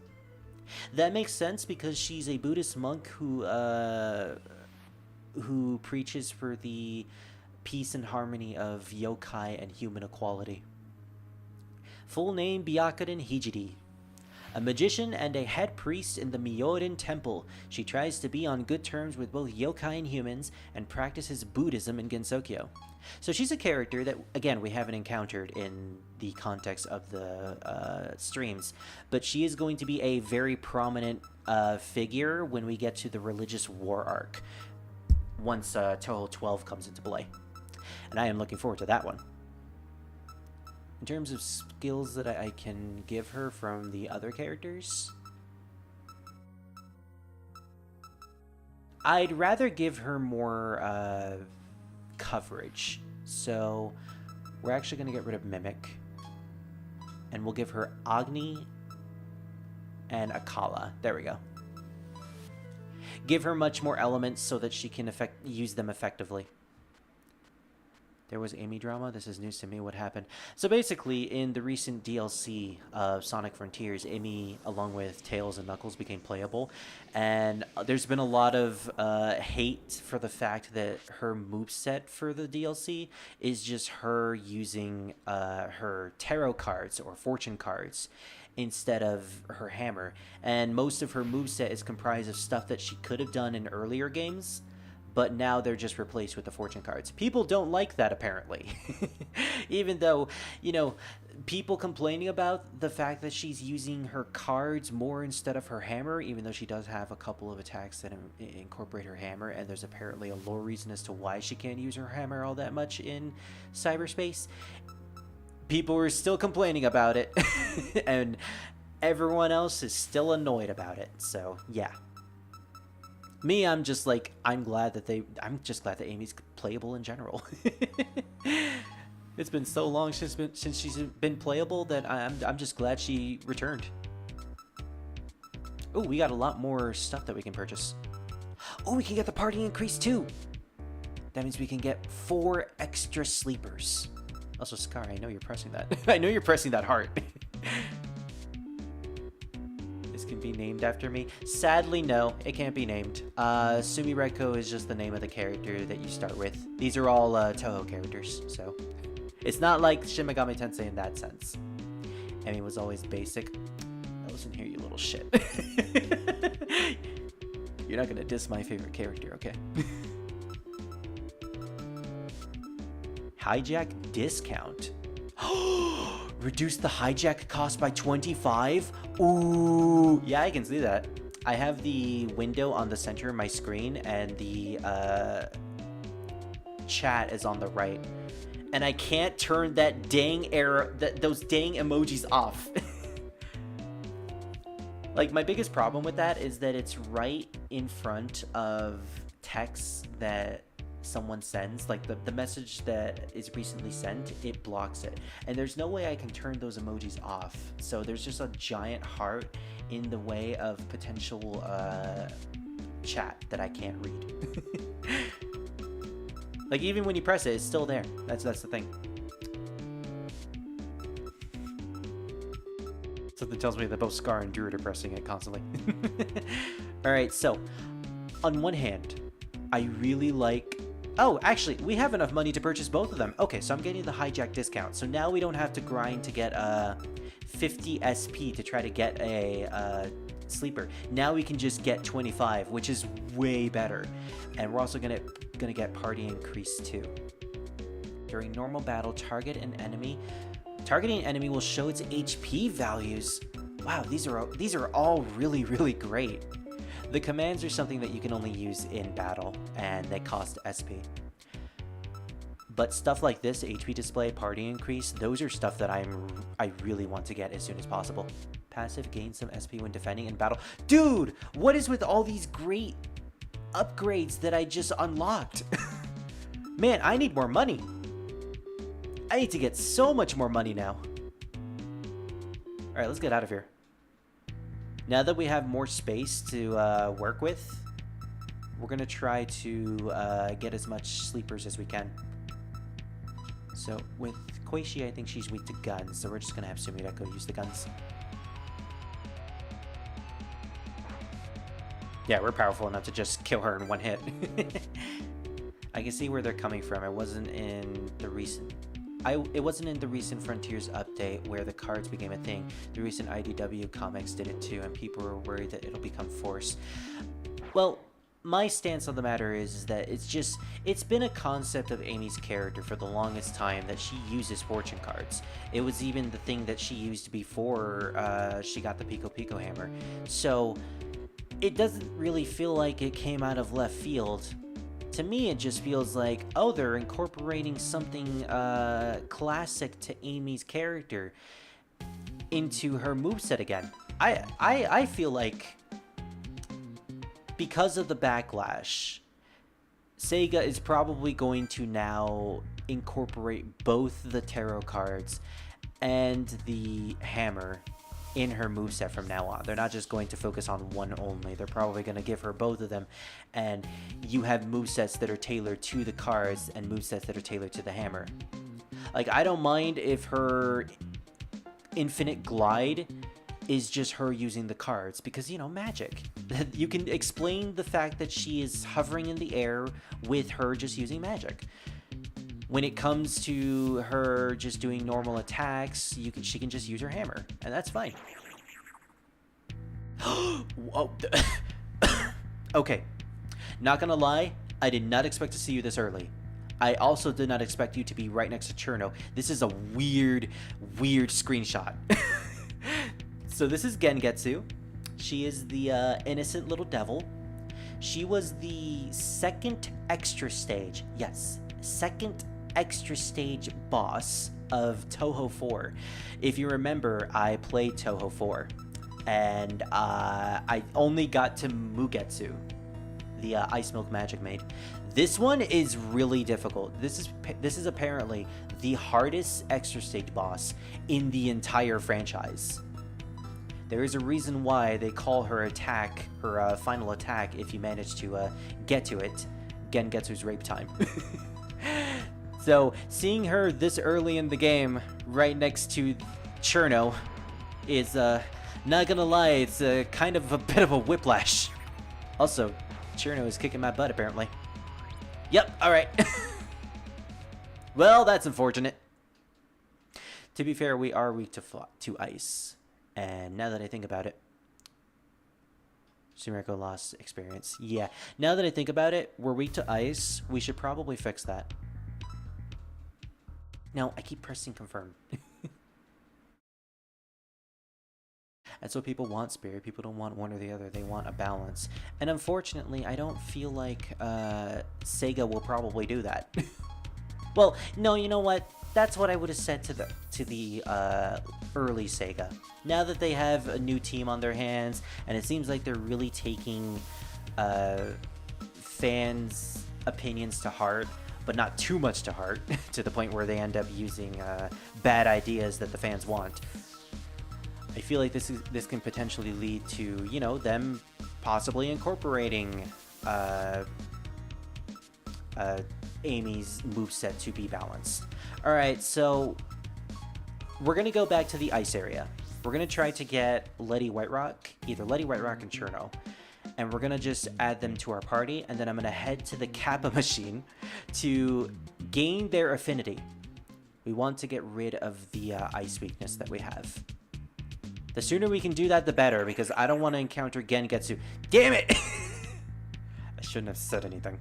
That makes sense because she's a Buddhist monk who preaches for the peace and harmony of yokai and human equality. Full name Byakuren Hijiri. A magician and a head priest in the Myoden Temple, she tries to be on good terms with both yokai and humans and practices Buddhism in Gensokyo. So she's a character that, again, we haven't encountered in the context of the streams, but she is going to be a very prominent figure when we get to the religious war arc, once Touhou 12 comes into play. And I am looking forward to that one. In terms of skills that I can give her from the other characters, I'd rather give her more coverage. So we're actually going to get rid of Mimic, and we'll give her Agni and Akala. There we go. Give her much more elements so that she can use them effectively. There was Amy drama. This is news to me. What happened? So basically, in the recent DLC of Sonic Frontiers, Amy, along with Tails and Knuckles, became playable. And there's been a lot of hate for the fact that her moveset for the DLC is just her using her tarot cards or fortune cards instead of her hammer. And most of her moveset is comprised of stuff that she could have done in earlier games, but now they're just replaced with the fortune cards. People don't like that, apparently. Even though, you know, people complaining about the fact that she's using her cards more instead of her hammer, even though she does have a couple of attacks that incorporate her hammer, and there's apparently a lore reason as to why she can't use her hammer all that much in cyberspace. People were still complaining about it, and everyone else is still annoyed about it, so yeah. Me, I'm just like, I'm just glad that Amy's playable in general. It's been so long since she's been playable that I'm just glad she returned. Oh, we got a lot more stuff that we can purchase. Oh, we can get the party increase too. That means we can get 4 extra sleepers. Also, Scar, I know you're pressing that. I know you're pressing that heart. Can be named after me. Sadly, no, it can't be named. Sumireko is just the name of the character that you start with. These are all Touhou characters, so it's not like Shin Megami Tensei in that sense. Amy was always basic. Now listen here, you little shit. You're not gonna diss my favorite character, okay? Hijack discount. Reduce the hijack cost by 25? Ooh, yeah, I can see that. I have the window on the center of my screen, and the chat is on the right. And I can't turn that dang error, those dang emojis off. Like, my biggest problem with that is that it's right in front of text that someone sends, like the message that is recently sent, it blocks it. And there's no way I can turn those emojis off. So there's just a giant heart in the way of potential chat that I can't read. Like, even when you press it, it's still there. That's the thing. Something tells me that both Scar and Druid are pressing it constantly. Alright, so, on one hand, I really like... Oh, actually, we have enough money to purchase both of them. Okay, so I'm getting the hijack discount. So now we don't have to grind to get 50 SP to try to get a sleeper. Now we can just get 25, which is way better. And we're also gonna get party increase too. During normal battle, targeting an enemy will show its HP values. Wow, these are all really, really great. The commands are something that you can only use in battle, and they cost SP. But stuff like this, HP display, party increase, those are stuff that I really want to get as soon as possible. Passive gains some SP when defending in battle. Dude, what is with all these great upgrades that I just unlocked? Man, I need more money. I need to get so much more money now. Alright, let's get out of here. Now that we have more space to work with, we're going to try to get as much sleepers as we can. So with Koishi, I think she's weak to guns, so we're just going to have Sumideko use the guns. Yeah, we're powerful enough to just kill her in one hit. I can see where they're coming from. It wasn't in the recent Frontiers update where the cards became a thing. The recent IDW comics did it too, and people were worried that it'll become forced. Well, my stance on the matter is that it's been a concept of Amy's character for the longest time that she uses fortune cards. It was even the thing that she used before she got the Pico Pico hammer. So it doesn't really feel like it came out of left field. To me, it just feels like, oh, they're incorporating something classic to Amy's character into her moveset again. I feel like because of the backlash, Sega is probably going to now incorporate both the tarot cards and the hammer in her moveset from now on. They're not just going to focus on one only. They're probably going to give her both of them, and you have movesets that are tailored to the cards and movesets that are tailored to the hammer. Like, I don't mind if her infinite glide is just her using the cards, because, you know, magic. You can explain the fact that she is hovering in the air with her just using magic. When it comes to her just doing normal attacks, she can just use her hammer, and that's fine. Whoa. Okay, not gonna lie, I did not expect to see you this early. I also did not expect you to be right next to Cherno. This is a weird screenshot. So this is Gengetsu. She is the innocent little devil. She was the second extra stage. Yes, second extra stage boss of Touhou 4. If you remember, I played Touhou 4, and I only got to Mugetsu, the Ice Milk Magic Maid. This one is really difficult. This is apparently the hardest extra stage boss in the entire franchise. There is a reason why they call her attack, her final attack, if you manage to get to it, Gengetsu's rape time. So, seeing her this early in the game, right next to Cherno, is, not gonna lie, it's kind of a bit of a whiplash. Also, Cherno is kicking my butt, apparently. Yep, alright. Well, that's unfortunate. To be fair, we are weak to ice. And now that I think about it, Sumeriko lost experience. Yeah, now that I think about it, we're weak to ice. We should probably fix that. Now, I keep pressing confirm. That's what people want, Spirit. People don't want one or the other. They want a balance. And unfortunately, I don't feel like Sega will probably do that. Well, no, you know what? That's what I would have said to the early Sega. Now that they have a new team on their hands, and it seems like they're really taking fans' opinions to heart, but not too much to heart, to the point where they end up using bad ideas that the fans want. I feel like this can potentially lead to, you know, them possibly incorporating Amy's moveset to be balanced. Alright, so we're going to go back to the ice area. We're going to try to get Letty Whiterock, either Letty Whiterock and Cherno, and we're going to just add them to our party, and then I'm going to head to the Kappa machine to gain their affinity. We want to get rid of the ice weakness that we have. The sooner we can do that, the better, because I don't want to encounter Gengetsu. Damn it! I shouldn't have said anything.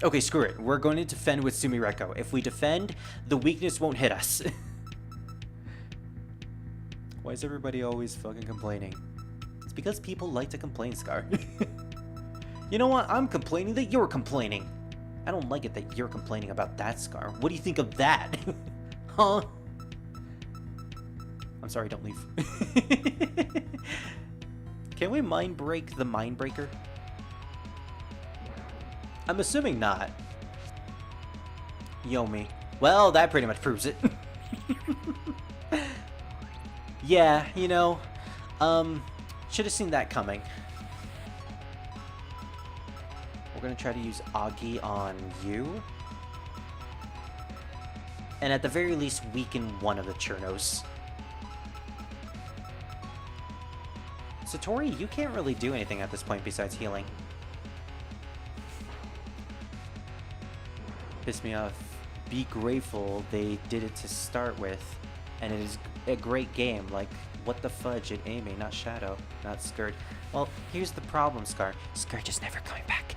Okay, screw it. We're going to defend with Sumireko. If we defend, the weakness won't hit us. Why is everybody always fucking complaining? It's because people like to complain, Scar. You know what? I'm complaining that you're complaining. I don't like it that you're complaining about that, Scar. What do you think of that? Huh? I'm sorry, don't leave. Can we mind break the mind breaker? I'm assuming not. Yomi. Well, that pretty much proves it. Yeah, you know, should have seen that coming. We're gonna try to use Agi on you. And at the very least, weaken one of the Chernos. Satori, you can't really do anything at this point besides healing. Piss me off. Be grateful they did it to start with. And it is a great game. Like, what the fudge at Amy, not Shadow, not Skirt. Well, here's the problem, Scar. Skirt is never coming back.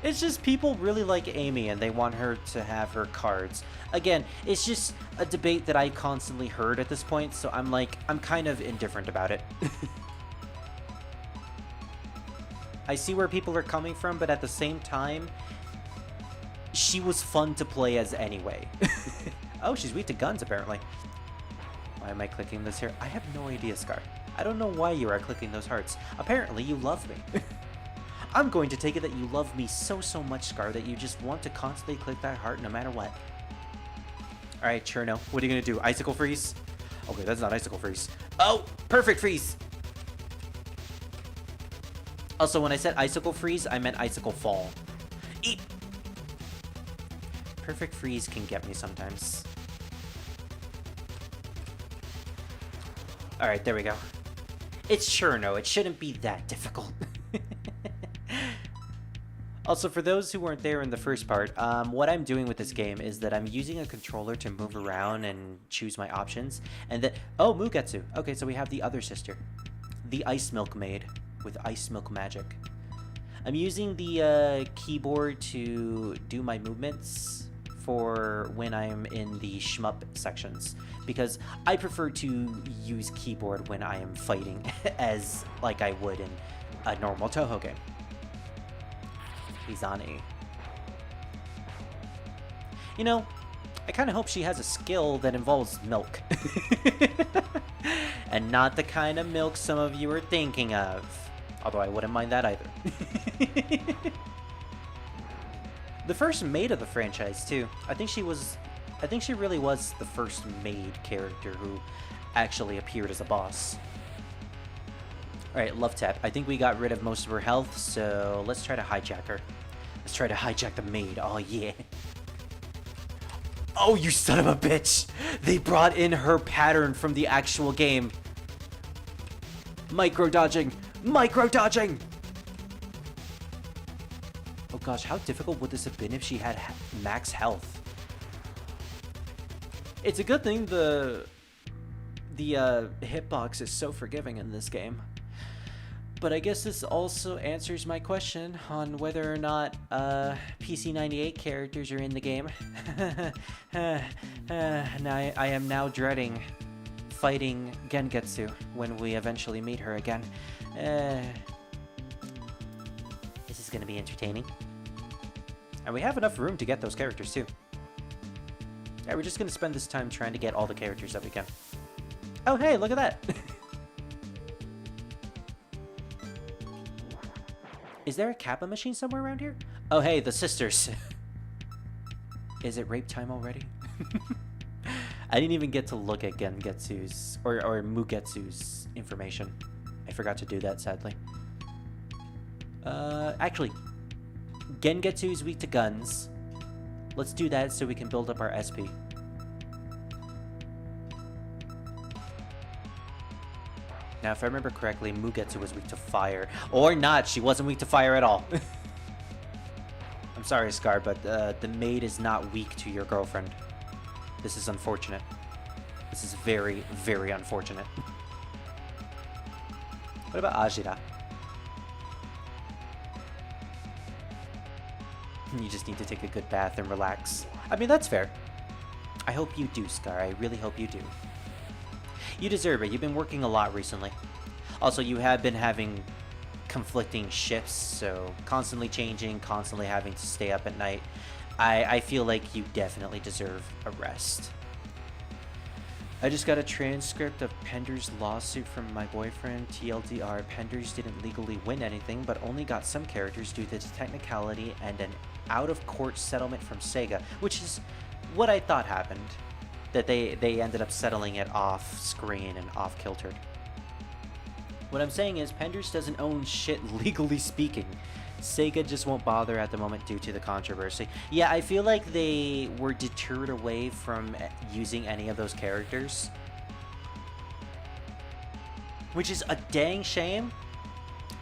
It's just people really like Amy and they want her to have her cards. Again, it's just a debate that I constantly heard at this point, so I'm kind of indifferent about it. I see where people are coming from, but at the same time, she was fun to play as anyway. Oh, she's weak to guns, apparently. Why am I clicking this here? I have no idea, Scar. I don't know why you are clicking those hearts. Apparently, you love me. I'm going to take it that you love me so much, Scar, that you just want to constantly click that heart no matter what. Alright, Cherno, what are you going to do? Icicle Freeze? Okay, that's not Icicle Freeze. Oh, Perfect Freeze! Also, when I said Icicle Freeze, I meant Icicle Fall. Eat! Perfect Freeze can get me sometimes. Alright, there we go. It's Cherno, it shouldn't be that difficult. Also, for those who weren't there in the first part, what I'm doing with this game is that I'm using a controller to move around and choose my options. And that... Oh, Mugetsu. Okay, so we have the other sister. The Ice Milk Maid with Ice Milk Magic. I'm using the keyboard to do my movements for when I'm in the shmup sections. Because I prefer to use keyboard when I am fighting as like I would in a normal Touhou game. Izani. You know, I kind of hope she has a skill that involves milk. And not the kind of milk some of you are thinking of. Although I wouldn't mind that either. The first maid of the franchise, too. I think she really was the first maid character who actually appeared as a boss. Alright, Love Tap. I think we got rid of most of her health, so let's try to hijack her. Let's try to hijack the maid. Oh, yeah. Oh, you son of a bitch! They brought in her pattern from the actual game. Micro-dodging! Micro-dodging! Oh gosh, how difficult would this have been if she had max health? It's a good thing the hitbox is so forgiving in this game. But I guess this also answers my question on whether or not PC98 characters are in the game. Now I am now dreading fighting Gengetsu when we eventually meet her again. This is going to be entertaining. And we have enough room to get those characters too. Yeah, we're just going to spend this time trying to get all the characters that we can. Oh hey, look at that! Is there a Kappa machine somewhere around here? Oh, hey, the sisters. Is it rape time already? I didn't even get to look at Gengetsu's or Mugetsu's information. I forgot to do that, sadly. Actually, Gengetsu is weak to guns. Let's do that so we can build up our SP. Now, if I remember correctly, Mugetsu was weak to fire. Or not, she wasn't weak to fire at all. I'm sorry, Scar, but the maid is not weak to your girlfriend. This is unfortunate. This is very, very unfortunate. What about Ajira? You just need to take a good bath and relax. I mean, that's fair. I hope you do, Scar. I really hope you do. You deserve it. You've been working a lot recently. Also, you have been having conflicting shifts, so constantly changing, constantly having to stay up at night. I feel like you definitely deserve a rest. I just got a transcript of Pender's lawsuit from my boyfriend. TLDR, Penders didn't legally win anything, but only got some characters due to technicality and an out-of-court settlement from Sega, which is what I thought happened. That they ended up settling it off-screen and off-kiltered. What I'm saying is, Penders doesn't own shit legally speaking. Sega just won't bother at the moment due to the controversy. Yeah, I feel like they were deterred away from using any of those characters. Which is a dang shame,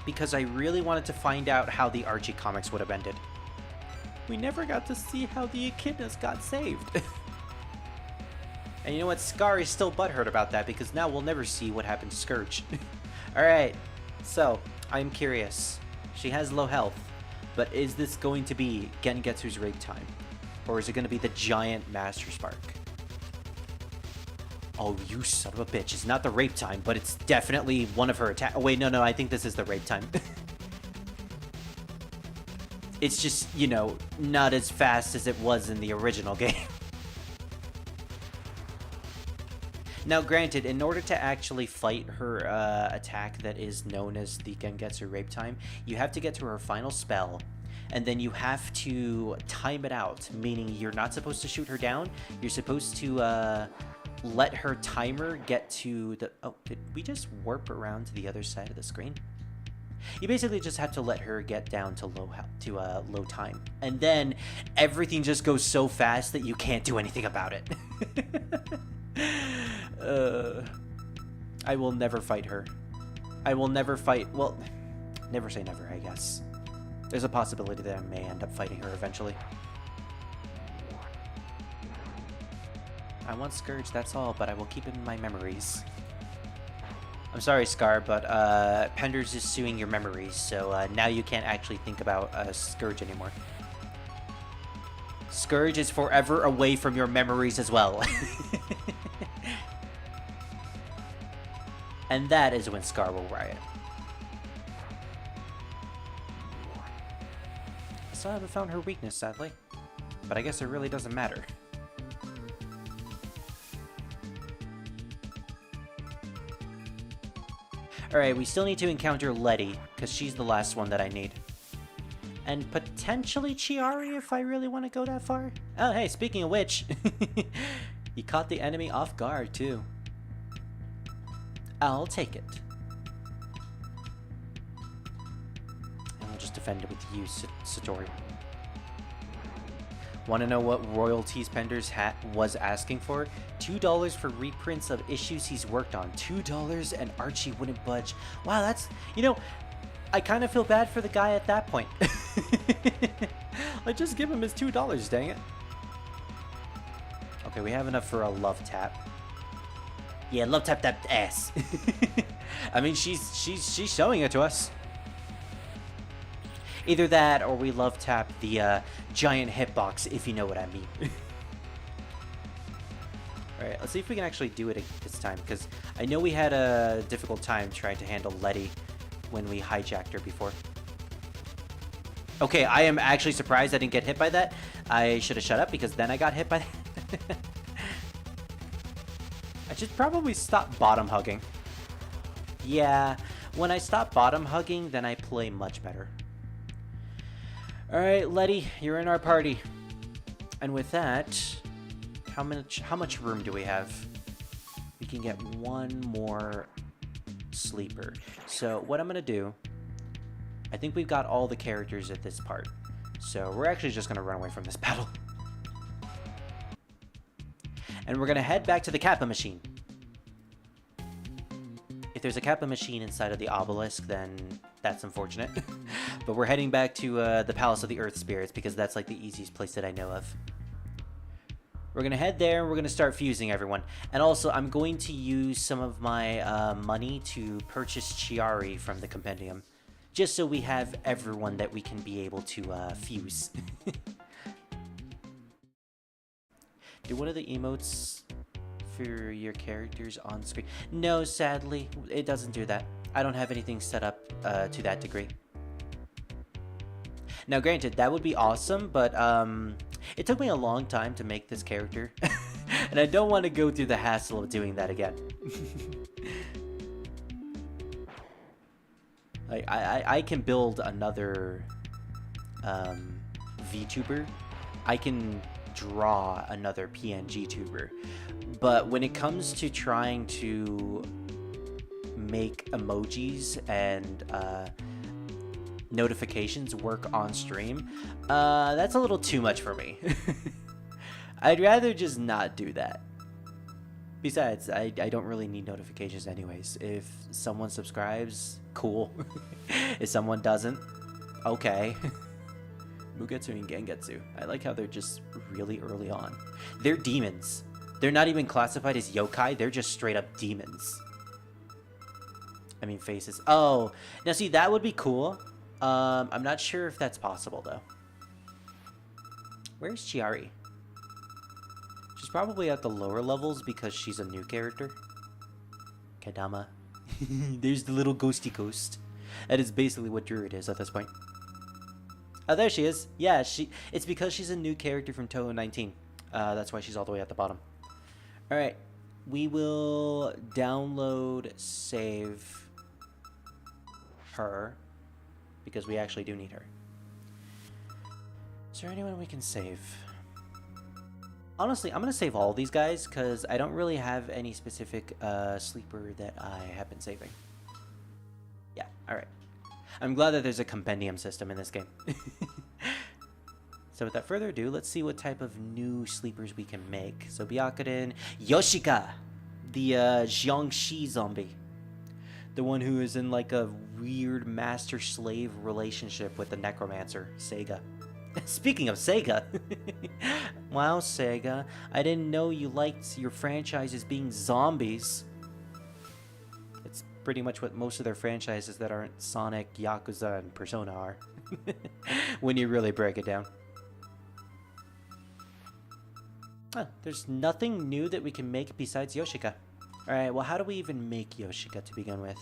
because I really wanted to find out how the Archie comics would have ended. We never got to see how the echidnas got saved. And you know what? Scar is still butthurt about that, because now we'll never see what happened to Scourge. Alright, so, I'm curious. She has low health, but is this going to be Gengetsu's rape time? Or is it going to be the giant Master Spark? Oh, you son of a bitch. It's not the rape time, but it's definitely one of her attacks. Oh, wait, no, I think this is the rape time. It's just, you know, not as fast as it was in the original game. Now, granted, in order to actually fight her attack that is known as the Gengetsu Rape Time, you have to get to her final spell, and then you have to time it out, meaning you're not supposed to shoot her down. You're supposed to let her timer get to the... Oh, did we just warp around to the other side of the screen? You basically just have to let her get down to low time, and then everything just goes so fast that you can't do anything about it. I will never fight her. I will never fight... Well, never say never, I guess. There's a possibility that I may end up fighting her eventually. I want Scourge, that's all, but I will keep it in my memories. I'm sorry, Scar, but Penders is suing your memories, so now you can't actually think about Scourge anymore. Scourge is forever away from your memories as well. And that is when Scar will riot. I still haven't found her weakness, sadly. But I guess it really doesn't matter. Alright, we still need to encounter Letty, because she's the last one that I need. And potentially Chiari if I really want to go that far. Oh, hey, speaking of which, you caught the enemy off guard, too. I'll take it. And I'll just defend it with you, Satori. Want to know what royalties Penders was asking for? $2 for reprints of issues he's worked on. $2 and Archie wouldn't budge. Wow, that's... You know, I kind of feel bad for the guy at that point. Like, just give him his $2, dang it. Okay, we have enough for a love tap. Yeah, love tap that ass. I mean, she's showing it to us. Either that, or we love tap the giant hitbox, if you know what I mean. Alright, let's see if we can actually do it this time, because I know we had a difficult time trying to handle Letty when we hijacked her before. Okay, I am actually surprised I didn't get hit by that. I should have shut up, because then I got hit by that. I should probably stop bottom hugging. Yeah, when I stop bottom hugging, then I play much better. All right, Letty, you're in our party. And with that, how much room do we have? We can get one more sleeper. So what I'm gonna do, I think we've got all the characters at this part. So we're actually just gonna run away from this battle. And we're gonna head back to the Kappa machine. If there's a Kappa machine inside of the obelisk, then that's unfortunate. But we're heading back to the Palace of the Earth Spirits because that's like the easiest place that I know of. We're going to head there and we're going to start fusing everyone. And also, I'm going to use some of my money to purchase Chiari from the compendium. Just so we have everyone that we can be able to fuse. Do one of the emotes for your characters on screen? No, sadly, it doesn't do that. I don't have anything set up to that degree. Now, granted, that would be awesome, but it took me a long time to make this character, and I don't want to go through the hassle of doing that again. Like, I can build another VTuber. I can draw another PNG tuber. But when it comes to trying to make emojis and notifications work on stream, that's a little too much for me. I'd rather just not do that. Besides, I don't really need notifications anyways. If someone subscribes, cool. If someone doesn't, okay. Mugetsu and Gengetsu. I like how they're just really early on. They're demons. They're not even classified as yokai, they're just straight up demons. I mean faces. Oh, now see, that would be cool. I'm not sure if that's possible though. Where's Chiari? She's probably at the lower levels because she's a new character. Kadama. There's the little ghosty ghost. That is basically what Druid is at this point. Oh, there she is. Yeah, it's because she's a new character from Touhou 19. That's why she's all the way at the bottom. Alright. We will download, save her. Because we actually do need her. Is there anyone we can save? Honestly, I'm going to save all these guys because I don't really have any specific sleeper that I have been saving. Yeah, alright. I'm glad that there's a compendium system in this game. So without further ado, let's see what type of new sleepers we can make. So Byakuren, Yoshika, the Jiangxi zombie. The one who is in like a weird master-slave relationship with the necromancer, Sega. Speaking of Sega, wow, Sega, I didn't know you liked your franchises being zombies. It's pretty much what most of their franchises that aren't Sonic, Yakuza, and Persona are. When you really break it down. Huh, there's nothing new that we can make besides Yoshika. Alright, well how do we even make Yoshika to begin with?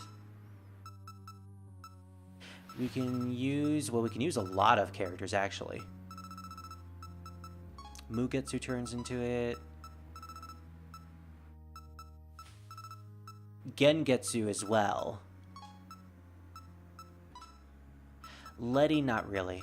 We can use, well we can use a lot of characters actually. Mugetsu turns into it. Gengetsu as well. Letty, not really.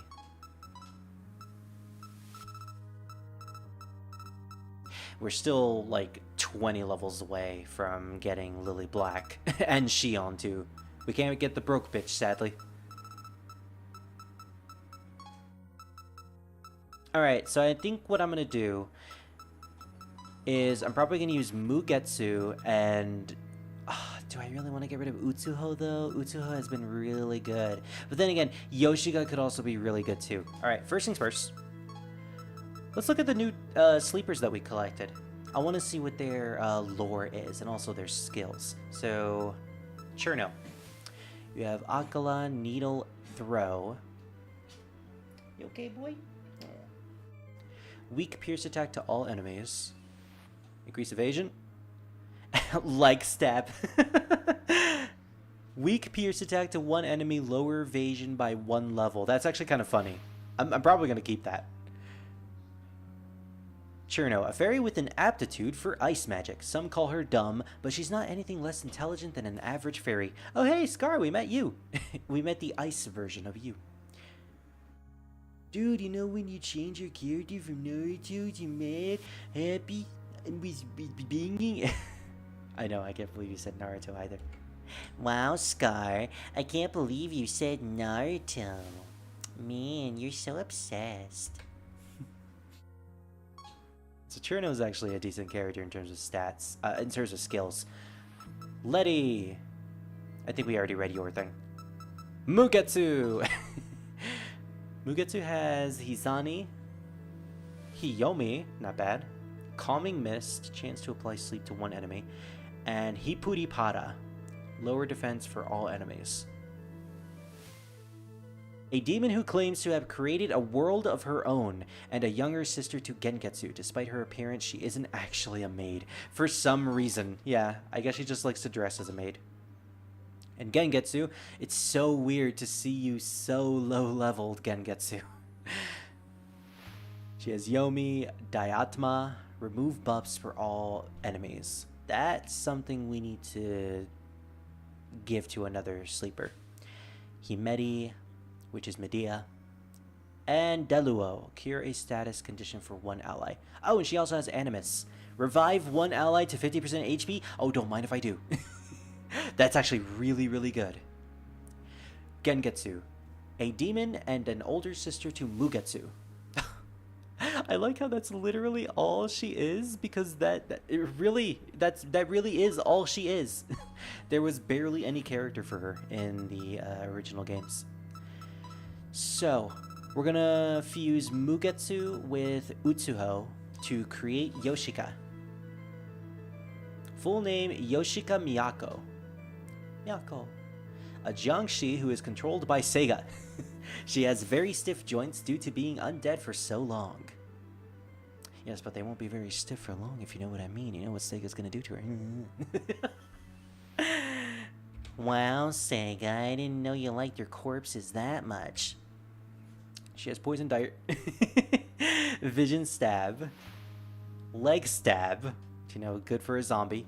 We're still like 20 levels away from getting Lily Black and Shion too. We can't get the broke bitch, sadly. Alright, so I think what I'm gonna do is I'm probably gonna use Mugetsu and... do I really want to get rid of Utsuho though? Utsuho has been really good. But then again, Yoshika could also be really good too. Alright, first things first. Let's look at the new sleepers that we collected. I want to see what their lore is and also their skills. So, Cherno. You have Akala, Needle, Throw. You okay, boy? Yeah. Weak pierce attack to all enemies. Increase evasion. Like stab. Weak pierce attack to one enemy, lower evasion by 1 level. That's actually kind of funny. I'm probably going to keep that. Cherno, a fairy with an aptitude for ice magic. Some call her dumb, but she's not anything less intelligent than an average fairy. Oh hey, Scar, we met you. We met the ice version of you. Dude, you know when you change your character from Naruto to mad, happy, and was banging? I know, I can't believe you said Naruto either. Wow, Scar, I can't believe you said Naruto. Man, you're so obsessed. Saturno is actually a decent character in terms of stats, in terms of skills. Letty! I think we already read your thing. Mugetsu! Mugetsu has Hizani, Hiyomi, not bad, Calming Mist, chance to apply sleep to one enemy, and Hipuripara, lower defense for all enemies. A demon who claims to have created a world of her own and a younger sister to Gengetsu. Despite her appearance, she isn't actually a maid. For some reason. Yeah, I guess she just likes to dress as a maid. And Gengetsu, it's so weird to see you so low-leveled, Gengetsu. She has Yomi, Dayatma, remove buffs for all enemies. That's something we need to give to another sleeper. Himedi, which is Medea, and Deluo, cure a status condition for one ally. Oh, and she also has Animus. Revive one ally to 50% HP. Oh, don't mind if I do. That's actually really, really good. Gengetsu, a demon and an older sister to Mugetsu. I like how that's literally all she is, because that really is all she is. There was barely any character for her in the original games. So, we're gonna fuse Mugetsu with Utsuho to create Yoshika. Full name, Yoshika Miyako. Miyako. A Jiangshi who is controlled by Sega. She has very stiff joints due to being undead for so long. Yes, but they won't be very stiff for long, if you know what I mean. You know what Sega's gonna do to her. Wow, Sega, I didn't know you liked your corpses that much. She has Poison Dart, Vision Stab, Leg Stab, you know, good for a zombie,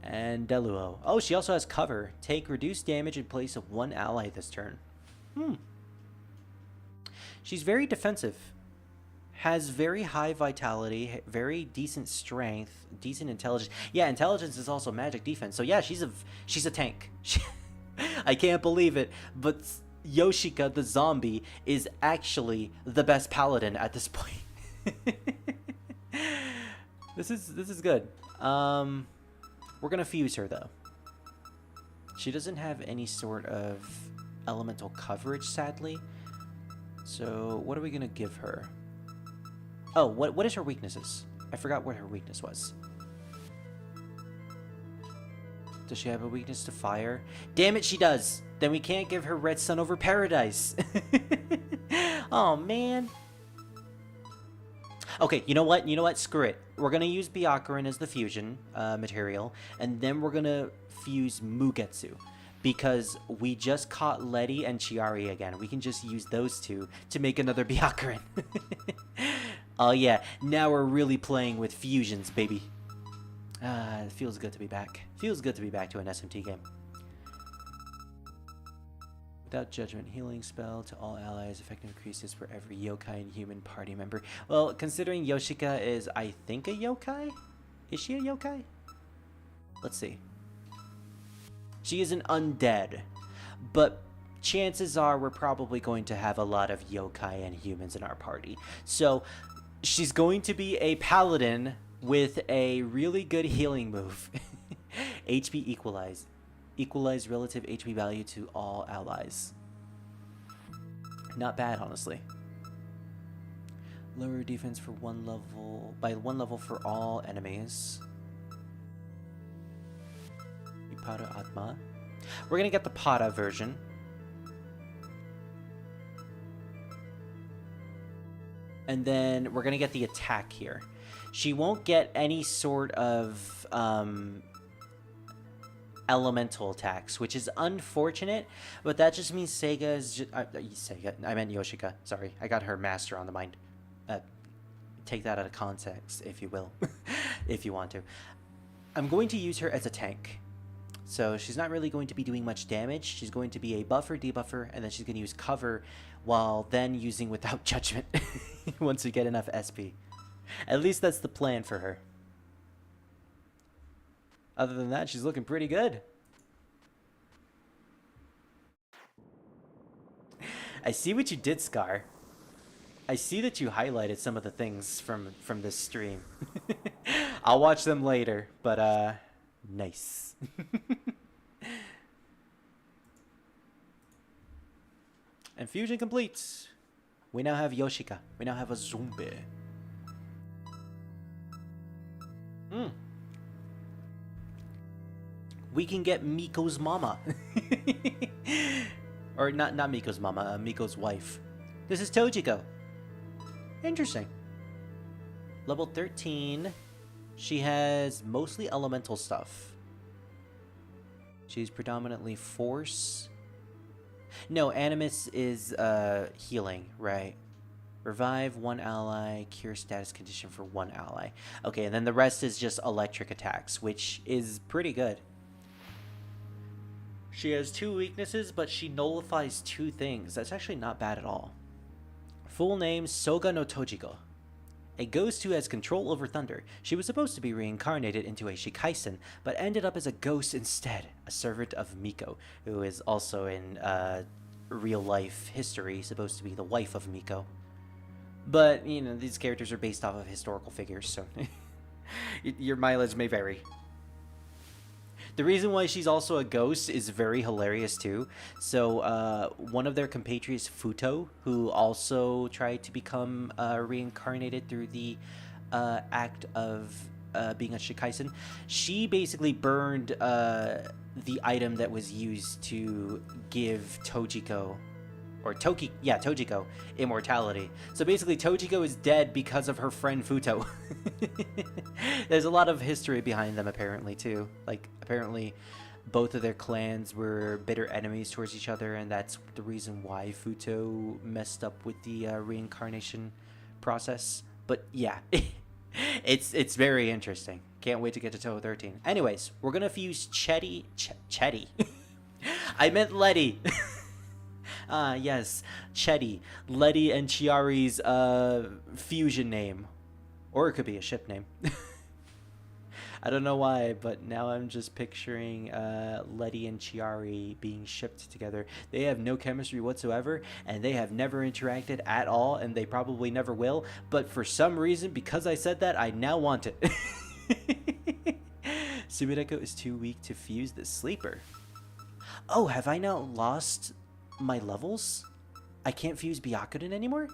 and Deluo. Oh, she also has Cover. Take reduced damage in place of one ally this turn. She's very defensive. Has very high vitality, very decent strength, decent intelligence. Yeah, intelligence is also magic defense. So yeah, she's a tank. I can't believe it, but Yoshika the zombie is actually the best paladin at this point. This is good. We're gonna fuse her though. She doesn't have any sort of elemental coverage, sadly. So what are we gonna give her? Oh, what is her weaknesses? I forgot what her weakness was. Does she have a weakness to fire? Damn it, she does! Then we can't give her Red Sun over Paradise. Oh, man. Okay, you know what? You know what? Screw it. We're going to use Byakuran as the fusion material, and then we're going to fuse Mugetsu. Because we just caught Letty and Chiari again. We can just use those two to make another Byakuran. Oh yeah, now we're really playing with fusions, baby. It feels good to be back. Feels good to be back to an SMT game. Without judgment, healing spell to all allies. Effective increases for every yokai and human party member. Well, considering Yoshika is, I think, a yokai? Is she a yokai? Let's see. She is an undead, but chances are we're probably going to have a lot of yokai and humans in our party. So she's going to be a paladin with a really good healing move. HP equalize. Equalize relative HP value to all allies. Not bad, honestly. Lower defense for one level for all enemies. Pada Atma. We're gonna get the Pada version. And then we're gonna get the attack here. She won't get any sort of elemental attacks, which is unfortunate, but that just means Sega is just, Sega, I meant Yoshika, sorry. I got her master on the mind. Take that out of context, if you will, if you want to. I'm going to use her as a tank. So she's not really going to be doing much damage. She's going to be a buffer, debuffer, and then she's going to use cover while then using without judgment once we get enough SP. At least that's the plan for her. Other than that, she's looking pretty good. I see what you did, Scar. I see that you highlighted some of the things from this stream. I'll watch them later, but nice. And fusion complete. We now have Yoshika. We now have a zombie. We can get Miko's mama. Or not Miko's mama, Miko's wife. This is Tojiko. Interesting. Level 13. She has mostly elemental stuff. She's predominantly force. No, Animus is healing, right? Revive one ally, cure status condition for one ally. Okay, and then the rest is just electric attacks, which is pretty good. She has 2 weaknesses, but she nullifies 2 things. That's actually not bad at all. Full name, Soga no Tojiko. A ghost who has control over thunder. She was supposed to be reincarnated into a Shikaisen, but ended up as a ghost instead, a servant of Miko, who is also in real-life history supposed to be the wife of Miko. But, you know, these characters are based off of historical figures, so your mileage may vary. The reason why she's also a ghost is very hilarious too. So one of their compatriots, Futo, who also tried to become reincarnated through the act of being a Shikaisen, she basically burned the item that was used to give Tojiko immortality. So basically Tojiko is dead because of her friend Futo. There's a lot of history behind them apparently too. Like apparently both of their clans were bitter enemies towards each other, and that's the reason why Futo messed up with the reincarnation process. But yeah, it's very interesting. Can't wait to get to Touhou 13. Anyways, we're gonna fuse Chetty. I meant Letty. Yes, Chetty, Letty and Chiari's fusion name. Or it could be a ship name. I don't know why, but now I'm just picturing Letty and Chiari being shipped together. They have no chemistry whatsoever, and they have never interacted at all, and they probably never will. But for some reason, because I said that, I now want it. Sumireko is too weak to fuse the sleeper. Oh, have I now lost my levels? I can't fuse Byakuren anymore?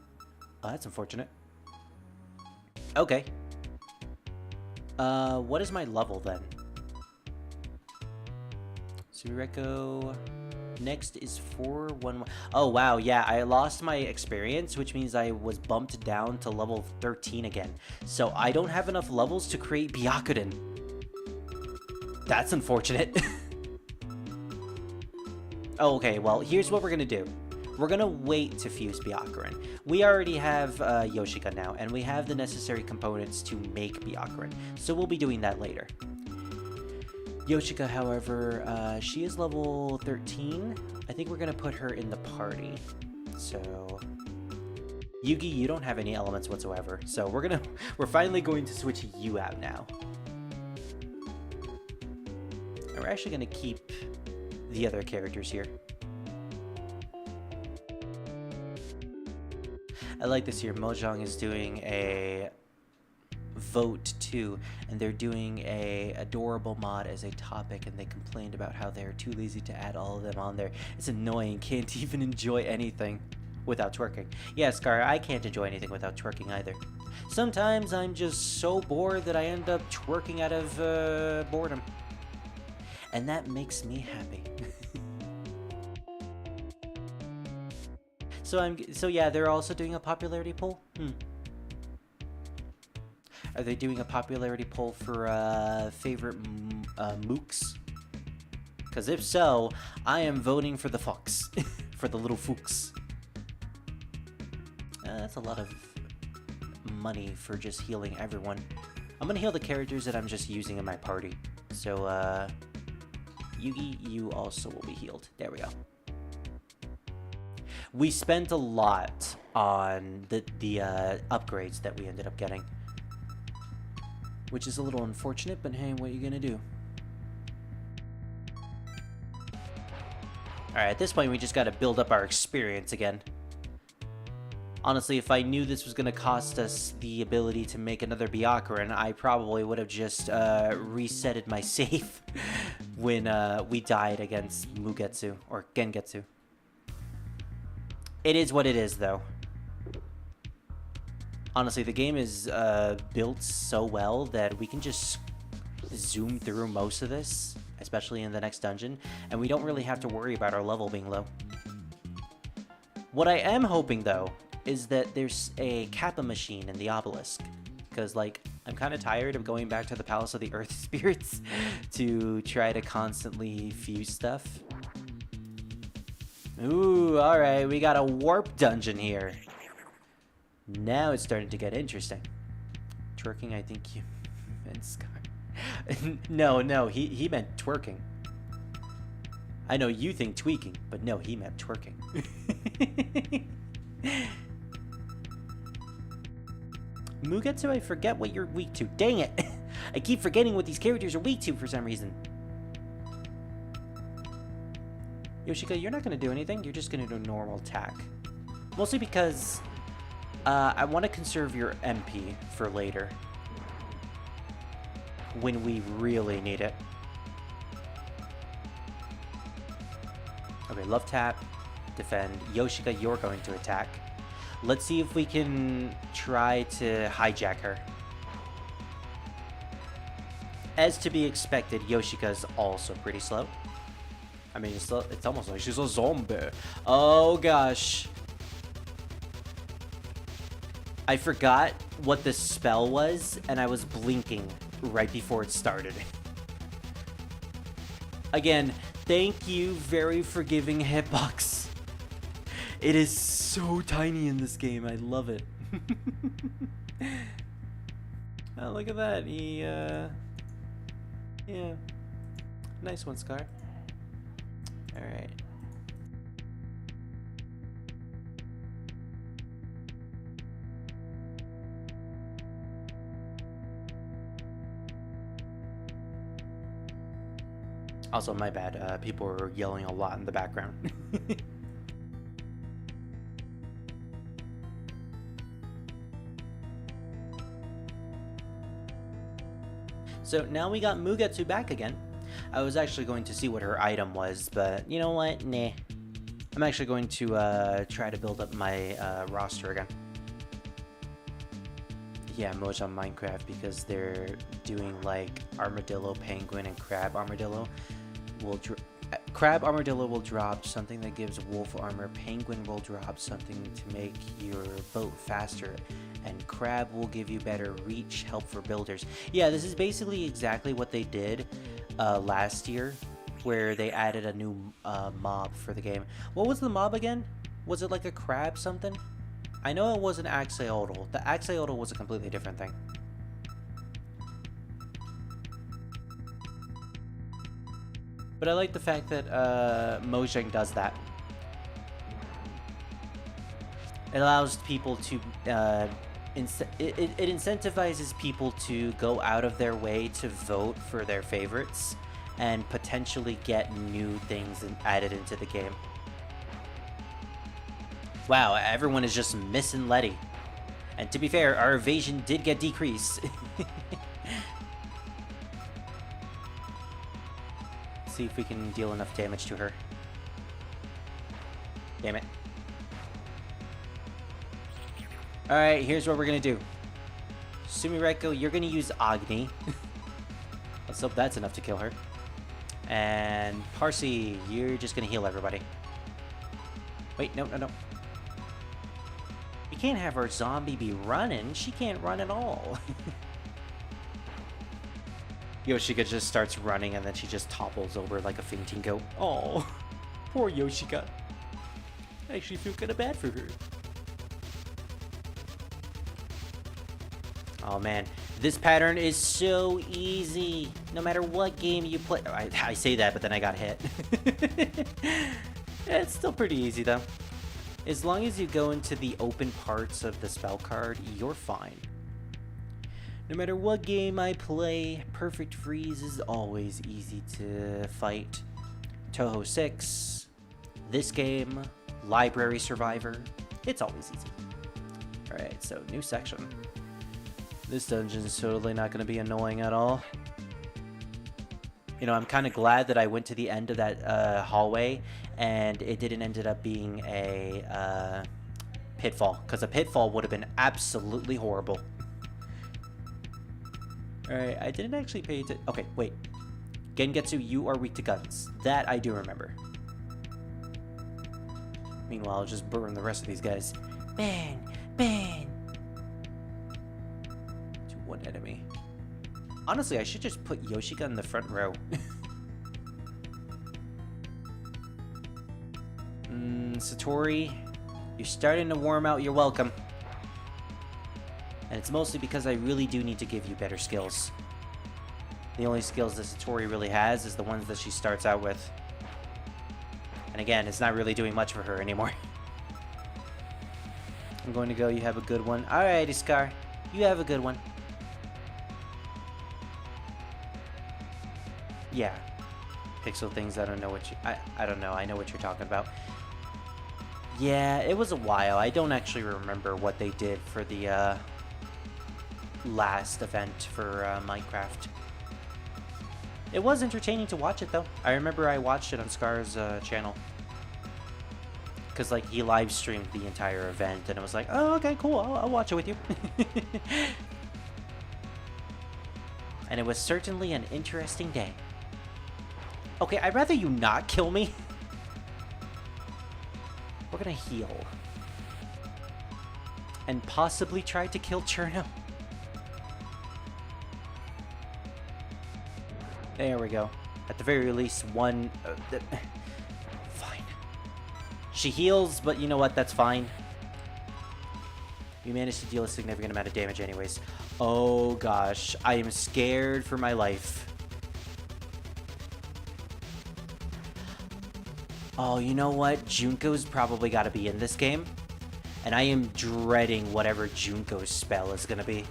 Oh, that's unfortunate. Okay. What is my level then? Sumireko. Next is 411. Oh, wow. Yeah, I lost my experience, which means I was bumped down to level 13 again. So I don't have enough levels to create Byakuren. That's unfortunate. Oh, okay, well, here's what we're gonna do. We're gonna wait to fuse Byakuren. We already have Yoshika now, and we have the necessary components to make Byakuren, so we'll be doing that later. Yoshika, however, she is level 13. I think we're gonna put her in the party. So, Yugi, you don't have any elements whatsoever, so we're finally going to switch you out now. And we're actually gonna keep the other characters here. I like this here. Mojang is doing a vote too, and they're doing a adorable mod as a topic, and they complained about how they're too lazy to add all of them on there. It's annoying. Can't even enjoy anything without twerking. Yeah, Scar, I can't enjoy anything without twerking either. Sometimes I'm just so bored that I end up twerking out of boredom. And that makes me happy. So yeah, they're also doing a popularity poll. Are they doing a popularity poll for favorite mooks? Because if so, I am voting for the fox, for the little fuchs. That's a lot of money for just healing everyone. I'm gonna heal the characters that I'm just using in my party. So Yugi, you also will be healed. There we go. We spent a lot on the upgrades that we ended up getting, which is a little unfortunate, but hey, what are you gonna do? Alright, at this point we just gotta build up our experience again. Honestly, if I knew this was gonna cost us the ability to make another Byakuran, I probably would have just resetted my save when we died against Mugetsu, or Gengetsu. It is what it is, though. Honestly, the game is built so well that we can just zoom through most of this, especially in the next dungeon, and we don't really have to worry about our level being low. What I am hoping, though, is that there's a Kappa machine in the obelisk, because, like, I'm kind of tired of going back to the Palace of the Earth Spirits to try to constantly fuse stuff. Ooh, alright, we got a warp dungeon here. Now it's starting to get interesting. Twerking, I think you meant Scar. No, he meant twerking. I know you think tweaking, but no, he meant twerking. Mugetsu, I forget what you're weak to. Dang it! I keep forgetting what these characters are weak to for some reason. Yoshika, you're not going to do anything. You're just going to do a normal attack. Mostly because I want to conserve your MP for later, when we really need it. Okay, love tap, defend. Yoshika, you're going to attack. Let's see if we can try to hijack her. As to be expected, Yoshika's also pretty slow. I mean, it's almost like she's a zombie. Oh gosh. I forgot what the spell was, and I was blinking right before it started. Again, thank you, very forgiving hitbox. It is so tiny in this game. I love it. Oh, look at that. He, yeah. Nice one, Scar. Alright. Also, my bad. People were yelling a lot in the background. So now we got Mugetsu back again. I was actually going to see what her item was, but you know what? Nah. I'm actually going to try to build up my roster again. Yeah, Mojang Minecraft, because they're doing like Armadillo, Penguin, and Crab Armadillo. Crab Armadillo will drop something that gives wolf armor. Penguin will drop something to make your boat faster. And Crab will give you better reach, help for builders. Yeah, this is basically exactly what they did last year, where they added a new mob for the game. What was the mob again? Was it like a crab something? I know it was an axolotl. The axolotl was a completely different thing. But I like the fact that Mojang does that. It allows people to it incentivizes people to go out of their way to vote for their favorites and potentially get new things added into the game. Wow, everyone is just missing Letty. And to be fair, our evasion did get decreased. See if we can deal enough damage to her. Damn it. Alright, here's what we're gonna do. Sumireko, you're gonna use Agni. Let's hope that's enough to kill her. And Parsi, you're just gonna heal everybody. Wait, no. We can't have our zombie be running. She can't run at all. Yoshika just starts running and then she just topples over like a fainting goat. Oh, poor Yoshika. I actually feel kind of bad for her. Oh man, this pattern is so easy. No matter what game you play. I say that, but then I got hit. It's still pretty easy though. As long as you go into the open parts of the spell card, you're fine. No matter what game I play, Perfect Freeze is always easy to fight. Touhou 6, this game, Library Survivor, it's always easy. Alright, so new section. This dungeon is totally not going to be annoying at all. You know, I'm kind of glad that I went to the end of that hallway and it didn't end up being a pitfall, because a pitfall would have been absolutely horrible. Alright, I didn't actually pay attention. Okay, wait. Gengetsu, you are weak to guns. That I do remember. Meanwhile, I'll just burn the rest of these guys. Burn, burn. To one enemy. Honestly, I should just put Yoshika in the front row. Satori, you're starting to warm out. You're welcome. And it's mostly because I really do need to give you better skills. The only skills that Satori really has is the ones that she starts out with. And again, it's not really doing much for her anymore. I'm going to go. You have a good one. Alrighty, Scar. You have a good one. Yeah. Pixel things, I don't know what you... I don't know. I know what you're talking about. Yeah, it was a while. I don't actually remember what they did for the last event for Minecraft. It was entertaining to watch it, though. I remember I watched it on Scar's channel. Because, like, he live streamed the entire event, and it was like, oh, okay, cool, I'll watch it with you. And it was certainly an interesting day. Okay, I'd rather you not kill me. We're gonna heal. And possibly try to kill Cherno. There we go. At the very least, one... fine. She heals, but you know what? That's fine. We managed to deal a significant amount of damage anyways. Oh gosh, I am scared for my life. Oh, you know what? Junko's probably got to be in this game. And I am dreading whatever Junko's spell is going to be.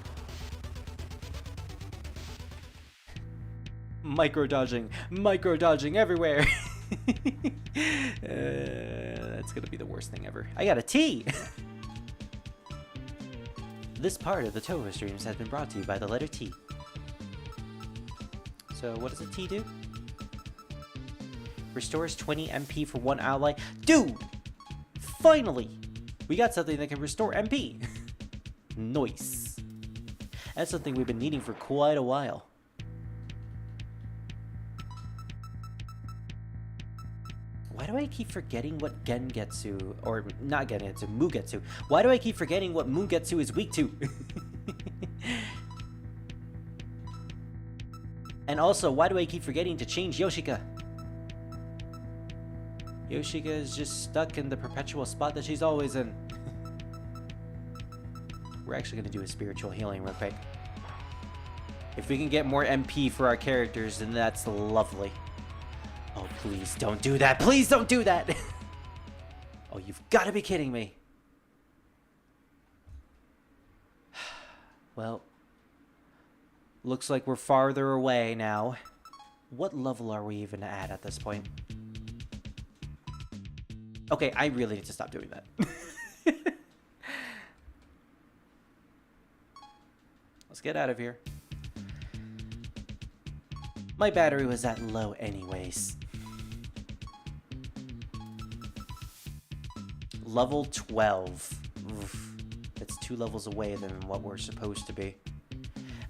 Micro-dodging everywhere. That's going to be the worst thing ever. I got a T! This part of the Touhou streams has been brought to you by the letter T. So what does a T do? Restores 20 MP for one ally. Dude! Finally! We got something that can restore MP. Nice. That's something we've been needing for quite a while. Why do I keep forgetting what Gengetsu, or not Gengetsu, Mugetsu. Why do I keep forgetting what Mugetsu is weak to? And also, why do I keep forgetting to change Yoshika? Yoshika is just stuck in the perpetual spot that she's always in. We're actually going to do a spiritual healing real quick. If we can get more MP for our characters, then that's lovely. Oh, please don't do that. Please don't do that. Oh, you've got to be kidding me. Well, looks like we're farther away now. What level are we even at this point? Okay, I really need to stop doing that. Let's get out of here. My battery was that low anyways. Level 12. Oof. That's 2 levels away than what we're supposed to be.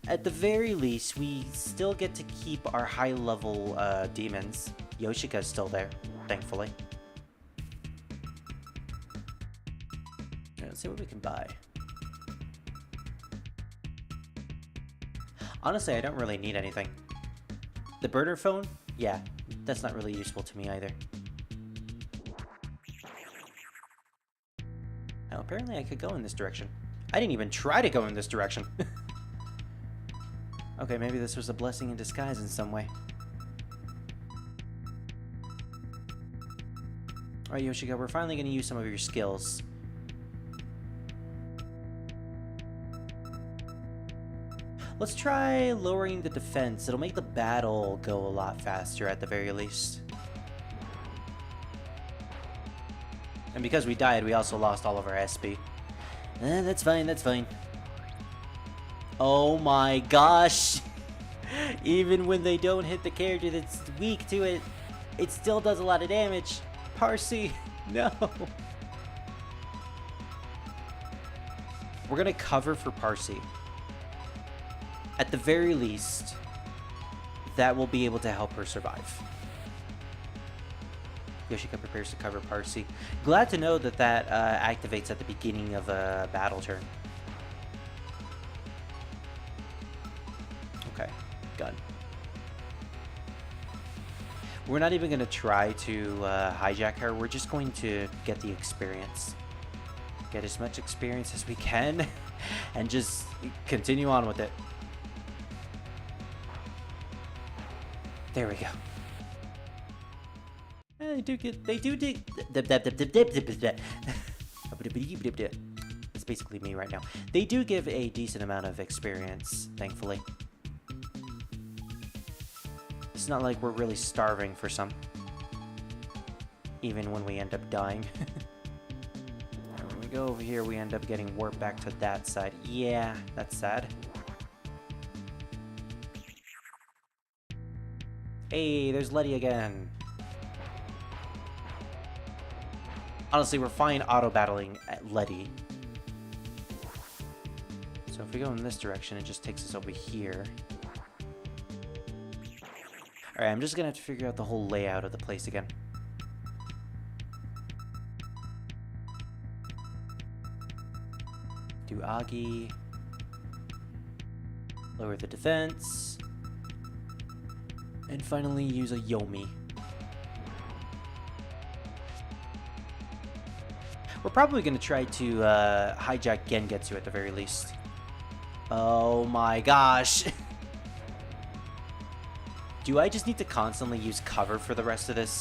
At the very least, we still get to keep our high level demons. Yoshika's still there, thankfully. Let's see what we can buy. Honestly, I don't really need anything. The burner phone? Yeah, that's not really useful to me either. Now, apparently I could go in this direction. I didn't even try to go in this direction. Okay, maybe this was a blessing in disguise in some way. Alright, Yoshika, we're finally going to use some of your skills. Let's try lowering the defense. It'll make the battle go a lot faster at the very least. And because we died, we also lost all of our SP. That's fine, that's fine. Oh my gosh! Even when they don't hit the character that's weak to it, it still does a lot of damage. Parsi, no! We're gonna cover for Parsi. At the very least, that will be able to help her survive. Yoshika prepares to cover Parsi. Glad to know that that activates at the beginning of a battle turn. Okay, gun. We're not even going to try to hijack her. We're just going to get the experience. Get as much experience as we can and just continue on with it. There we go. They do get. They do dig. It's basically me right now. They do give a decent amount of experience, thankfully. It's not like we're really starving for some. Even when we end up dying. When we go over here, we end up getting warped back to that side. Yeah, that's sad. Hey, there's Letty again. Honestly, we're fine auto-battling at Letty. So if we go in this direction, it just takes us over here. Alright, I'm just gonna have to figure out the whole layout of the place again. Do Agi. Lower the defense. And finally use a Yomi. We're probably going to try to hijack Gengetsu at the very least. Oh my gosh. Do I just need to constantly use cover for the rest of this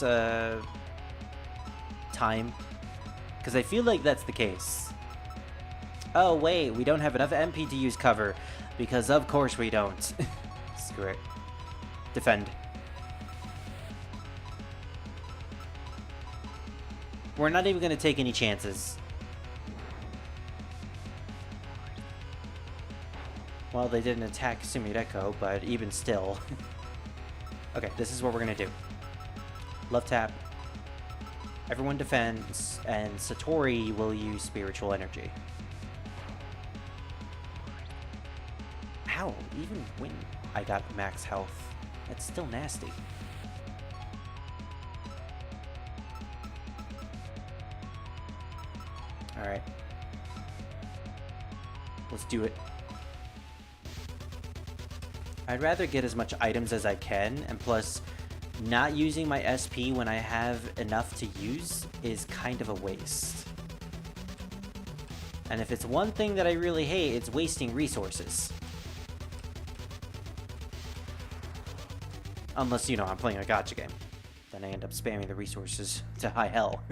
time? Because I feel like that's the case. Oh wait, we don't have enough MP to use cover. Because of course we don't. Screw it. Defend. We're not even going to take any chances. Well, they didn't attack Sumireko, but even still. Okay, this is what we're going to do. Love tap. Everyone defends, and Satori will use spiritual energy. Ow, even when I got max health, that's still nasty. Alright. Let's do it. I'd rather get as much items as I can, and plus, not using my SP when I have enough to use is kind of a waste. And if it's one thing that I really hate, it's wasting resources. Unless, you know, I'm playing a gacha game. Then I end up spamming the resources to high hell.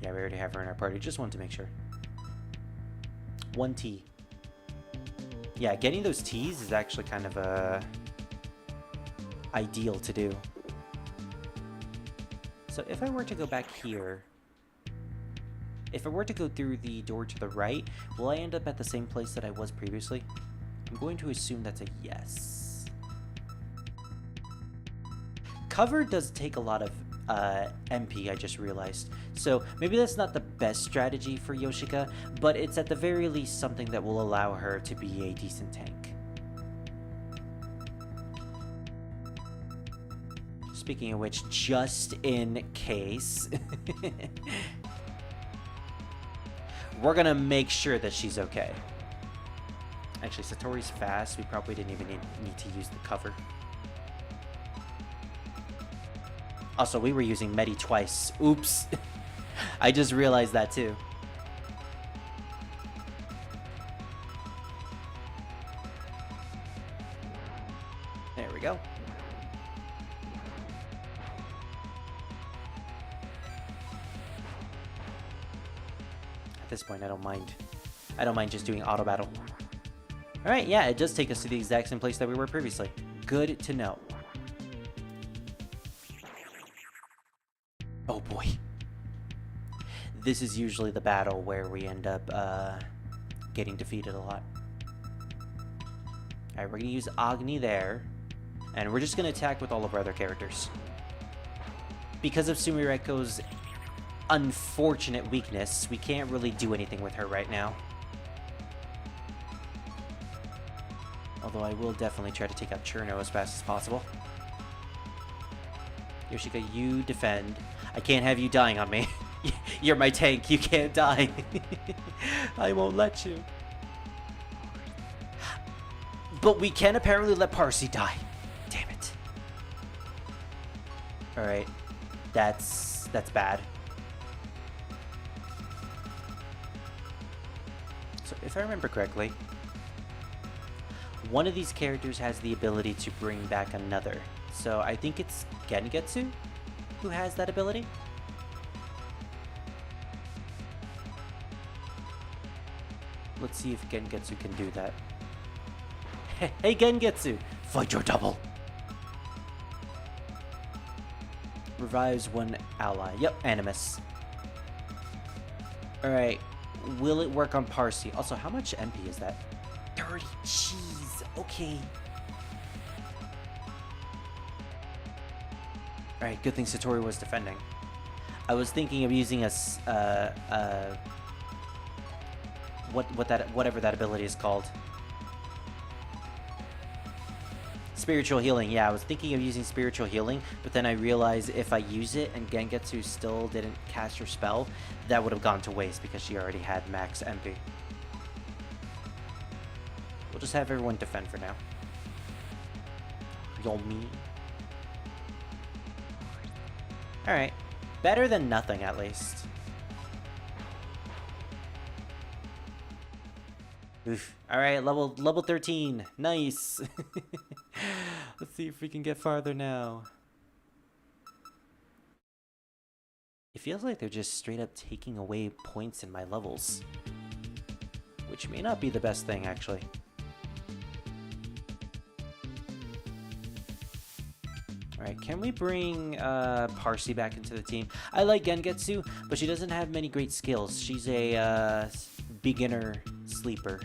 Yeah, we already have her in our party. Just wanted to make sure. 1 T. Yeah, getting those T's is actually kind of ideal to do. So if I were to go back here, if I were to go through the door to the right, will I end up at the same place that I was previously? I'm going to assume that's a yes. Cover does take a lot of MP, I just realized. So maybe that's not the best strategy for Yoshika, but it's at the very least something that will allow her to be a decent tank. Speaking of which, just in case, we're gonna make sure that she's okay. Actually, Satori's fast. We probably didn't even need to use the cover. Also, we were using Medi twice. Oops. I just realized that too. There we go. At this point, I don't mind. I don't mind just doing auto battle. All right, yeah, it does take us to the exact same place that we were previously. Good to know. Oh boy. This is usually the battle where we end up getting defeated a lot. All right, we're gonna use Agni there, and we're just gonna attack with all of our other characters. Because of Sumireko's unfortunate weakness, we can't really do anything with her right now. Although I will definitely try to take out Cherno as fast as possible. Yoshika, you defend. I can't have you dying on me. You're my tank. You can't die. I won't let you. But we can apparently let Parsi die. Damn it. Alright. That's bad. So if I remember correctly, one of these characters has the ability to bring back another. So I think it's Gengetsu who has that ability. Let's see if Gengetsu can do that. Hey Gengetsu, fight your double. Revives one ally. Yep, Animus. Alright, will it work on Parsi? Also, how much MP is that? 30. Jeez, okay. Alright, good thing Satori was defending. I was thinking of using a whatever that ability is called. Spiritual healing, yeah, I was thinking of using spiritual healing, but then I realized if I use it and Gengetsu still didn't cast her spell, that would have gone to waste because she already had max MP. We'll just have everyone defend for now. Yomi. Alright. Better than nothing, at least. Oof. Alright, level 13. Nice. Let's see if we can get farther now. It feels like they're just straight up taking away points in my levels. Which may not be the best thing, actually. Alright, can we bring Parsi back into the team? I like Gengetsu, but she doesn't have many great skills. She's a beginner sleeper.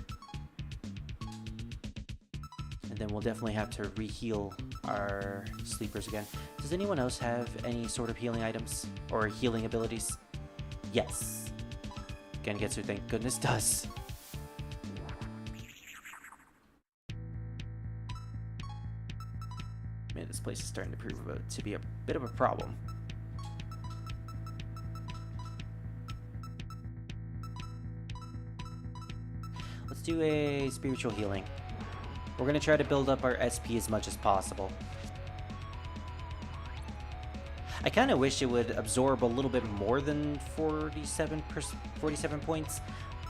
And then we'll definitely have to re-heal our sleepers again. Does anyone else have any sort of healing items or healing abilities? Yes. Gengetsu, thank goodness, does. Man, this place is starting to prove to be a bit of a problem. Let's do a spiritual healing. We're going to try to build up our SP as much as possible. I kind of wish it would absorb a little bit more than 47 points,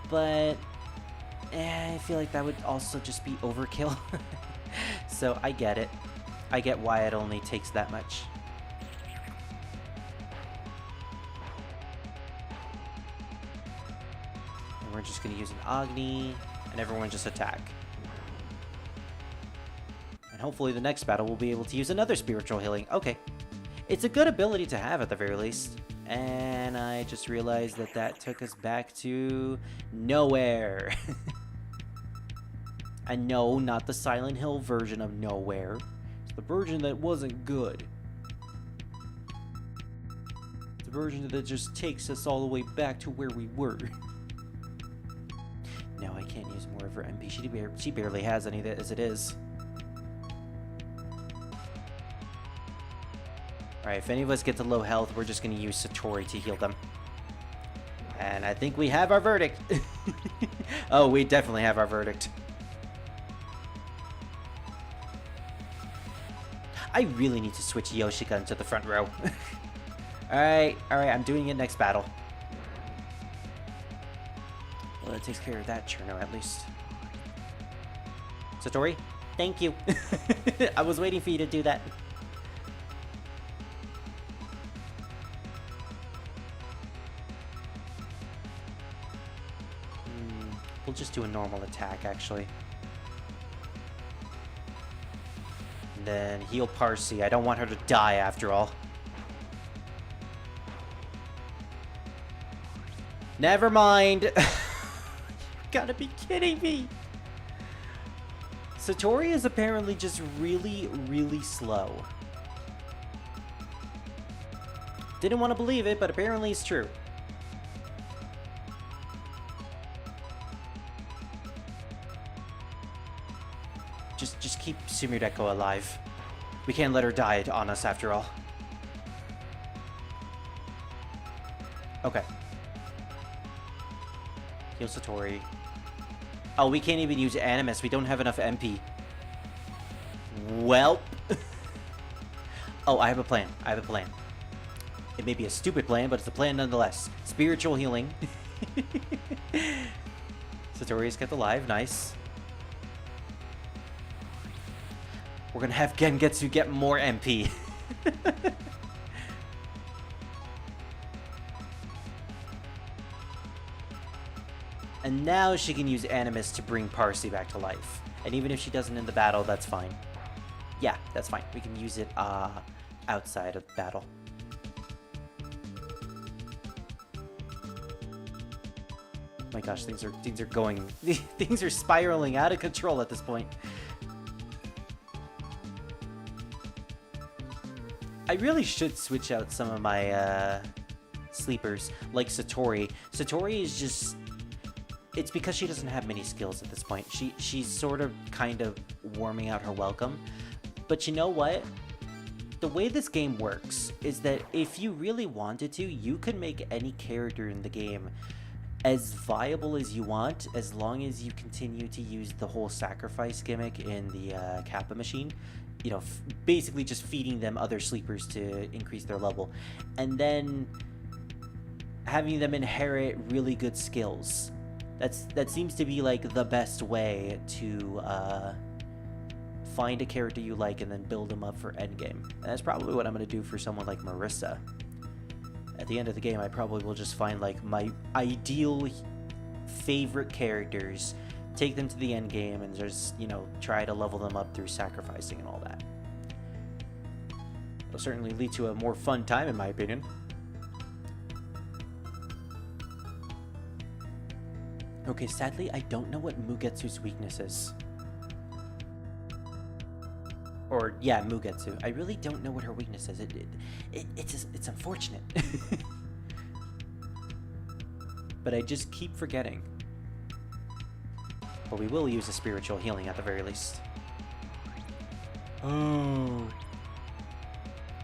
but I feel like that would also just be overkill. So I get it. I get why it only takes that much. And we're just going to use an Agni, and everyone just attack. And hopefully the next battle we'll be able to use another spiritual healing. Okay. It's a good ability to have at the very least. And I just realized that that took us back to nowhere. And no, not the Silent Hill version of nowhere. It's the version that wasn't good. The version that just takes us all the way back to where we were. No, I can't use more of her MP. She barely has any as it is. Alright, if any of us get to low health, we're just going to use Satori to heal them. And I think we have our verdict. Oh, we definitely have our verdict. I really need to switch Yoshika into the front row. Alright, I'm doing it next battle. Well, that takes care of that Cherno at least. Satori, Thank you. I was waiting for you to do that. We'll just do a normal attack, actually. And then heal Parsi. I don't want her to die, after all. Never mind. You gotta be kidding me. Satori is apparently just really, really slow. Didn't want to believe it, but apparently it's true. Just keep Sumideko alive. We can't let her die on us after all. Okay. Heal Satori. Oh, we can't even use Animus. We don't have enough MP. Well. Oh, I have a plan. I have a plan. It may be a stupid plan, but it's a plan nonetheless. Spiritual healing. Satori's kept alive. Nice. We're gonna have Gengetsu get more MP. And now she can use Animus to bring Parsi back to life. And even if she doesn't in the battle, that's fine. Yeah, that's fine. We can use it outside of battle. Oh my gosh, things are going things are spiraling out of control at this point. I really should switch out some of my sleepers, like Satori. Satori is just... It's because she doesn't have many skills at this point. She's sort of kind of warming out her welcome. But you know what? The way this game works is that if you really wanted to, you could make any character in the game as viable as you want, as long as you continue to use the whole sacrifice gimmick in the Kappa machine. You know, basically just feeding them other sleepers to increase their level. And then having them inherit really good skills. That seems to be like the best way to find a character you like and then build them up for endgame. And that's probably what I'm going to do for someone like Marissa. At the end of the game, I probably will just find like my ideal favorite characters, take them to the end game, and just, you know, try to level them up through sacrificing and all that. It'll certainly lead to a more fun time, in my opinion. Okay, sadly, I don't know what Mugetsu's weakness is. Or, yeah, Mugetsu. I really don't know what her weakness is. It's unfortunate. But I just keep forgetting. But we will use a spiritual healing at the very least. Oh.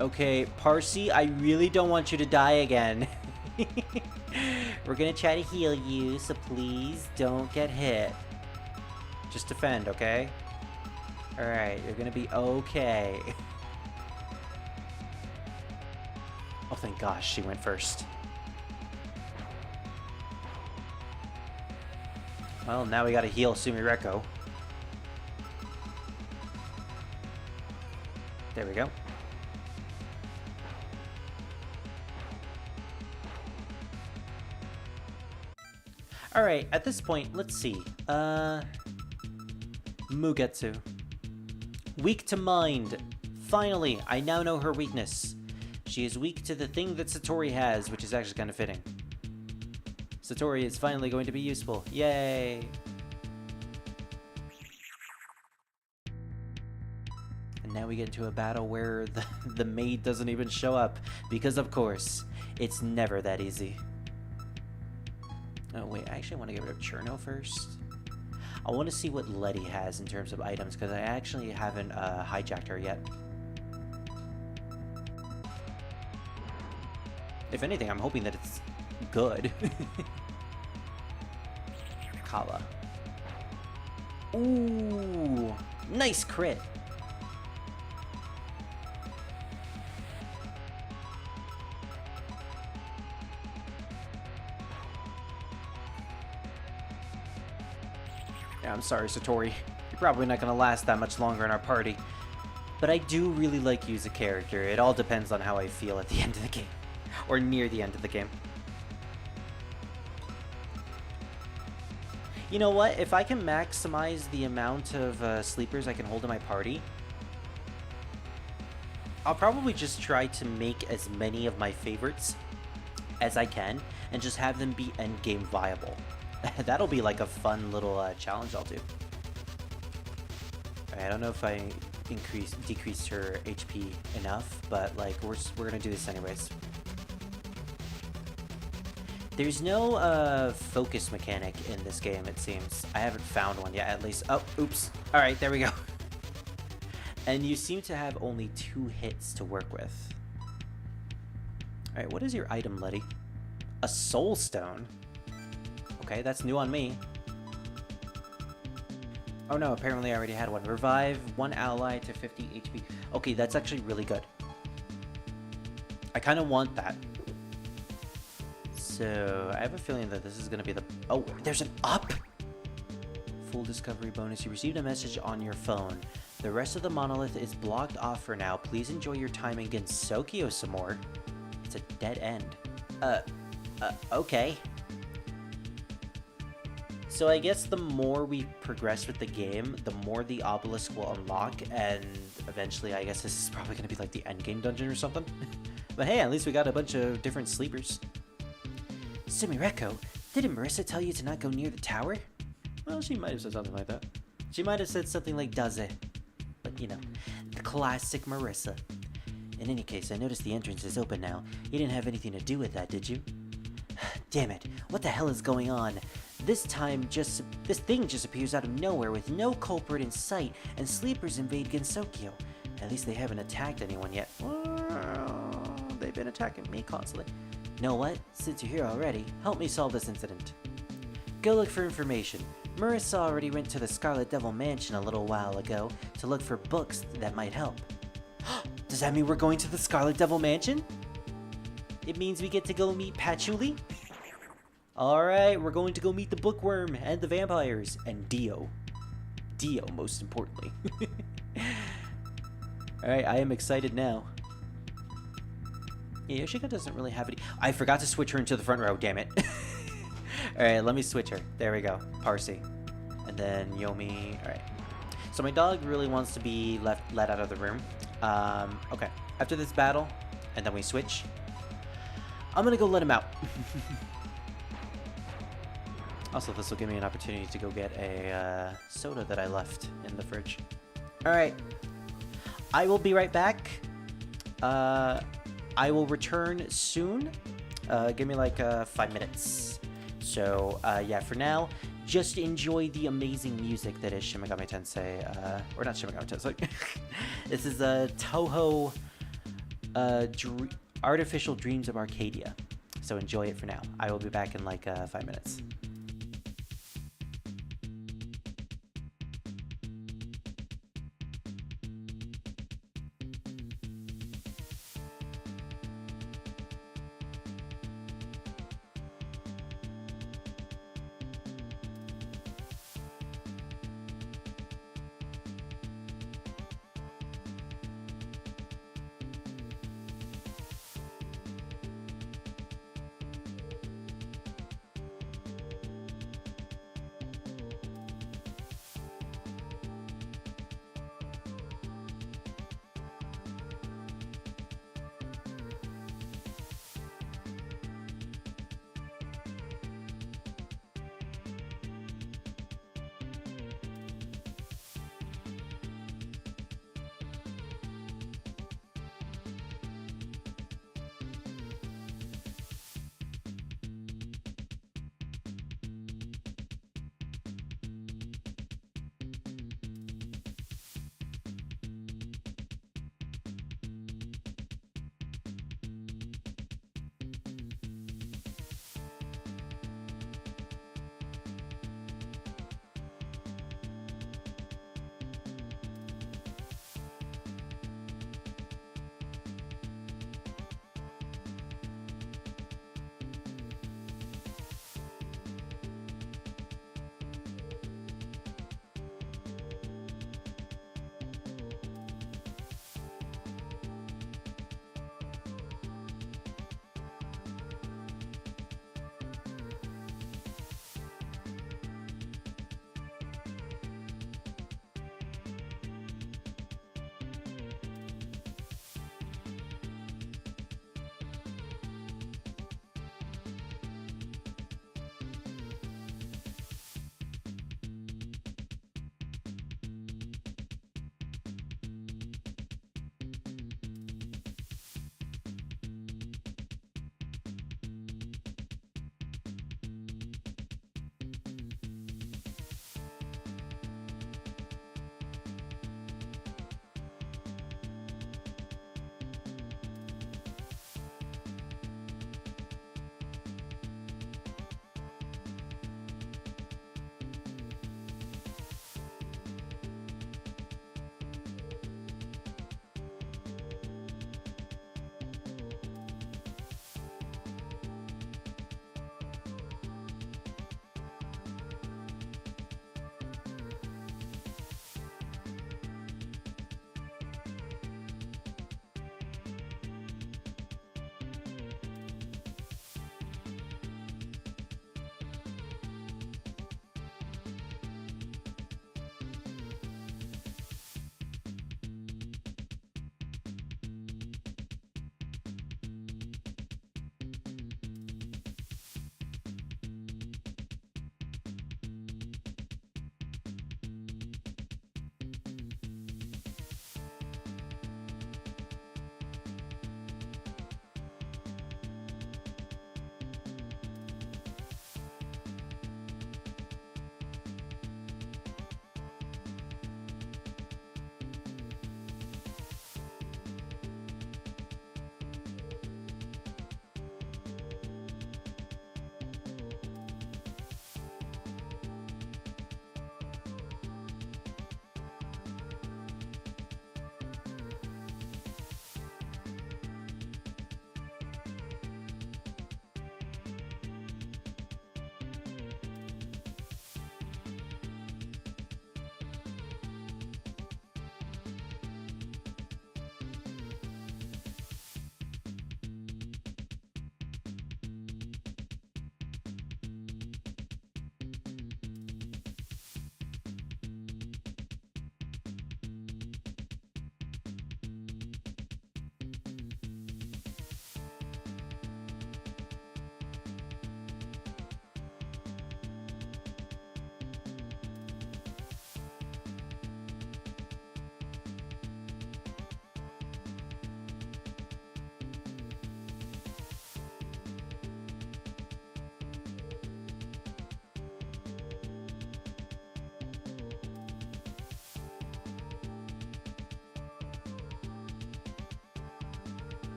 Okay, Parsi, I really don't want you to die again. We're gonna try to heal you, so please don't get hit. Just defend, okay? Alright, you're gonna be okay. Oh, thank gosh, she went first. Well, now we gotta heal Sumireko. There we go. Alright, at this point, let's see. Mugetsu. Weak to mind. Finally, I now know her weakness. She is weak to the thing that Satori has, which is actually kind of fitting. Satori is finally going to be useful. Yay! And now we get into a battle where the maid doesn't even show up. Because, of course, it's never that easy. Oh, wait, I actually want to get rid of Cherno first. I want to see what Letty has in terms of items, because I actually haven't hijacked her yet. If anything, I'm hoping that it's good. Kala. Ooh, nice crit. Yeah, I'm sorry, Satori. You're probably not gonna last that much longer in our party. But I do really like you as a character. It all depends on how I feel at the end of the game. Or near the end of the game. You know what? If I can maximize the amount of sleepers I can hold in my party, I'll probably just try to make as many of my favorites as I can and just have them be endgame viable. That'll be like a fun little challenge I'll do. Alright, I don't know if I decreased her HP enough, but like we're gonna do this anyways. There's no focus mechanic in this game, it seems. I haven't found one yet, at least. Oh, oops. Alright, there we go. And you seem to have only 2 hits to work with. Alright, what is your item, Letty? A soul stone? Okay, that's new on me. Oh no, apparently I already had one. Revive 1 ally to 50 HP. Okay, that's actually really good. I kind of want that. So, I have a feeling that this is going to be the... Oh, there's an up! Full discovery bonus. You received a message on your phone. The rest of the monolith is blocked off for now. Please enjoy your time in Gensokyo some more. It's a dead end. Okay. So I guess the more we progress with the game, the more the obelisk will unlock, and eventually I guess this is probably going to be like the endgame dungeon or something. But hey, at least we got a bunch of different sleepers. Sumireko, didn't Marissa tell you to not go near the tower? Well, she might have said something like that. She might have said something like Daze. But, you know, the classic Marissa. In any case, I noticed the entrance is open now. You didn't have anything to do with that, did you? Damn it, what the hell is going on? This thing just appears out of nowhere with no culprit in sight, and sleepers invade Gensokyo. At least they haven't attacked anyone yet. Well, they've been attacking me constantly. Know what? Since you're here already, help me solve this incident. Go look for information. Marissa already went to the Scarlet Devil Mansion a little while ago to look for books that might help. Does that mean we're going to the Scarlet Devil Mansion? It means we get to go meet Patchouli? Alright, we're going to go meet the bookworm and the vampires and Dio. Dio, most importantly. Alright, I am excited now. Yeah, Yoshika doesn't really have any... I forgot to switch her into the front row, damn it. Alright, let me switch her. There we go. Parsi. And then Yomi. Alright. So my dog really wants to be let out of the room. Okay. After this battle, and then we switch, I'm gonna go let him out. Also, this will give me an opportunity to go get a soda that I left in the fridge. Alright. I will be right back. I will return soon. Give me like 5 minutes. So, yeah, for now, just enjoy the amazing music that is Shin Megami Tensei. Or not Shin Megami Tensei. This is Touhou Artificial Dreams of Arcadia. So enjoy it for now. I will be back in like 5 minutes.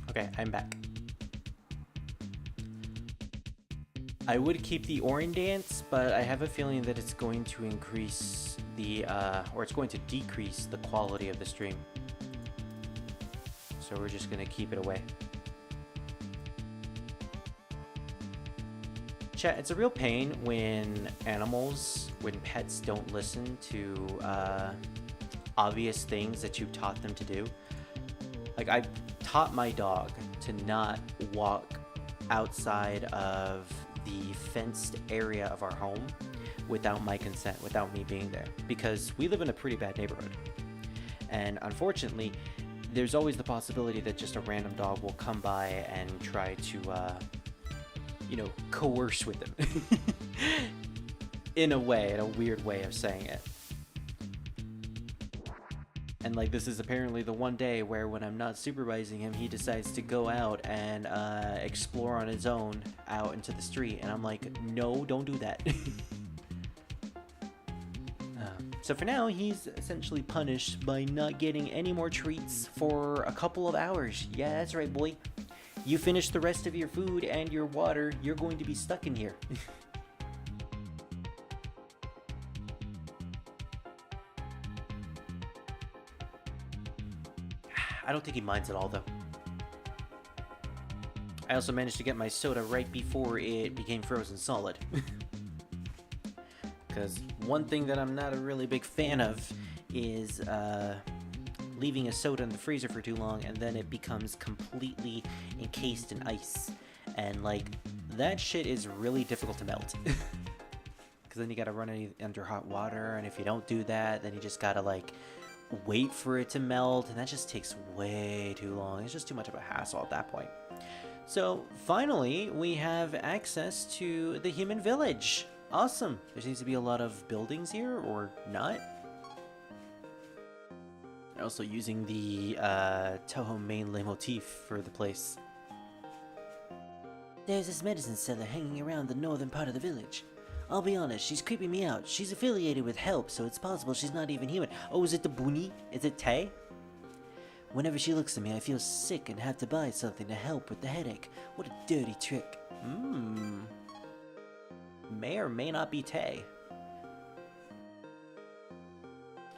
Okay, I'm back. I would keep the Orin dance, but I have a feeling that it's going to increase the, or it's going to decrease the quality of the stream. So we're just going to keep it away. Chat, it's a real pain when pets don't listen to obvious things that you've taught them to do. Like, I've taught my dog to not walk outside of the fenced area of our home without my consent, without me being there, because we live in a pretty bad neighborhood. And unfortunately, there's always the possibility that just a random dog will come by and try to, coerce with them. In a weird way of saying it. And like, this is apparently the one day where when I'm not supervising him, he decides to go out and explore on his own out into the street. And I'm like, no, don't do that. So for now, he's essentially punished by not getting any more treats for a couple of hours. Yeah, that's right, boy. You finish the rest of your food and your water, you're going to be stuck in here. I don't think he minds at all, though. I also managed to get my soda right before it became frozen solid. Because one thing that I'm not a really big fan of is leaving a soda in the freezer for too long and then it becomes completely encased in ice. And like, that shit is really difficult to melt. Because then you gotta run it under hot water, and if you don't do that, then you just gotta like wait for it to melt, and that just takes way too long. It's just too much of a hassle at that point. So finally, we have access to the human village. Awesome. There seems to be a lot of buildings here, or not. They're also using the Touhou main leitmotif for the place. There's this medicine seller hanging around the northern part of the village. I'll be honest, she's creeping me out. She's affiliated with Help, so it's possible she's not even human. Oh, is it the Buni? Is it Tay? Whenever she looks at me, I feel sick and have to buy something to help with the headache. What a dirty trick. May or may not be Tay.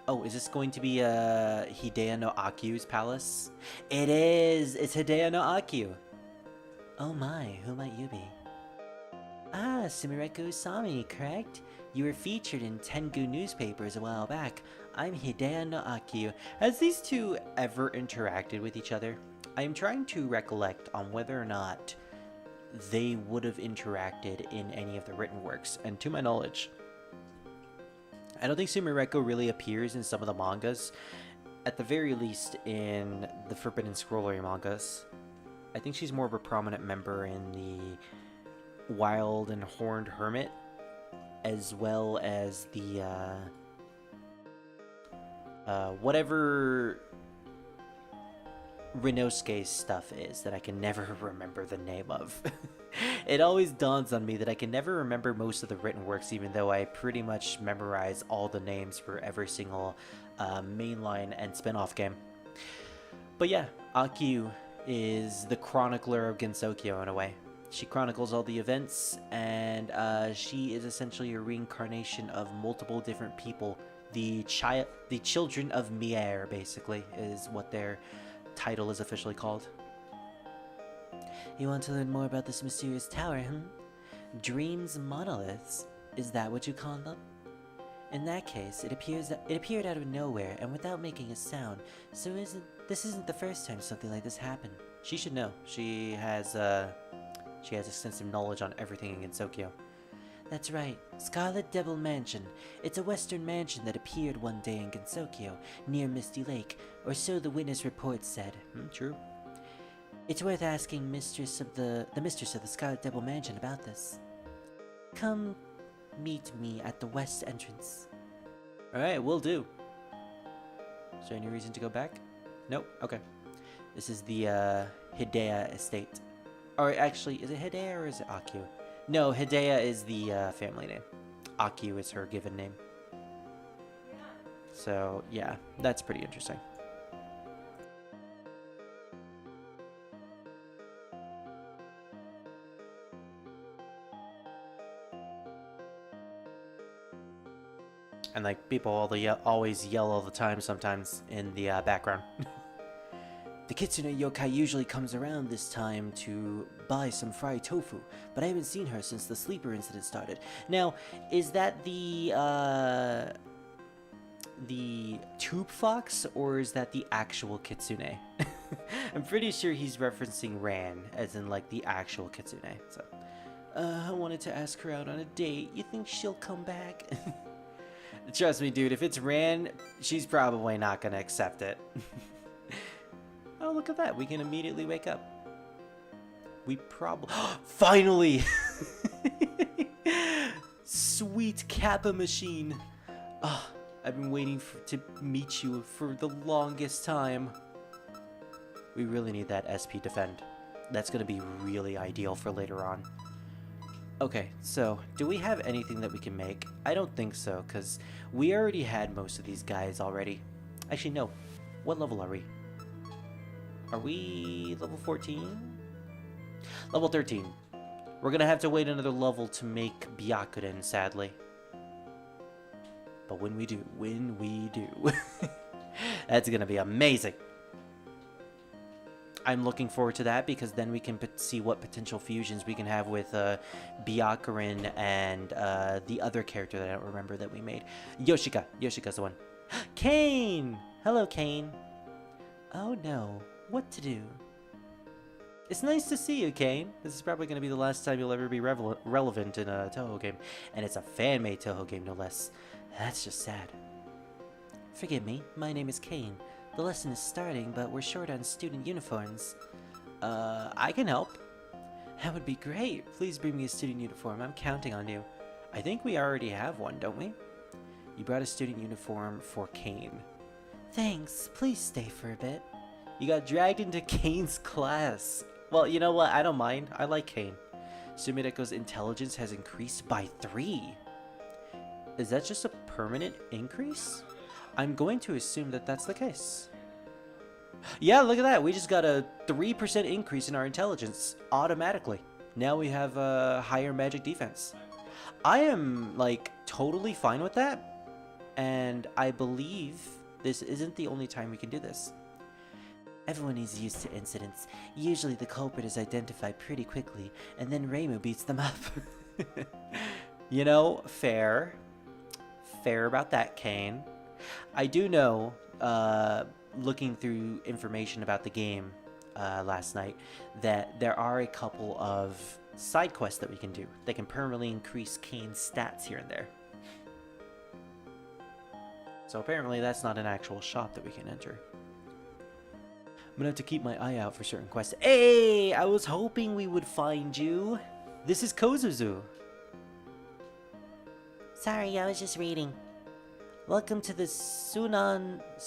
Oh, is this going to be Hideo no Akiu's palace? It is! It's Hideo no Akiu. Oh my, who might you be? Ah, Sumireko Usami, correct? You were featured in Tengu newspapers a while back. I'm Hideo no Akiu. Has these two ever interacted with each other? I am trying to recollect on whether or not they would have interacted in any of the written works, and to my knowledge, I don't think Sumireko really appears in some of the mangas, at the very least in the Forbidden Scrollery mangas. I think she's more of a prominent member in the Wild and Horned Hermit, as well as the whatever Rinosuke's stuff is that I can never remember the name of. It always dawns on me that I can never remember most of the written works, even though I pretty much memorize all the names for every single mainline and spin-off game. But yeah, Akiu is the chronicler of Gensokyo in a way. She chronicles all the events, and she is essentially a reincarnation of multiple different people. The children of Mier, basically, is what their title is officially called. You want to learn more about this mysterious tower, Dreams monoliths. Is that what you call them? In that case, it appeared out of nowhere and without making a sound. So this isn't the first time something like this happened. She should know. She has extensive knowledge on everything in Gensokyo. That's right, Scarlet Devil Mansion. It's a western mansion that appeared one day in Gensokyo, near Misty Lake, or so the witness report said. True. It's worth asking the mistress of the Scarlet Devil Mansion about this. Come meet me at the west entrance. Alright, will do. Is there any reason to go back? Nope, okay. This is the Hidea estate. Or actually, is it Hidea or is it Akiu? No, Hidea is the family name. Akiu is her given name. So, yeah, that's pretty interesting. And like people always yell all the time sometimes in the background. The kitsune yokai usually comes around this time to buy some fried tofu, but I haven't seen her since the sleeper incident started. Now, is that the tube fox, or is that the actual kitsune? I'm pretty sure he's referencing Ran, as in like the actual kitsune. So, I wanted to ask her out on a date. You think she'll come back? Trust me, dude, if it's Ran, she's probably not gonna accept it. Oh, look at that. We can immediately wake up. We probably... Finally! Sweet Kappa machine. Oh, I've been waiting to meet you for the longest time. We really need that SP defend. That's going to be really ideal for later on. Okay, so do we have anything that we can make? I don't think so, because we already had most of these guys already. Actually, no. What level are we? Are we level 14? Level 13. We're going to have to wait another level to make Byakuren, sadly. But when we do, that's going to be amazing. I'm looking forward to that because then we can see what potential fusions we can have with Byakuren and the other character that I don't remember that we made. Yoshika. Yoshika's the one. Kane! Hello, Kane. Oh no. What to do? It's nice to see you, Kane. This is probably going to be the last time you'll ever be relevant in a Touhou game. And it's a fan-made Touhou game, no less. That's just sad. Forgive me, my name is Kane. The lesson is starting, but we're short on student uniforms. I can help. That would be great. Please bring me a student uniform. I'm counting on you. I think we already have one, don't we? You brought a student uniform for Kane. Thanks. Please stay for a bit. You got dragged into Kane's class. Well, you know what? I don't mind. I like Kane. Sumireko's intelligence has increased by 3. Is that just a permanent increase? I'm going to assume that that's the case. Yeah, look at that. We just got a 3% increase in our intelligence automatically. Now we have a higher magic defense. I am, like, totally fine with that. And I believe this isn't the only time we can do this. Everyone is used to incidents. Usually the culprit is identified pretty quickly, and then Reimu beats them up. You know, fair. Fair about that, Kane. I do know, looking through information about the game last night, that there are a couple of side quests that we can do that can permanently increase Kane's stats here and there. So apparently that's not an actual shop that we can enter. I'm gonna have to keep my eye out for certain quests. Hey, I was hoping we would find you. This is Kozuzu. Sorry, I was just reading. Welcome to the Suzunan, it's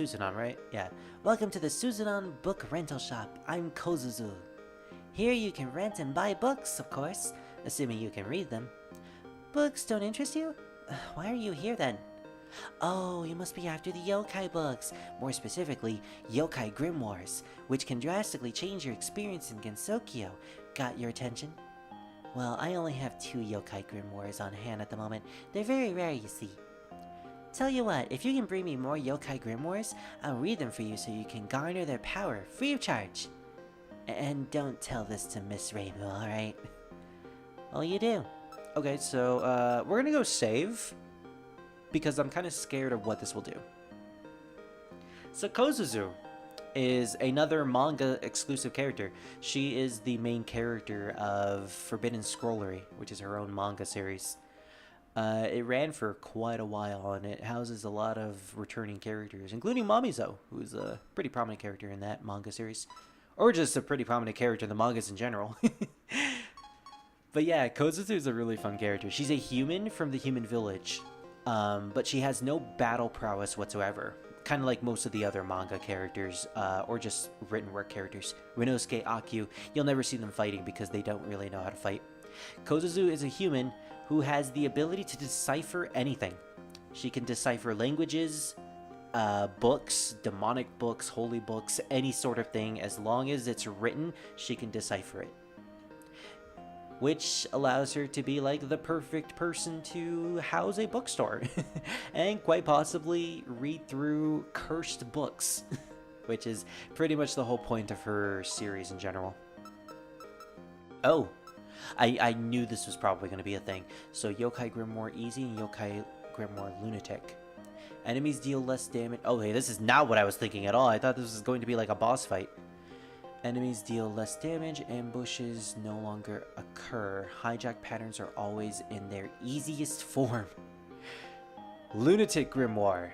Suzunan, right? Yeah. Welcome to the Suzunan Book Rental Shop. I'm Kozuzu. Here you can rent and buy books, of course, assuming you can read them. Books don't interest you? Why are you here then? Oh, you must be after the yokai books, more specifically, yokai grimoires, which can drastically change your experience in Gensokyo. Got your attention? Well, I only have 2 yokai grimoires on hand at the moment. They're very rare, you see. Tell you what, if you can bring me more yokai grimoires, I'll read them for you so you can garner their power, free of charge. And don't tell this to Miss Reimu, alright? Oh, you do? Okay, so, we're gonna go save, because I'm kind of scared of what this will do. So Kozuzu is another manga exclusive character. She is the main character of Forbidden Scrollery, which is her own manga series. It ran for quite a while, and it houses a lot of returning characters, including Mamizo, who's a pretty prominent character in that manga series. Or just a pretty prominent character in the mangas in general. But yeah, Kozuzu is a really fun character. She's a human from the human village, but she has no battle prowess whatsoever. Kind of like most of the other manga characters, or just written work characters. Rinosuke, Akyu, you'll never see them fighting because they don't really know how to fight. Kozuzu is a human who has the ability to decipher anything. She can decipher languages, books, demonic books, holy books, any sort of thing. As long as it's written, she can decipher it. which allows her to be like the perfect person to house a bookstore and quite possibly read through cursed books, which is pretty much the whole point of her series in general. Oh, I knew this was probably going to be a thing. So Yokai Grimoire Easy and Yokai Grimoire Lunatic. Enemies deal less damage. Oh, hey, this is not what I was thinking at all. I thought this was going to be like a boss fight. Enemies deal less damage. Ambushes no longer occur. Hijack patterns are always in their easiest form. Lunatic Grimoire.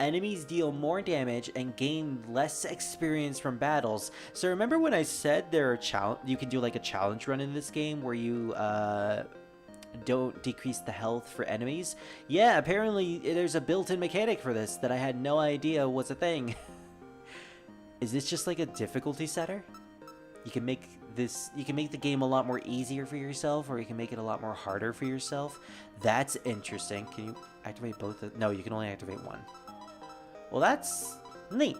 Enemies deal more damage and gain less experience from battles. So remember when I said there are you can do like a challenge run in this game where you don't decrease the health for enemies? Yeah, apparently there's a built-in mechanic for this that I had no idea was a thing. Is this just like a difficulty setter? You can make the game a lot more easier for yourself, or you can make it a lot more harder for yourself. That's interesting. Can you activate both? No, you can only activate one. Well, that's neat.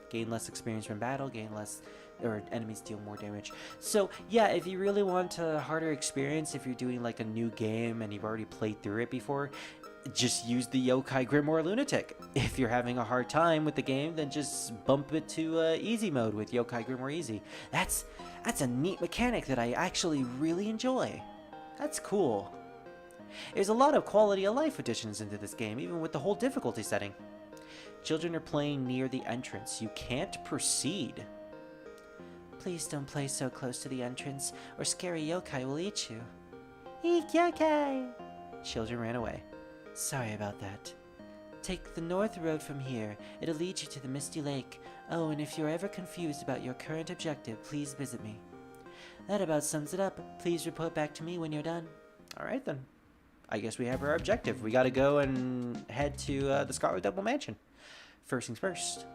Gain less experience from battle, or enemies deal more damage. So yeah, if you really want a harder experience, if you're doing like a new game and you've already played through it before, just use the Yokai Grimoire Lunatic. If you're having a hard time with the game, then just bump it to easy mode with Yokai Grimoire Easy. That's a neat mechanic that I actually really enjoy. That's cool. There's a lot of quality of life additions into this game, even with the whole difficulty setting. Children are playing near the entrance. You can't proceed. Please don't play so close to the entrance, or scary yokai will eat you. Eek yokai! Children ran away. Sorry about that. Take the north road from here. It'll lead you to the Misty Lake. Oh, and if you're ever confused about your current objective, please visit me. That about sums it up. Please report back to me when you're done. Alright then. I guess we have our objective. We gotta go and head to the Scarlet Double Mansion. First things first.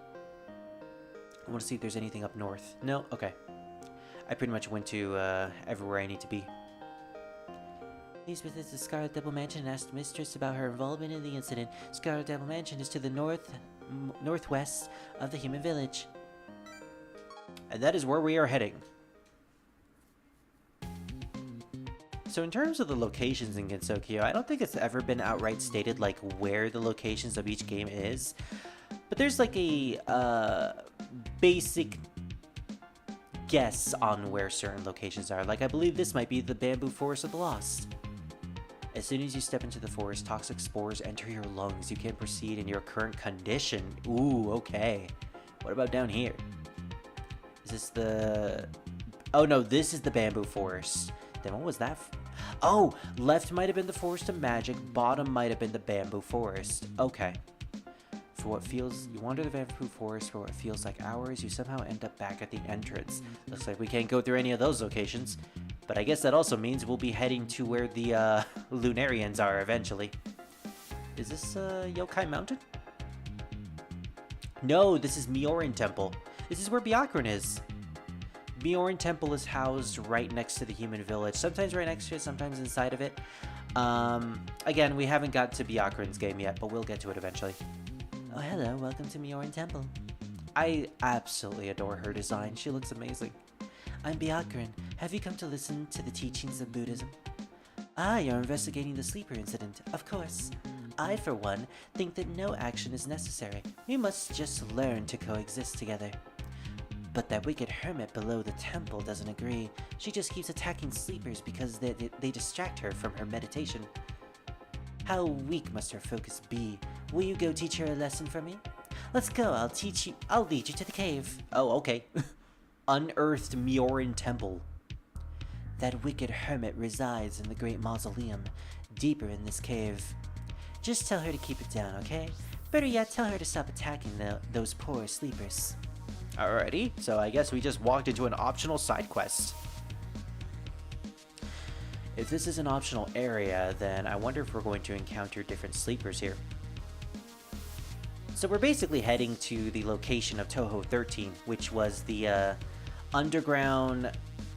I want to see if there's anything up north. No? Okay. I pretty much went to everywhere I need to be. Please visit the Scarlet Double Mansion and ask the mistress about her involvement in the incident. Scarlet Double Mansion is to the northwest of the human village. And that is where we are heading. So in terms of the locations in Gensokyo, I don't think it's ever been outright stated like where the locations of each game is. But there's like a basic guess on where certain locations are. Like I believe this might be the Bamboo Forest of the Lost. As soon as you step into the forest, toxic spores enter your lungs. You can't proceed in your current condition. Ooh, okay. What about down here? Is this the... Oh no, this is the Bamboo Forest. Then what was that? Oh, left might have been the Forest of Magic. Bottom might have been the Bamboo Forest. Okay. You wander the Bamboo Forest for what feels like hours. You somehow end up back at the entrance. Looks like we can't go through any of those locations. But I guess that also means we'll be heading to where the Lunarians are eventually. Is this Yokai Mountain? No, this is Miorin Temple. This is where Byakuran is. Miorin Temple is housed right next to the human village. Sometimes right next to it, sometimes inside of it. Again, we haven't got to Byakuran's game yet, but we'll get to it eventually. Oh, hello. Welcome to Miorin Temple. I absolutely adore her design. She looks amazing. I'm Byakuran. Have you come to listen to the teachings of Buddhism? Ah, you're investigating the sleeper incident. Of course. I, for one, think that no action is necessary. We must just learn to coexist together. But that wicked hermit below the temple doesn't agree. She just keeps attacking sleepers because they distract her from her meditation. How weak must her focus be? Will you go teach her a lesson for me? Let's go, I'll lead you to the cave. Oh, okay. Unearthed Miorin Temple. That wicked hermit resides in the great mausoleum, deeper in this cave. Just tell her to keep it down, okay? Better yet, tell her to stop attacking those poor sleepers. Alrighty, so I guess we just walked into an optional side quest. If this is an optional area, then I wonder if we're going to encounter different sleepers here. So we're basically heading to the location of Touhou 13, which was the underground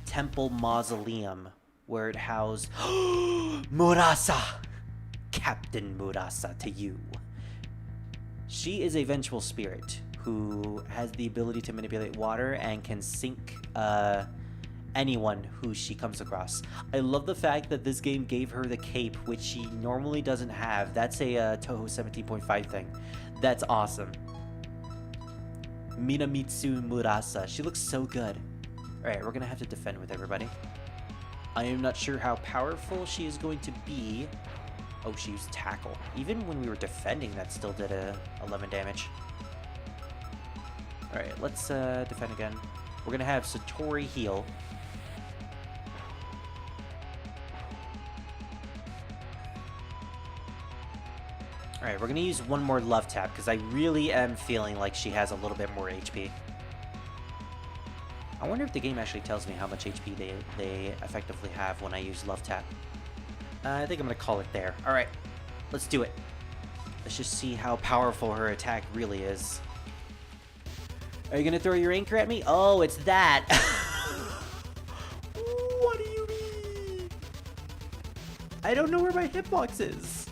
temple mausoleum where it housed Murasa! Captain Murasa to you. She is a vengeful spirit who has the ability to manipulate water and can sink anyone who she comes across. I love the fact that this game gave her the cape, which she normally doesn't have. That's a Touhou 17.5 thing. That's awesome. Minamitsu Murasa. She looks so good. Alright, we're gonna have to defend with everybody. I am not sure how powerful she is going to be. Oh, she used tackle. Even when we were defending, that still did 11 damage. Alright, let's defend again. We're gonna have Satori heal. Alright, we're gonna use one more love tap, because I really am feeling like she has a little bit more HP. I wonder if the game actually tells me how much HP they effectively have when I use love tap. I think I'm gonna call it there. Alright, let's do it. Let's just see how powerful her attack really is. Are you gonna throw your anchor at me? Oh, it's that! What do you mean? I don't know where my hitbox is.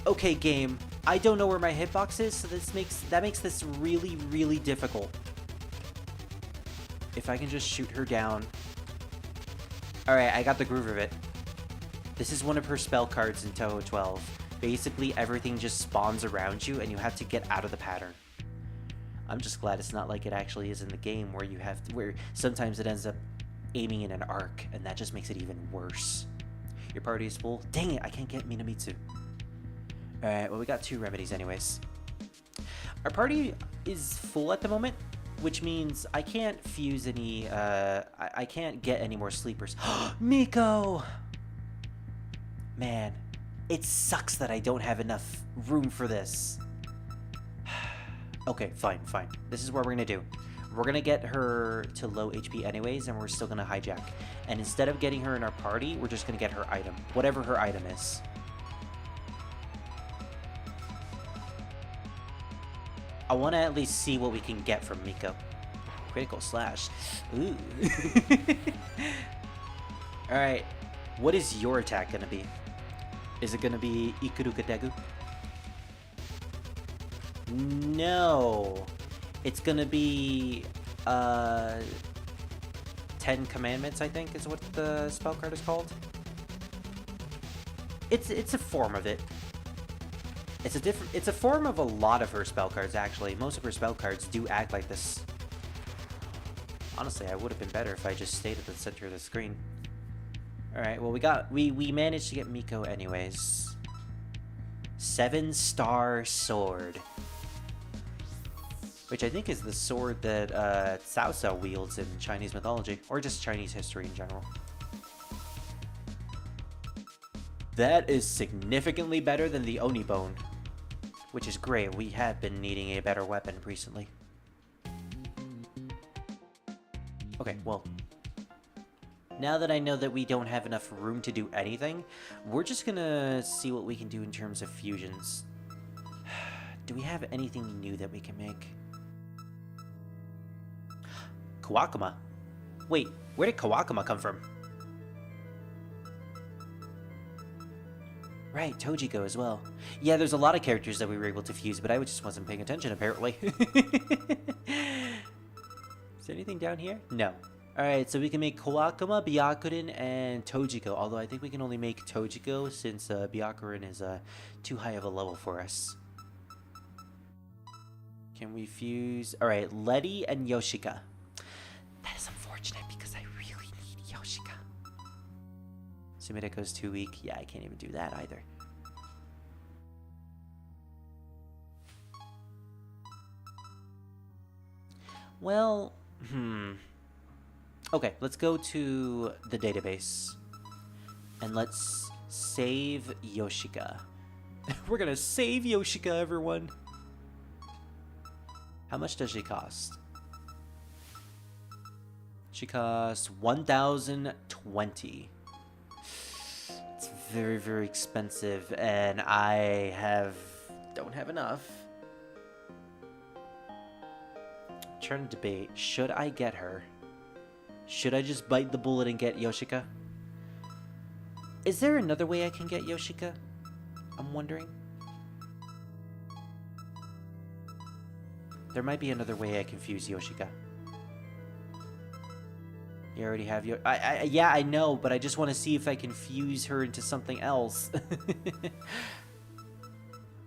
Okay, game. I don't know where my hitbox is, so that makes this really, really difficult. If I can just shoot her down. Alright, I got the groove of it. This is one of her spell cards in Touhou 12. Basically, everything just spawns around you, and you have to get out of the pattern. I'm just glad it's not like it actually is in the game, where you have to, where sometimes it ends up aiming in an arc, and that just makes it even worse. Your party is full? Dang it, I can't get Minamitsu. Alright, well, we got 2 remedies anyways. Our party is full at the moment, which means I can't fuse any, I can't get any more sleepers. Miko! Man, it sucks that I don't have enough room for this. Okay, fine. This is what we're gonna do. We're gonna get her to low HP anyways, and we're still gonna hijack. And instead of getting her in our party, we're just gonna get her item. Whatever her item is. I want to at least see what we can get from Miko. Critical slash. Ooh. Alright. What is your attack going to be? Is it going to be Ikuruka Degu? No. It's going to be 10 Commandments, I think, is what the spell card is called. It's a form of it. It's a form of a lot of her spell cards, actually. Most of her spell cards do act like this. Honestly, I would have been better if I just stayed at the center of the screen. Alright, well, we managed to get Miko anyways. 7-star sword. Which I think is the sword that Cao Cao wields in Chinese mythology, or just Chinese history in general. That is significantly better than the Oni Bone, which is great. We have been needing a better weapon recently. Okay, well, now that I know that we don't have enough room to do anything, we're just gonna see what we can do in terms of fusions. Do we have anything new that we can make? Kawakuma? Wait, where did Kawakuma come from? Right, Tojiko as well. Yeah, there's a lot of characters that we were able to fuse, but I just wasn't paying attention, apparently. Is there anything down here? No. Alright, so we can make Kawakuma, Byakuren, and Tojiko. Although I think we can only make Tojiko since Byakuren is too high of a level for us. Can we fuse... Alright, Letty and Yoshika. That is unfortunate because I really need Yoshika. Sumireko's too weak. Yeah, I can't even do that either. Well, okay, let's go to the database. And let's save Yoshika. We're gonna save Yoshika, everyone. How much does she cost? She costs 1,020. It's very, very expensive, and I don't have enough. I'm trying to debate, should I get her? Should I just bite the bullet and get Yoshika? Is there another way I can get Yoshika? I'm wondering. There might be another way I can fuse Yoshika. You already have your... yeah, I know, but I just want to see if I can fuse her into something else.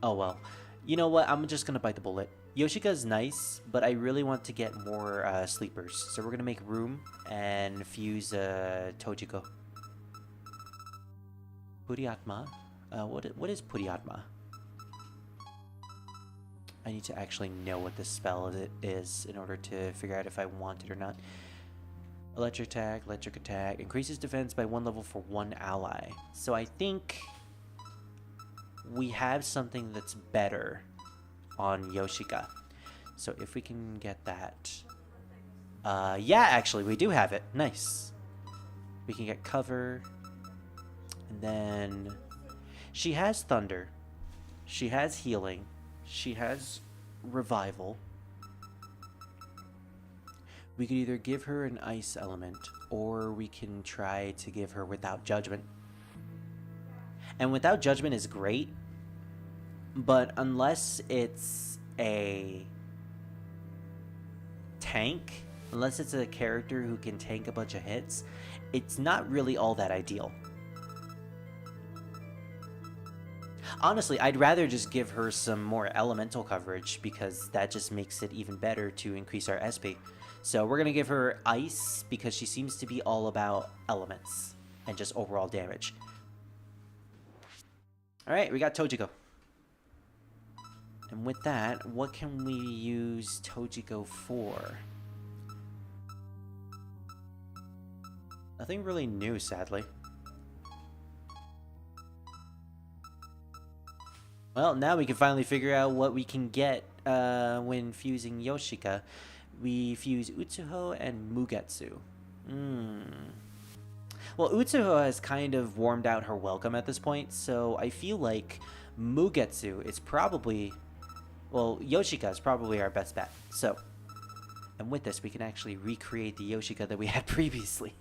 Oh, well. You know what? I'm just going to bite the bullet. Yoshika's nice, but I really want to get more sleepers. So we're going to make room and fuse Tojiko. Puriatma? What is Puriatma? I need to actually know what this spell is in order to figure out if I want it or not. Electric attack. Increases defense by 1 level for 1 ally. So I think we have something that's better on Yoshika. So if we can get that. Yeah, actually, we do have it. Nice. We can get cover. And then she has thunder. She has healing. She has revival. We could either give her an ice element, or we can try to give her without judgment. And without judgment is great, but unless it's a tank, unless it's a character who can tank a bunch of hits, it's not really all that ideal. Honestly, I'd rather just give her some more elemental coverage, because that just makes it even better to increase our SP. So we're going to give her ice, because she seems to be all about elements and just overall damage. Alright, we got Tojiko. And with that, what can we use Tojiko for? Nothing really new, sadly. Well, now we can finally figure out what we can get when fusing Yoshika. We fuse Utsuho and Mugetsu. Well, Utsuho has kind of warmed out her welcome at this point, so I feel like Mugetsu is probably... Well, Yoshika is probably our best bet. So, and with this, we can actually recreate the Yoshika that we had previously.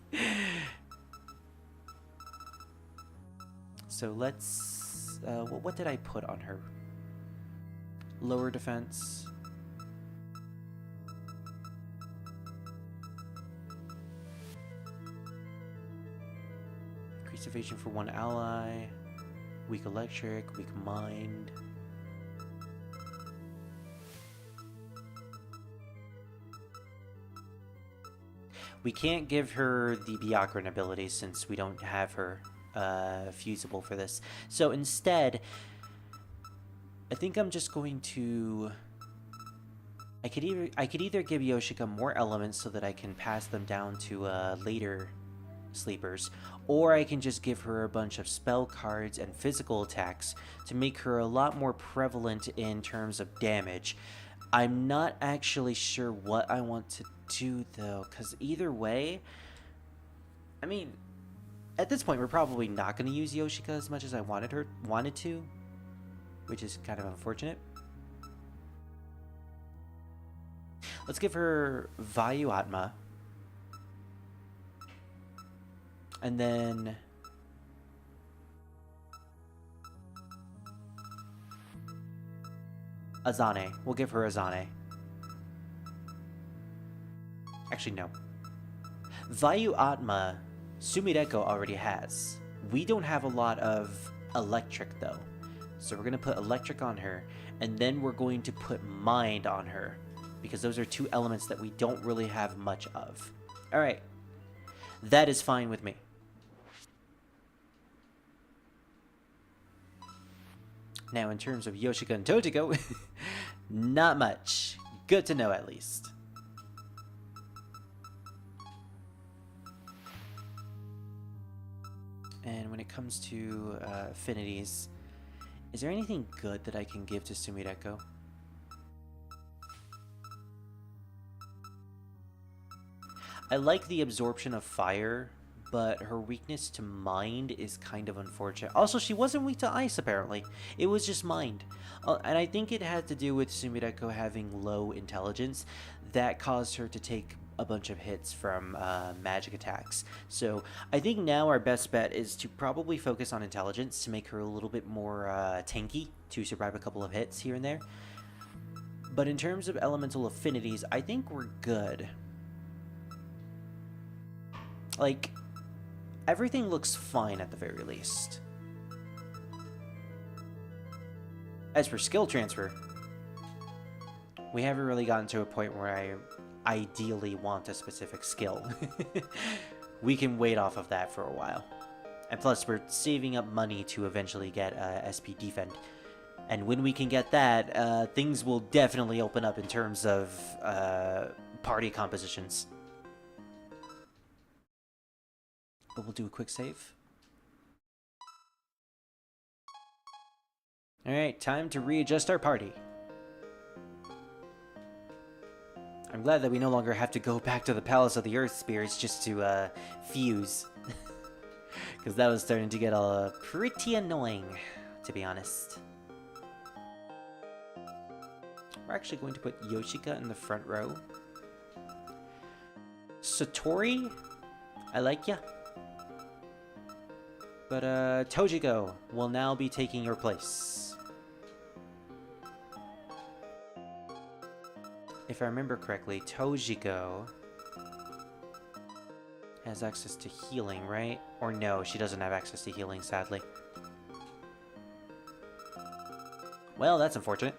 So let's... what did I put on her? Lower defense... Evasion for 1 ally, weak electric, weak mind. We can't give her the Byakuran ability since we don't have her fusible for this. So instead, I think I'm just going to... I could either give Yoshika more elements so that I can pass them down to later sleepers, or I can just give her a bunch of spell cards and physical attacks to make her a lot more prevalent in terms of damage. I'm not actually sure what I want to do though, because either way, I mean, at this point we're probably not going to use Yoshika as much as I wanted to, which is kind of unfortunate. Let's give her Vayu Atma. And then Azane. We'll give her Azane. Actually, no. Vayu Atma, Sumireko already has. We don't have a lot of electric, though. So we're going to put electric on her, and then we're going to put mind on her, because those are 2 elements that we don't really have much of. Alright. That is fine with me. Now, in terms of Yoshika and Tojiko, not much. Good to know, at least. And when it comes to affinities, is there anything good that I can give to Sumireko? I like the absorption of fire, but her weakness to mind is kind of unfortunate. Also, she wasn't weak to ice, apparently. It was just mind. And I think it had to do with Sumireko having low intelligence that caused her to take a bunch of hits from magic attacks. So I think now our best bet is to probably focus on intelligence to make her a little bit more tanky to survive a couple of hits here and there. But in terms of elemental affinities, I think we're good. Like, everything looks fine at the very least. As for skill transfer, we haven't really gotten to a point where I ideally want a specific skill. We can wait off of that for a while. And plus, we're saving up money to eventually get SP Defend. And when we can get that, things will definitely open up in terms of party compositions. But we'll do a quick save. Alright, time to readjust our party. I'm glad that we no longer have to go back to the Palace of the Earth Spirits just to fuse. Because that was starting to get pretty annoying, to be honest. We're actually going to put Yoshika in the front row. Satori, I like ya. But Tojiko will now be taking your place. If I remember correctly, Tojiko has access to healing, right? Or no, she doesn't have access to healing, sadly. Well, that's unfortunate.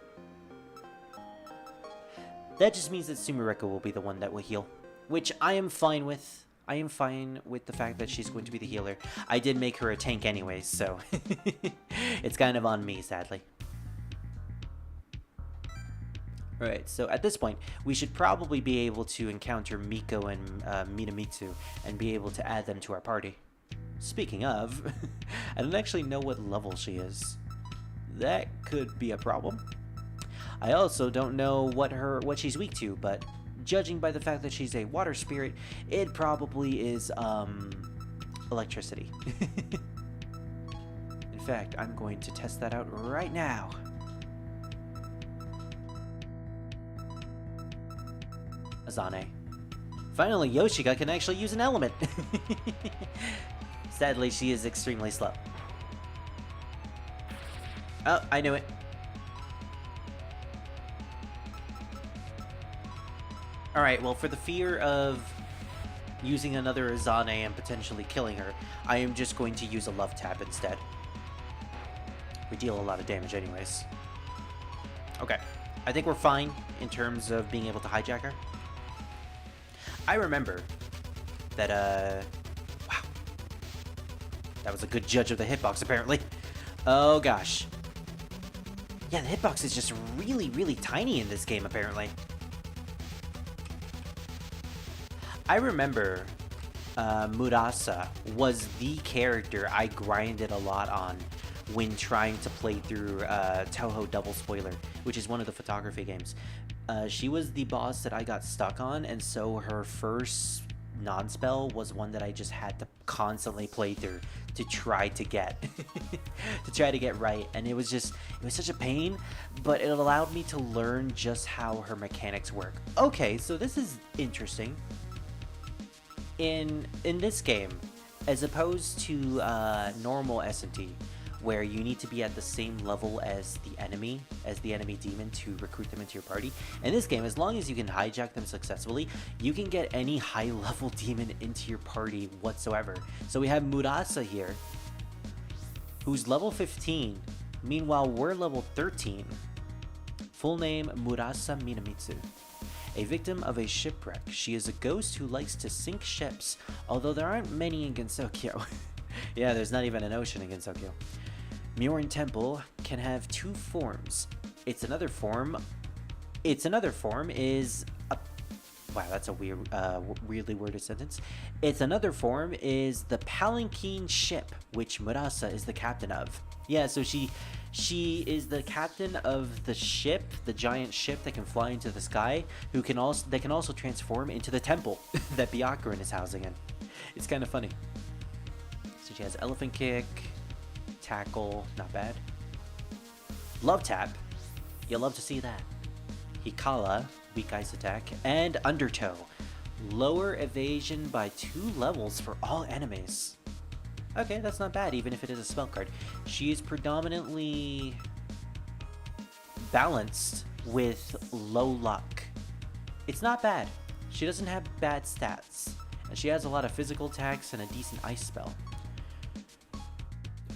That just means that Sumireko will be the one that will heal, which I am fine with. I am fine with the fact that she's going to be the healer. I did make her a tank anyways, so it's kind of on me, sadly. Alright, so at this point, we should probably be able to encounter Miko and Minamitsu and be able to add them to our party. Speaking of, I don't actually know what level she is. That could be a problem. I also don't know what she's weak to, but judging by the fact that she's a water spirit, it probably is electricity. In fact, I'm going to test that out right now. Azane. Finally, Yoshika can actually use an element. Sadly, she is extremely slow. Oh, I knew it. Alright, well, for the fear of using another Azane and potentially killing her, I am just going to use a love tap instead. We deal a lot of damage anyways. Okay, I think we're fine in terms of being able to hijack her. I remember that, wow. That was a good judge of the hitbox, apparently. Oh, gosh. Yeah, the hitbox is just really, really tiny in this game, apparently. I remember Murasa was the character I grinded a lot on when trying to play through Touhou Double Spoiler, which is one of the photography games. She was the boss that I got stuck on, and so her first non-spell was one that I just had to constantly play through to try to get right, and it was such a pain, but it allowed me to learn just how her mechanics work. Okay, so this is interesting. In this game, as opposed to normal S&T, where you need to be at the same level as the enemy demon to recruit them into your party. In this game, as long as you can hijack them successfully, you can get any high-level demon into your party whatsoever. So we have Murasa here, who's level 15. Meanwhile, we're level 13. Full name, Murasa Minamitsu. A victim of a shipwreck, she is a ghost who likes to sink ships, although there aren't many in Gensokyo. Yeah, there's not even an ocean in Gensokyo. Myorin Temple can have two forms. Its another form is a... Wow, that's a weirdly worded sentence. Its another form is the Palanquin ship, which Murasa is the captain of. Yeah, so she is the captain of the ship, the giant ship that can fly into the sky, that can also transform into the temple that Byakuren is housing in. It's kind of funny. So she has Elephant Kick, Tackle, not bad. Love Tap, you'll love to see that. Hikala, Weak Ice Attack, and Undertow, lower evasion by 2 levels for all enemies. Okay, that's not bad, even if it is a spell card. She is predominantly balanced with low luck. It's not bad. She doesn't have bad stats. And she has a lot of physical attacks and a decent ice spell.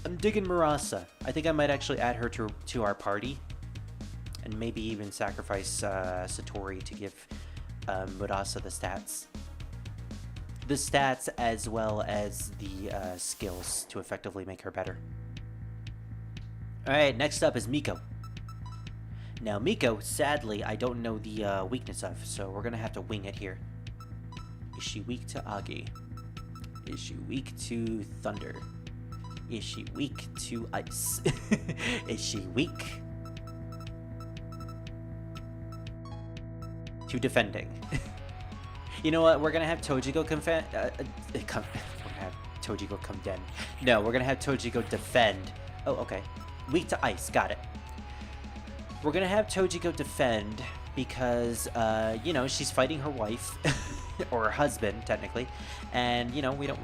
I'm digging Murasa. I think I might actually add her to our party. And maybe even sacrifice Satori to give Murasa the stats. The stats as well as the skills to effectively make her better. Alright, next up is Miko. Now Miko, sadly, I don't know the weakness of, so we're gonna have to wing it here. Is she weak to Agi? Is she weak to Thunder? Is she weak to Ice? Is she weak to defending? You know what? We're gonna have Tojiko we're gonna have Tojiko condemn. No, we're gonna have Tojiko defend. Oh, okay. Weak to Ice. Got it. We're gonna have Tojiko defend because, you know, she's fighting her wife or her husband technically, and you know we don't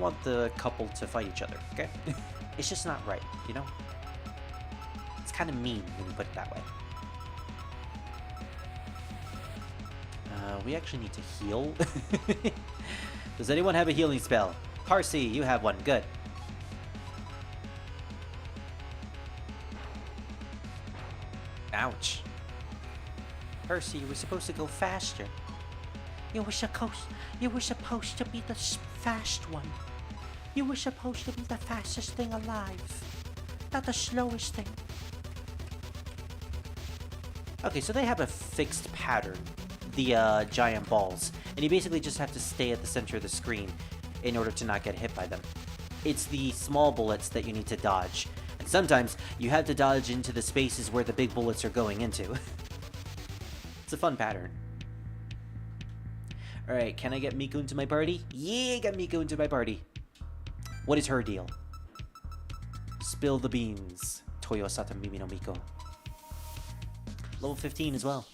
want the couple to fight each other. Okay, it's just not right. You know, it's kind of mean when you put it that way. We actually need to heal. Does anyone have a healing spell? Parsi, you have one. Good. Ouch. Percy, you were supposed to go faster. You were supposed to be the fast one. You were supposed to be the fastest thing alive, not the slowest thing. Okay, so they have a fixed pattern, the giant balls, and you basically just have to stay at the center of the screen in order to not get hit by them. It's the small bullets that you need to dodge, and sometimes you have to dodge into the spaces where the big bullets are going into. It's a fun pattern. Alright, can I get Miku into my party? Yeah, got Miku into my party. What is her deal? Spill the beans. Toyosata Mimi no Miko. Level 15 as well.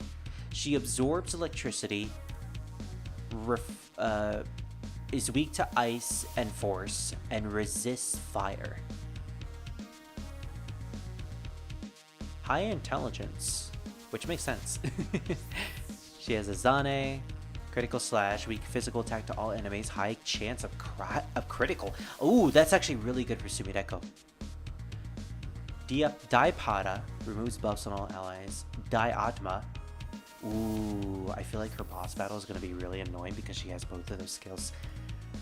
She absorbs electricity, is weak to ice and force, and resists fire. High intelligence, which makes sense. She has a Zane, critical slash, weak physical attack to all enemies, high chance of critical. Ooh, that's actually really good for Sumideko. Daipada removes buffs on all allies. Daiatma. Ooh, I feel like her boss battle is going to be really annoying because she has both of those skills.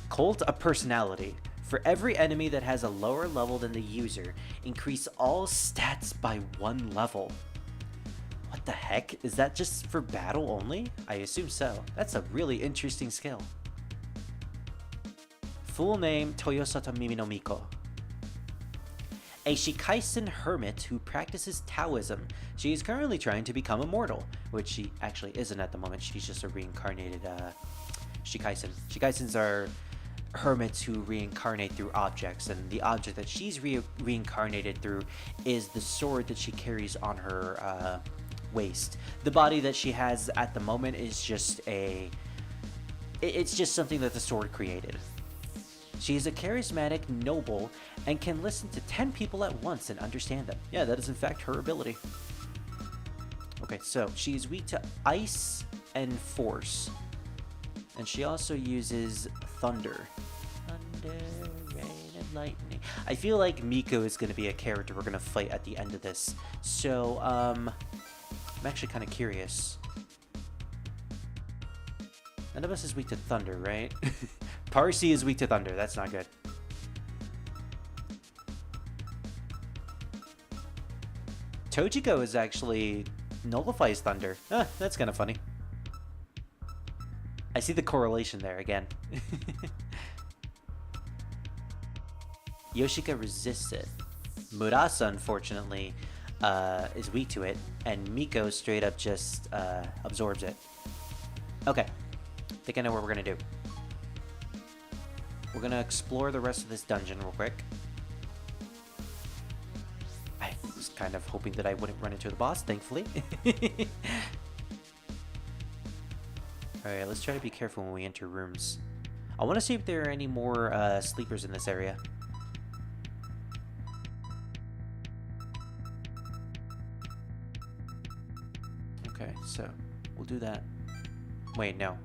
Cult of Personality. For every enemy that has a lower level than the user, increase all stats by 1 level. What the heck? Is that just for battle only? I assume so. That's a really interesting skill. Full name, Toyosata Mimi no Miko. A Shikaisen hermit who practices Taoism. She is currently trying to become immortal, which she actually isn't at the moment. She's just a reincarnated Shikaisen. Shikaisens are hermits who reincarnate through objects, and the object that she's reincarnated through is the sword that she carries on her waist. The body that she has at the moment is just it's just something that the sword created. She is a charismatic noble and can listen to 10 people at once and understand them. Yeah, that is in fact her ability. Okay, so she is weak to ice and force. And she also uses thunder. Thunder, rain, and lightning. I feel like Miko is going to be a character we're going to fight at the end of this. So, I'm actually kind of curious. None of us is weak to thunder, right? Parsi is weak to thunder. That's not good. Tojiko is actually nullifies thunder. That's kind of funny. I see the correlation there again. Yoshika resists it. Murasa, unfortunately, is weak to it, and Miko straight up just absorbs it. Okay, I think I know what we're gonna do. We're gonna explore the rest of this dungeon real quick. I was kind of hoping that I wouldn't run into the boss, thankfully. Alright, let's try to be careful when we enter rooms. I want to see if there are any more sleepers in this area. Okay, so we'll do that. Wait, no.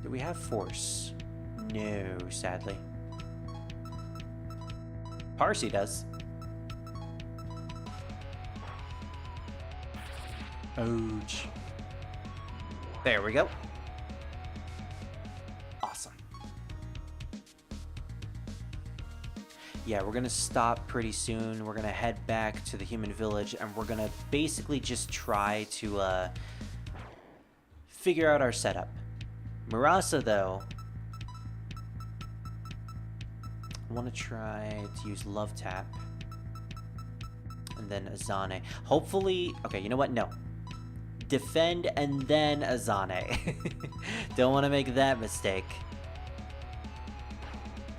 Do we have force? No, sadly. Parsi does. Ouch. There we go. Awesome. Yeah, we're gonna stop pretty soon. We're gonna head back to the human village, and we're gonna basically just try to figure out our setup. Murasa, though, I want to try to use Love Tap. And then Azane. Hopefully... Okay, you know what? No. Defend and then Azane. Don't want to make that mistake.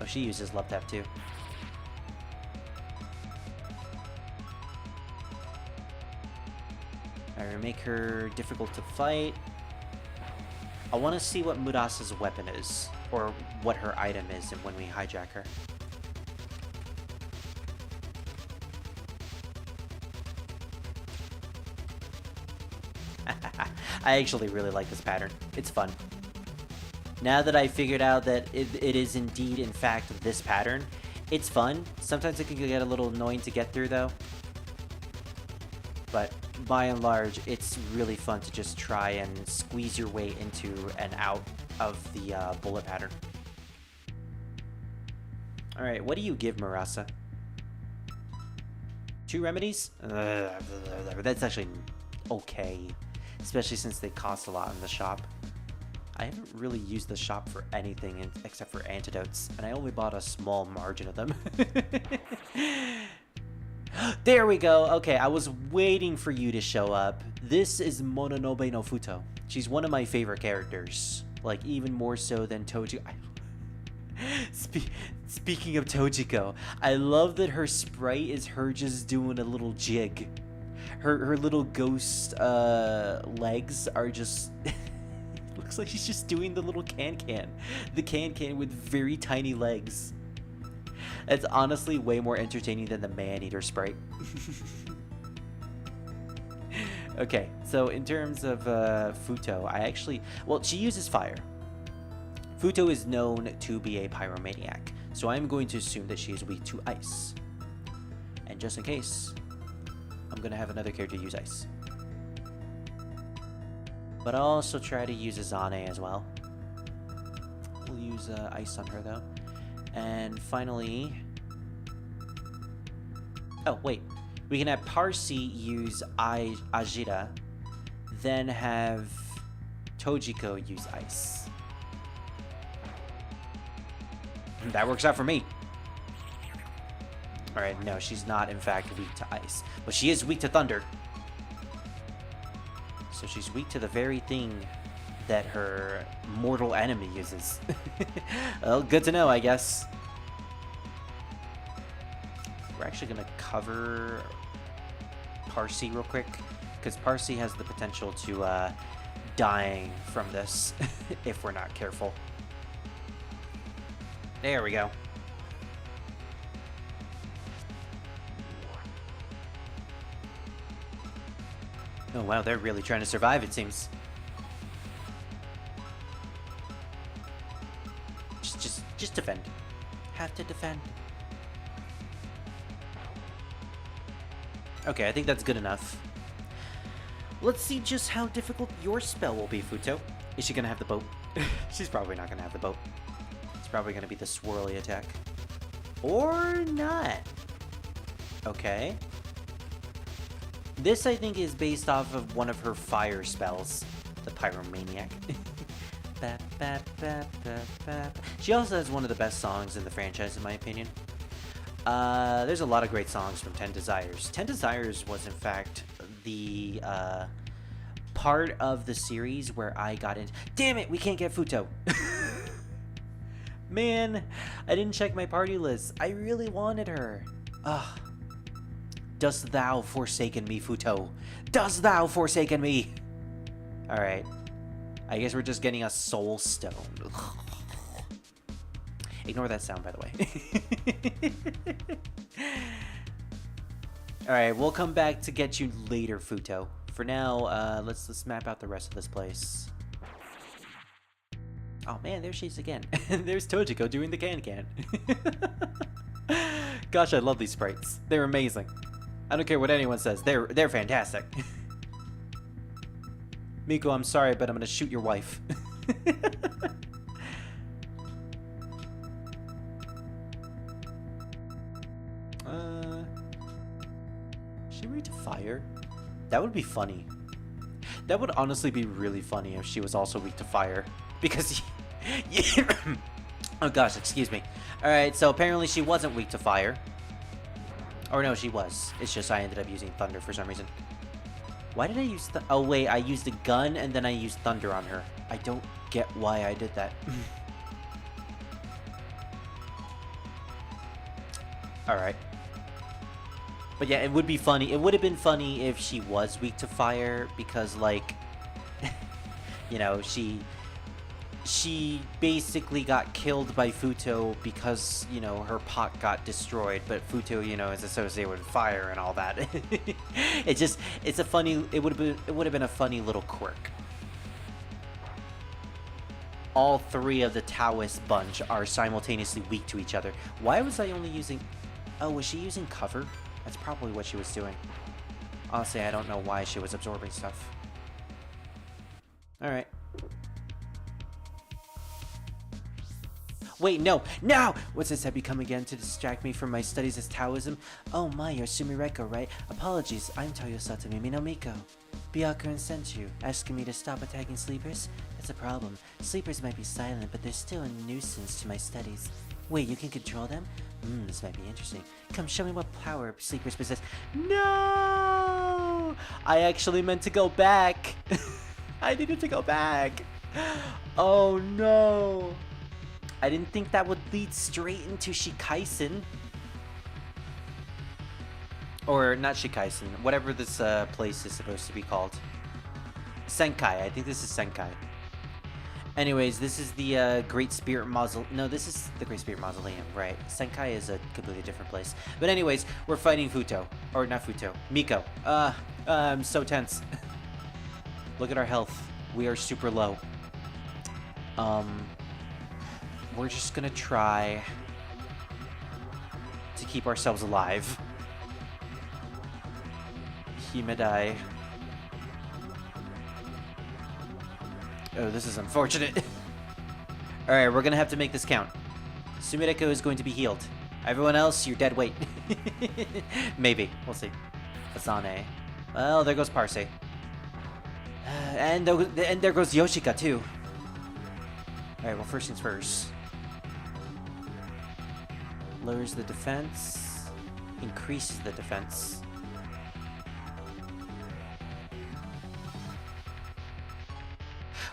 Oh, she uses Love Tap too. Alright, make her difficult to fight. I want to see what Murasa's weapon is, or what her item is when we hijack her. I actually really like this pattern. It's fun. Now that I figured out that it is indeed, in fact, this pattern, it's fun. Sometimes it can get a little annoying to get through, though. But by and large, it's really fun to just try and squeeze your way into and out of the bullet pattern. Alright, what do you give Murasa? 2 remedies? That's actually okay. Especially since they cost a lot in the shop. I haven't really used the shop for anything except for antidotes, and I only bought a small margin of them. There we go. Okay, I was waiting for you to show up. This is Mononobe no Futo. She's one of my favorite characters. Like, even more so than Tojiko. Speaking of Tojiko, I love that her sprite is her just doing a little jig. Her little ghost legs are just... looks like she's just doing the little can-can. The can-can with very tiny legs. It's honestly way more entertaining than the man-eater sprite. Okay, so in terms of Futo, I actually... Well, she uses fire. Futo is known to be a pyromaniac, so I'm going to assume that she is weak to ice. And just in case, I'm going to have another character use ice. But I'll also try to use Azane as well. We'll use ice on her, though. And finally... Oh, wait. We can have Parsi use Ajita, then have Tojiko use ice. That works out for me. Alright, no, she's not, in fact, weak to ice. But she is weak to thunder. So she's weak to the very thing that her mortal enemy uses. Well, good to know, I guess. We're actually going to cover Parsi real quick, because Parsi has the potential to dying from this if we're not careful. There we go. Oh wow, they're really trying to survive, it seems. Just defend. Have to defend. Okay, I think that's good enough. Let's see just how difficult your spell will be, Futo. Is she gonna have the boat? She's probably not gonna have the boat. It's probably gonna be the swirly attack. Or not. Okay. This, I think, is based off of one of her fire spells. The Pyromaniac. She also has one of the best songs in the franchise, in my opinion. There's a lot of great songs from 10 Desires. 10 Desires was, in fact, the part of the series where I got into... Damn it, we can't get Futo. Man, I didn't check my party list. I really wanted her. Ugh. Dost thou forsaken me, Futo? Dost thou forsaken me? Alright. I guess we're just getting a soul stone. Ignore that sound, by the way. Alright, we'll come back to get you later, Futo. For now, let's map out the rest of this place. Oh man, there she is again. There's Tojiko doing the can-can. Gosh, I love these sprites. They're amazing. I don't care what anyone says. They're fantastic. Miko, I'm sorry, but I'm gonna shoot your wife. She weak to fire? That would be funny. That would honestly be really funny if she was also weak to fire. Because... oh gosh, excuse me. Alright, so apparently she wasn't weak to fire. Or no, she was. It's just I ended up using thunder for some reason. Why did I use oh wait, I used a gun and then I used thunder on her. I don't get why I did that. Alright. But yeah, it would be funny. It would have been funny if she was weak to fire because, like, you know, she basically got killed by Futo because, you know, her pot got destroyed, but Futo, you know, is associated with fire and all that. It's a funny, it would have been a funny little quirk. All three of the Taoist bunch are simultaneously weak to each other. Why was I only using... Oh, was she using cover? That's probably what she was doing. Honestly, I don't know why she was absorbing stuff. Alright. Wait, no! No! What's this have become again to distract me from my studies as Taoism? Oh my, you're Sumireko, right? Apologies, I'm Toyo Satomimi no Miko. Byakuran sent you, asking me to stop attacking sleepers? That's a problem. Sleepers might be silent, but they're still a nuisance to my studies. Wait, you can control them? This might be interesting. Come, show me what power sleepers possess. No! I actually meant to go back. I needed to go back. Oh no! I didn't think that would lead straight into Shikaisen. Or not Shikaisen, whatever this place is supposed to be called. Senkai, I think this is Senkai. Anyways, this is the Great Spirit Mausoleum. No, this is the Great Spirit Mausoleum, right? Senkai is a completely different place. But anyways, we're fighting Futo. Or not Futo, Miko. I'm so tense. Look at our health. We are super low. We're just gonna try to keep ourselves alive. Himedai. Oh, this is unfortunate. Alright, we're gonna have to make this count. Sumireko is going to be healed. Everyone else, you're dead weight. Maybe. We'll see. Asane. Well, there goes Parse. And there goes Yoshika, too. Alright, well, first things first. Lowers the defense. Increases the defense.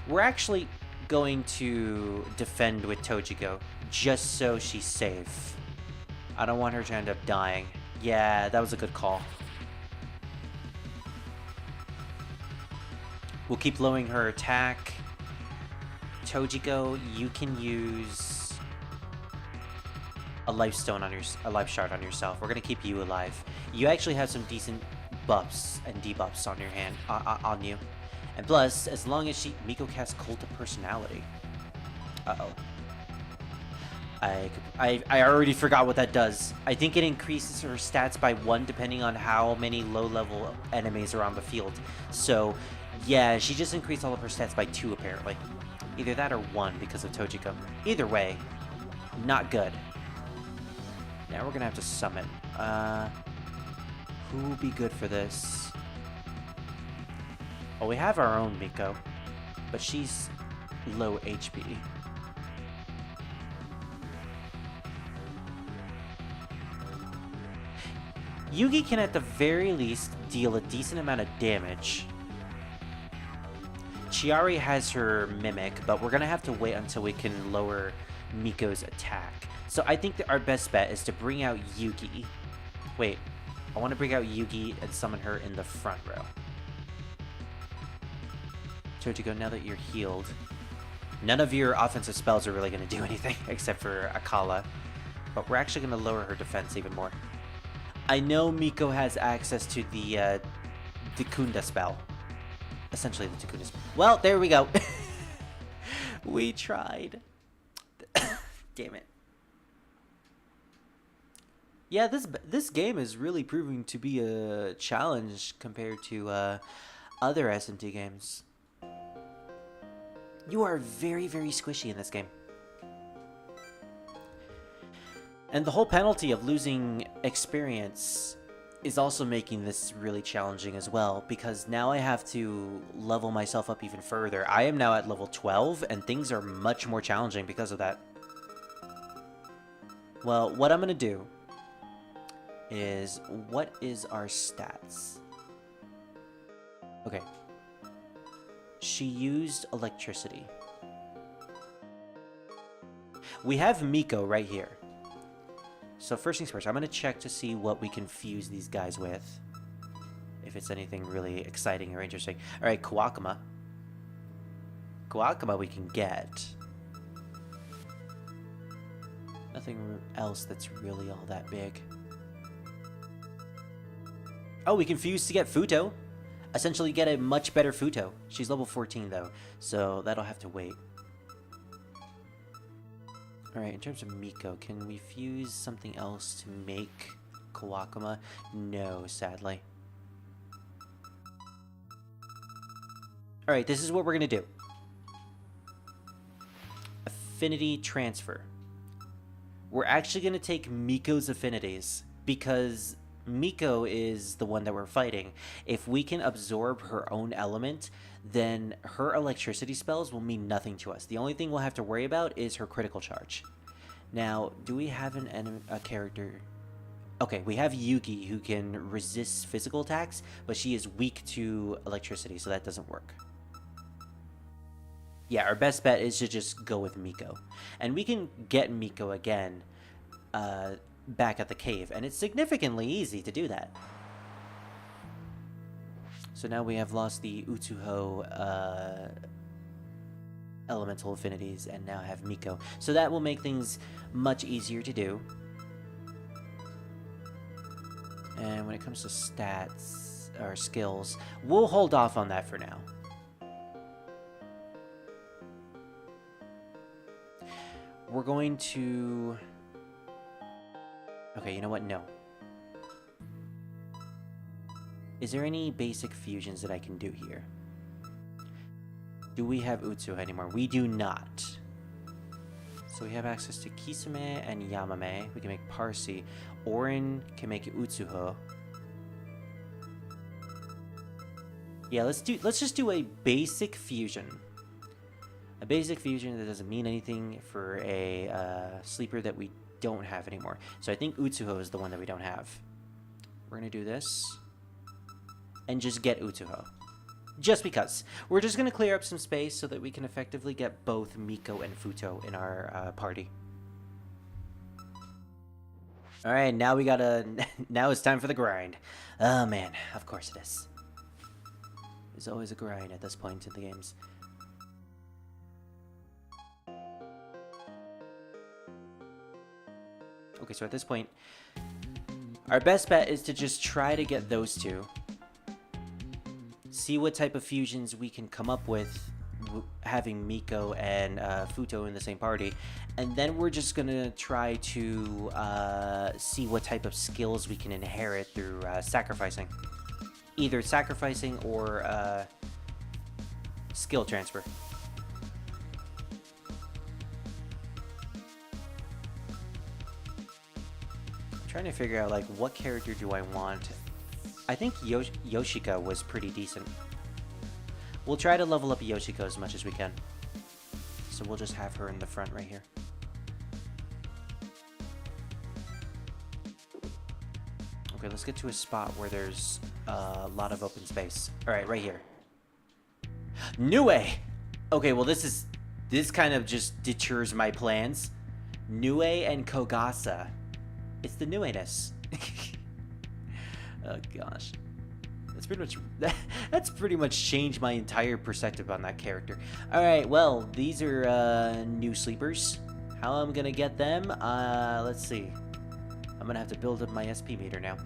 We're actually going to defend with Tojiko, just so she's safe. I don't want her to end up dying. Yeah, that was a good call. We'll keep lowering her attack. Tojiko, you can use a life stone on a life shard on yourself. We're gonna keep you alive. You actually have some decent buffs and debuffs on your hand on you. And plus, as long as Miko casts Cult of Personality. Uh-oh. I already forgot what that does. I think it increases her stats by 1 depending on how many low-level enemies are on the field. So, yeah, she just increased all of her stats by 2 apparently. Either that or 1 because of Tojiko. Either way, not good. Now we're gonna have to summon. Who will be good for this? Well, we have our own Miko, but she's low HP. Yugi can at the very least deal a decent amount of damage. Chiari has her Mimic, but we're gonna have to wait until we can lower Miko's attack. So I think that our best bet is to bring out Yugi. Wait, I want to bring out Yugi and summon her in the front row. Tojiko, now that you're healed, none of your offensive spells are really going to do anything except for Akala, but we're actually going to lower her defense even more. I know Miko has access to the Dikunda spell. Essentially the Dikunda spell. Well, there we go. We tried. Damn it. Yeah, this game is really proving to be a challenge compared to other S&T games. You are very, very squishy in this game. And the whole penalty of losing experience is also making this really challenging as well, because now I have to level myself up even further. I am now at level 12, and things are much more challenging because of that. Well, what I'm going to do is, what is our stats? Okay. She used electricity. We have Miko right here. So first things first, I'm going to check to see what we can fuse these guys with. If it's anything really exciting or interesting. Alright, Kawakama. Kawakama we can get. Nothing else that's really all that big. Oh, we can fuse to get Futo. Essentially get a much better Futo. She's level 14 though, so that'll have to wait. Alright, in terms of Miko, can we fuse something else to make Kawakama? No, sadly. Alright, this is what we're going to do. Affinity transfer. We're actually going to take Miko's affinities, because Miko is the one that we're fighting. If we can absorb her own element, then her electricity spells will mean nothing to us. The only thing we'll have to worry about is her critical charge. Now, do we have a character? Okay, we have Yugi, who can resist physical attacks, but she is weak to electricity, so that doesn't work. Yeah, our best bet is to just go with Miko. And we can get Miko again back at the cave, and it's significantly easy to do that. So now we have lost the Utuho elemental affinities and now have Miko. So that will make things much easier to do. And when it comes to stats or skills, we'll hold off on that for now. We're going to... Okay, you know what? No. Is there any basic fusions that I can do here? Do we have Utsuha anymore? We do not. So we have access to Kisame and Yamame. We can make Parsi. Orin can make Utsuha. Yeah, let's just do a basic fusion. A basic fusion that doesn't mean anything for a sleeper that we don't have anymore. So I think Utsuho is the one that we don't have. We're going to do this. And just get Utsuho. Just because. We're just going to clear up some space so that we can effectively get both Miko and Futo in our party. Alright, now we gotta... now it's time for the grind. Oh man, of course it is. There's always a grind at this point in the games. Okay, so at this point, our best bet is to just try to get those two. See what type of fusions we can come up with having Miko and Futo in the same party. And then we're just going to try to see what type of skills we can inherit through sacrificing. Either sacrificing or skill transfer. Trying to figure out, like, what character do I want? I think Yoshika was pretty decent. We'll try to level up Yoshika as much as we can. So we'll just have her in the front right here. Okay, let's get to a spot where there's a lot of open space. Alright, right here. Nue! Okay, well this kind of just deters my plans. Nue and Kogasa. It's the Nue-ness. Oh gosh. That's pretty much changed my entire perspective on that character. Alright, well, these are new sleepers. How I'm gonna get them? Let's see. I'm gonna have to build up my SP meter now.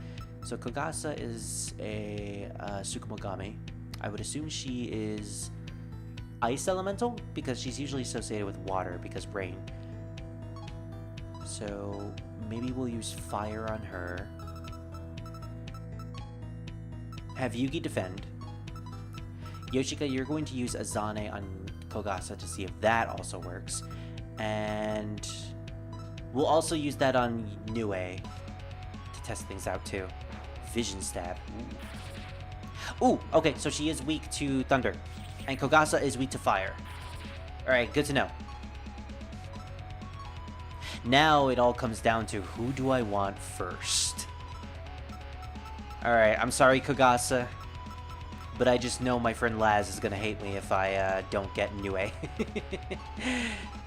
So Kogasa is a Tsukumogami. I would assume she is ice elemental because she's usually associated with water because rain. So maybe we'll use fire on her. Have Yugi defend. Yoshika, you're going to use Azane on Kogasa to see if that also works. And we'll also use that on Nue to test things out too. Vision stab. Ooh, okay, so she is weak to thunder. And Kogasa is weak to fire. Alright, good to know. Now it all comes down to who do I want first. Alright, I'm sorry, Kogasa. But I just know my friend Laz is gonna hate me if I don't get Nue.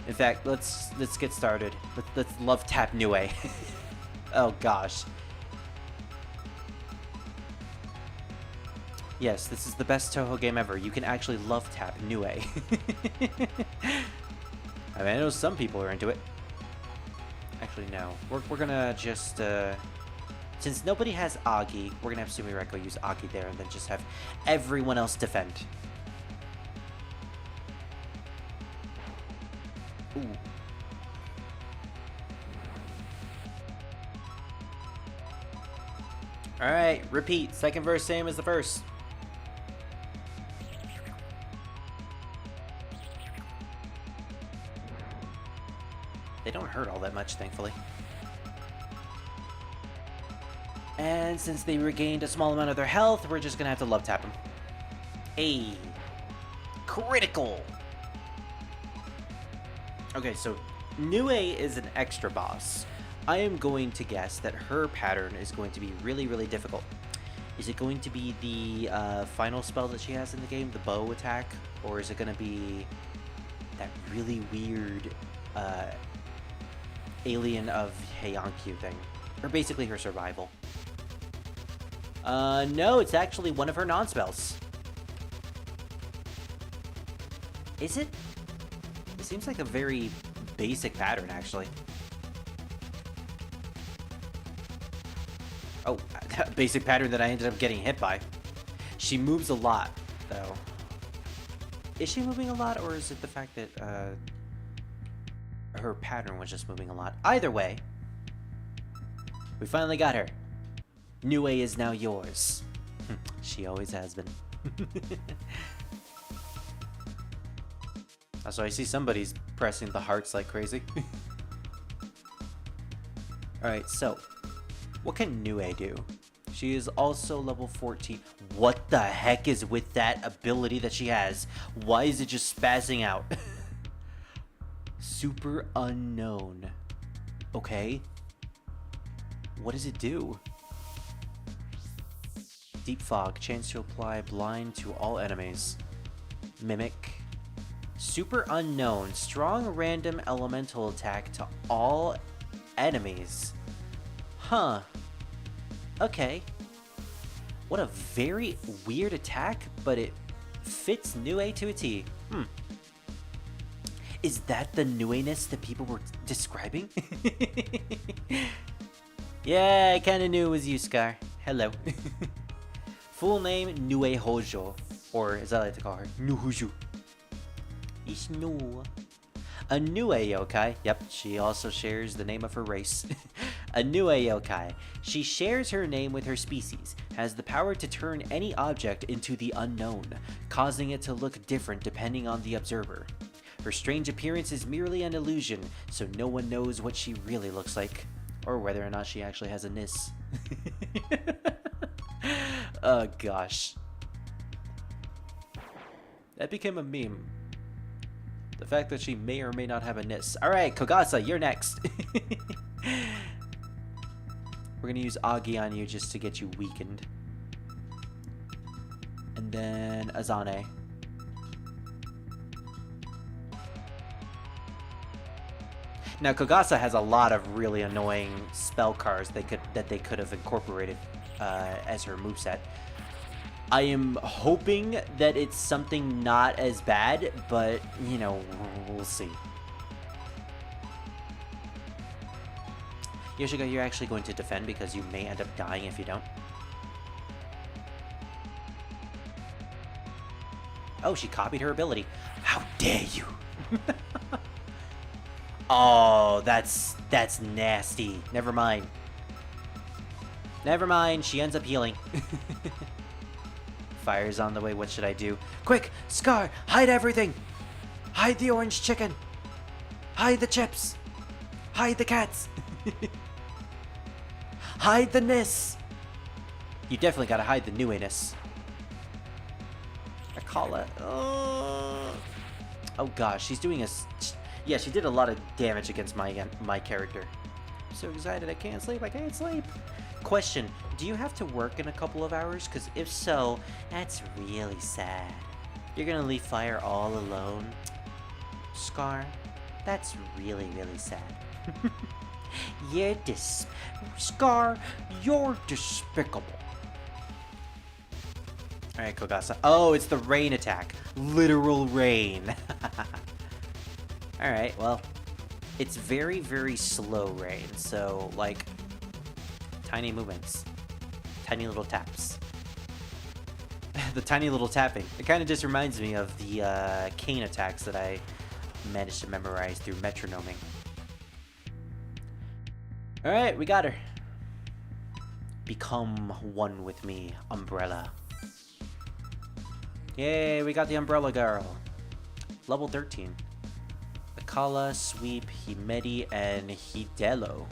In fact, let's get started. Let's love tap Nue. Oh gosh. Yes, this is the best Touhou game ever. You can actually love tap Nue. I mean, I know some people are into it. Actually, no. We're gonna just, since nobody has Agi, we're gonna have Sumireko use Agi there and then just have everyone else defend. Ooh. Alright, repeat. Second verse, same as the first. They don't hurt all that much, thankfully. And since they regained a small amount of their health, we're just gonna have to love tap them. Hey, critical! Okay, so Nue is an extra boss. I am going to guess that her pattern is going to be really, really difficult. Is it going to be the final spell that she has in the game, the bow attack? Or is it gonna be that really weird alien of Heiankyu thing? Or basically her survival. No, it's actually one of her non-spells. Is it? It seems like a very basic pattern, actually. Oh, basic pattern that I ended up getting hit by. She moves a lot, though. Is she moving a lot, or is it the fact that, her pattern was just moving a lot? Either way, we finally got her. Nue is now yours. She always has been. Also, I see somebody's pressing the hearts like crazy. Alright, so what can Nue do? She is also level 14. What the heck is with that ability that she has? Why is it just spazzing out? Super unknown. Okay. What does it do? Deep fog. Chance to apply blind to all enemies. Mimic. Super unknown. Strong random elemental attack to all enemies. Huh. Okay. What a very weird attack, but it fits Nue to a T. Is that the Nue-ness that people were describing? Yeah, I kinda knew it was you, Scar. Hello. Full name, Nue Hojo. Or, as I like to call her, Nuhuju. Ishnu. A Nue yokai. Yep, she also shares the name of her race. A Nue yokai. She shares her name with her species, has the power to turn any object into the unknown, causing it to look different depending on the observer. Her strange appearance is merely an illusion, so no one knows what she really looks like, or whether or not she actually has a Nis. Oh gosh. That became a meme. The fact that she may or may not have a Nis. Alright, Kogasa, you're next. We're gonna use Agi on you just to get you weakened. And then Azane. Now Kogasa has a lot of really annoying spell cards that they could have incorporated as her moveset. I am hoping that it's something not as bad, but you know, we'll see. Yoshika, you're actually going to defend because you may end up dying if you don't. Oh, she copied her ability. How dare you? Oh, that's nasty. Never mind. Never mind, she ends up healing. Fire's on the way, what should I do? Quick, Scar, hide everything! Hide the orange chicken! Hide the chips! Hide the cats! Hide the Nis! You definitely gotta hide the newness. I call it. Oh gosh, she's doing a. Yeah, she did a lot of damage against my character. I'm so excited, I can't sleep. I can't sleep. Question: do you have to work in a couple of hours? Because if so, that's really sad. You're gonna leave Fire all alone, Scar. That's really, really sad. Scar, you're despicable. Alright, Kogasa. Oh, it's the rain attack. Literal rain. Alright, well, it's very, very slow rain, so, like, tiny movements. Tiny little taps. The tiny little tapping. It kind of just reminds me of the cane attacks that I managed to memorize through metronoming. Alright, we got her. Become one with me, Umbrella. Yay, we got the Umbrella Girl. Level 13. Akala, Sweep, Himedi, and Hidelo.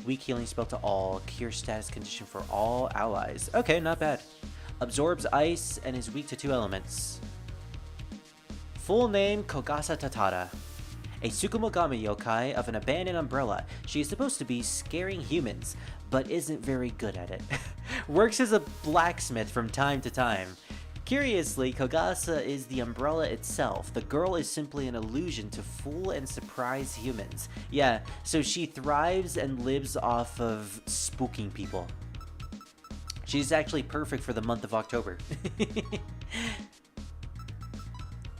Weak healing spell to all. Cure status condition for all allies. Okay, not bad. Absorbs ice and is weak to 2 elements. Full name, Kogasa Tatada. A Tsukumogami yokai of an abandoned umbrella. She is supposed to be scaring humans, but isn't very good at it. Works as a blacksmith from time to time. Curiously, Kogasa is the umbrella itself. The girl is simply an illusion to fool and surprise humans. Yeah, so she thrives and lives off of spooking people. She's actually perfect for the month of October.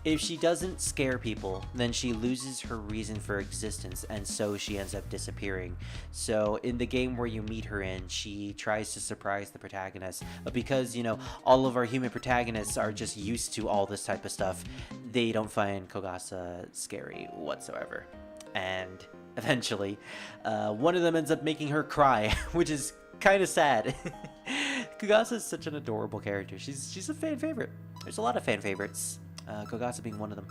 If she doesn't scare people, then she loses her reason for existence, and so she ends up disappearing. So in the game where you meet her in, she tries to surprise the protagonist. But because, you know, all of our human protagonists are just used to all this type of stuff, they don't find Kogasa scary whatsoever. And eventually, one of them ends up making her cry, which is kind of sad. Kogasa is such an adorable character. She's a fan favorite. There's a lot of fan favorites. Kogasa being one of them.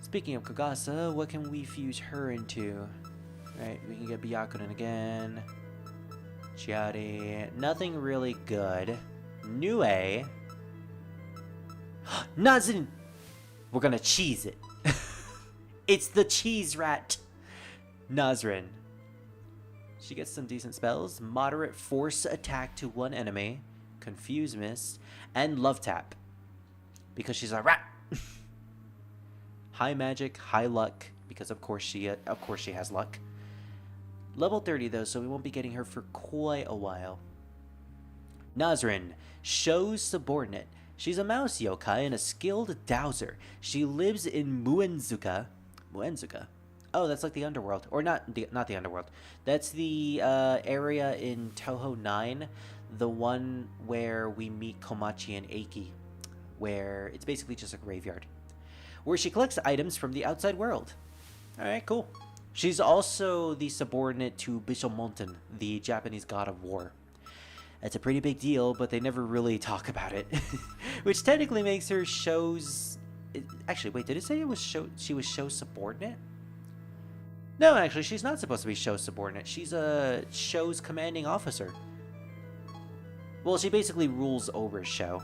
Speaking of Kogasa, what can we fuse her into? Right, we can get Byakuren again. Chiari. Nothing really good. Nue. Nazin! We're gonna cheese it. It's the cheese rat. Nazrin. She gets some decent spells. Moderate force attack to one enemy. Confuse Mist. And Love Tap. Because she's a rat. High magic, high luck, because of course she has luck. Level 30 though, so we won't be getting her for quite a while. Nazrin, Shou's subordinate. She's a mouse yokai and a skilled dowser. She lives in Muenzuka. Muenzuka? Oh, that's like the underworld. Or not the underworld. That's the area in Touhou 9, the one where we meet Komachi and Eiki, where it's basically just a graveyard, where she collects items from the outside world. Alright, cool. She's also the subordinate to Bishomonten, the Japanese god of war. It's a pretty big deal, but they never really talk about it. Which technically makes her Shou's... Actually, wait, did it say it was she was Shou's subordinate? No, actually, she's not supposed to be Shou's subordinate. She's a Shou's commanding officer. Well, she basically rules over Shou.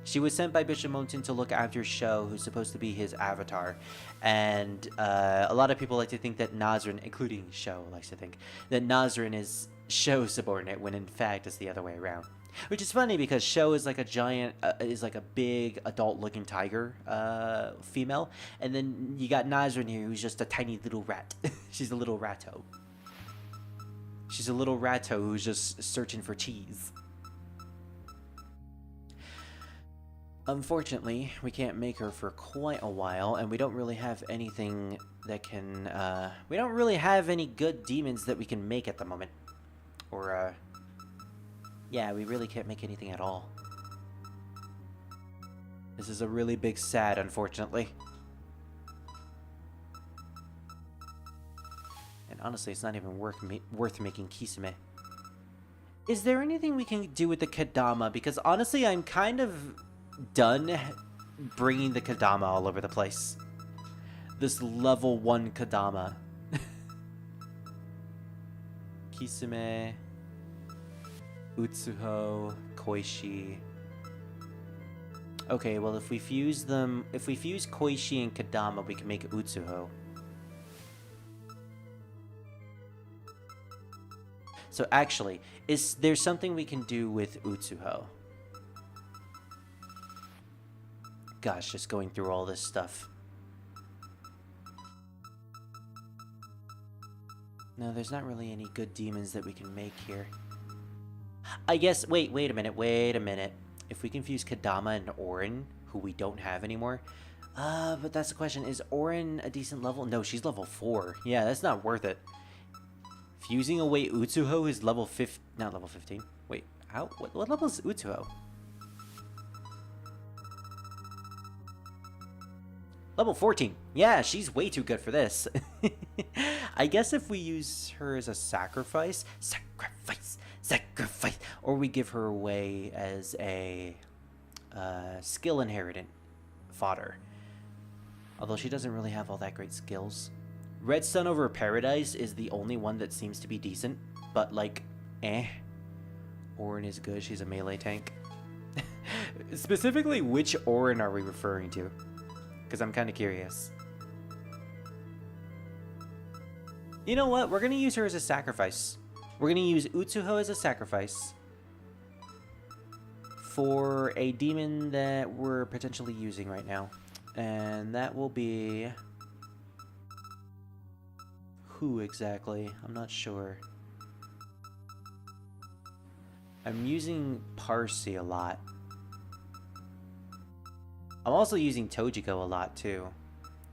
She was sent by Bishomonten to look after Shou, who's supposed to be his avatar. And a lot of people like to think that Nazrin, including Shou, likes to think that Nazrin is Shou's subordinate, when in fact it's the other way around. Which is funny because Shou is like a giant, is like a big adult-looking tiger female. And then you got Nazrin here, who's just a tiny little rat. She's a little ratto. She's a little ratto who's just searching for cheese. Unfortunately, we can't make her for quite a while, and we don't really have anything that can, we don't really have any good demons that we can make at the moment. Or, yeah, we really can't make anything at all. This is a really big sad, unfortunately. And honestly, it's not even worth making Kisame. Is there anything we can do with the Kadama? Because honestly, I'm kind of done bringing the Kadama all over the place. This level 1 Kadama. Kisame, Utsuho, Koishi. Okay, well if we fuse Koishi and Kadama, we can make Utsuho. So actually, is there something we can do with Utsuho? Gosh, just going through all this stuff. No, there's not really any good demons that we can make here. I guess, wait a minute. If we can fuse Kadama and Orin, who we don't have anymore. But that's the question. Is Orin a decent level? No, she's level 4. Yeah, that's not worth it. Fusing away Utsuho is level 15. Not level 15. Wait, how? What level is Utsuho? Level 14. Yeah, she's way too good for this. I guess if we use her as a sacrifice, or we give her away as a skill inheritant fodder. Although she doesn't really have all that great skills. Red Sun over Paradise is the only one that seems to be decent, but like, eh. Orin is good, she's a melee tank. Specifically, which Orin are we referring to? Because I'm kind of curious. You know what? We're going to use her as a sacrifice. We're going to use Utsuho as a sacrifice for a demon that we're potentially using right now. And that will be... who exactly? I'm not sure. I'm using Parsi a lot. I'm also using Tojiko a lot, too.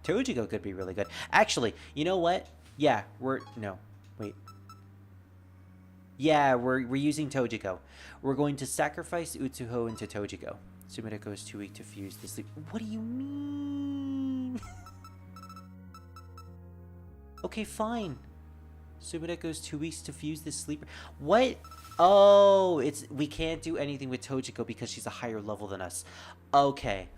Tojiko could be really good. Actually, you know what? Yeah, we're using Tojiko. We're going to sacrifice Utsuho into Tojiko. Sumideko is too weak to fuse the sleep. What do you mean? Okay, fine. Sumideko is too weak to fuse the sleeper. What? Oh, we can't do anything with Tojiko because she's a higher level than us. Okay.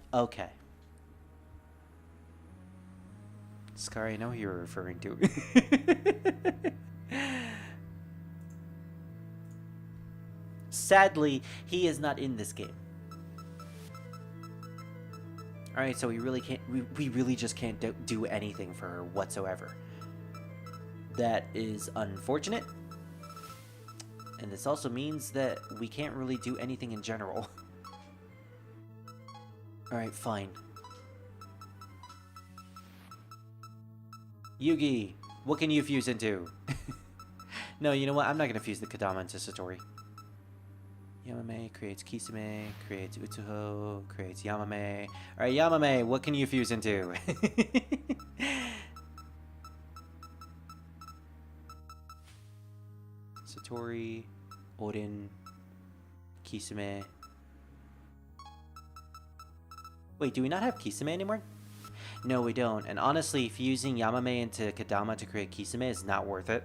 Scar, I know who you're referring to. Sadly, he is not in this game. Alright, so we really just can't do anything for her whatsoever. That is unfortunate. And this also means that we can't really do anything in general. Alright, fine. Yugi, what can you fuse into? No, you know what? I'm not going to fuse the Kadama into Satori. Yamame creates Kisame, creates Utsuho, creates Yamame. Alright, Yamame, what can you fuse into? Satori, Odin, Kisame. Wait, do we not have Kisame anymore? No, we don't. And honestly, fusing Yamame into Kadama to create Kisame is not worth it.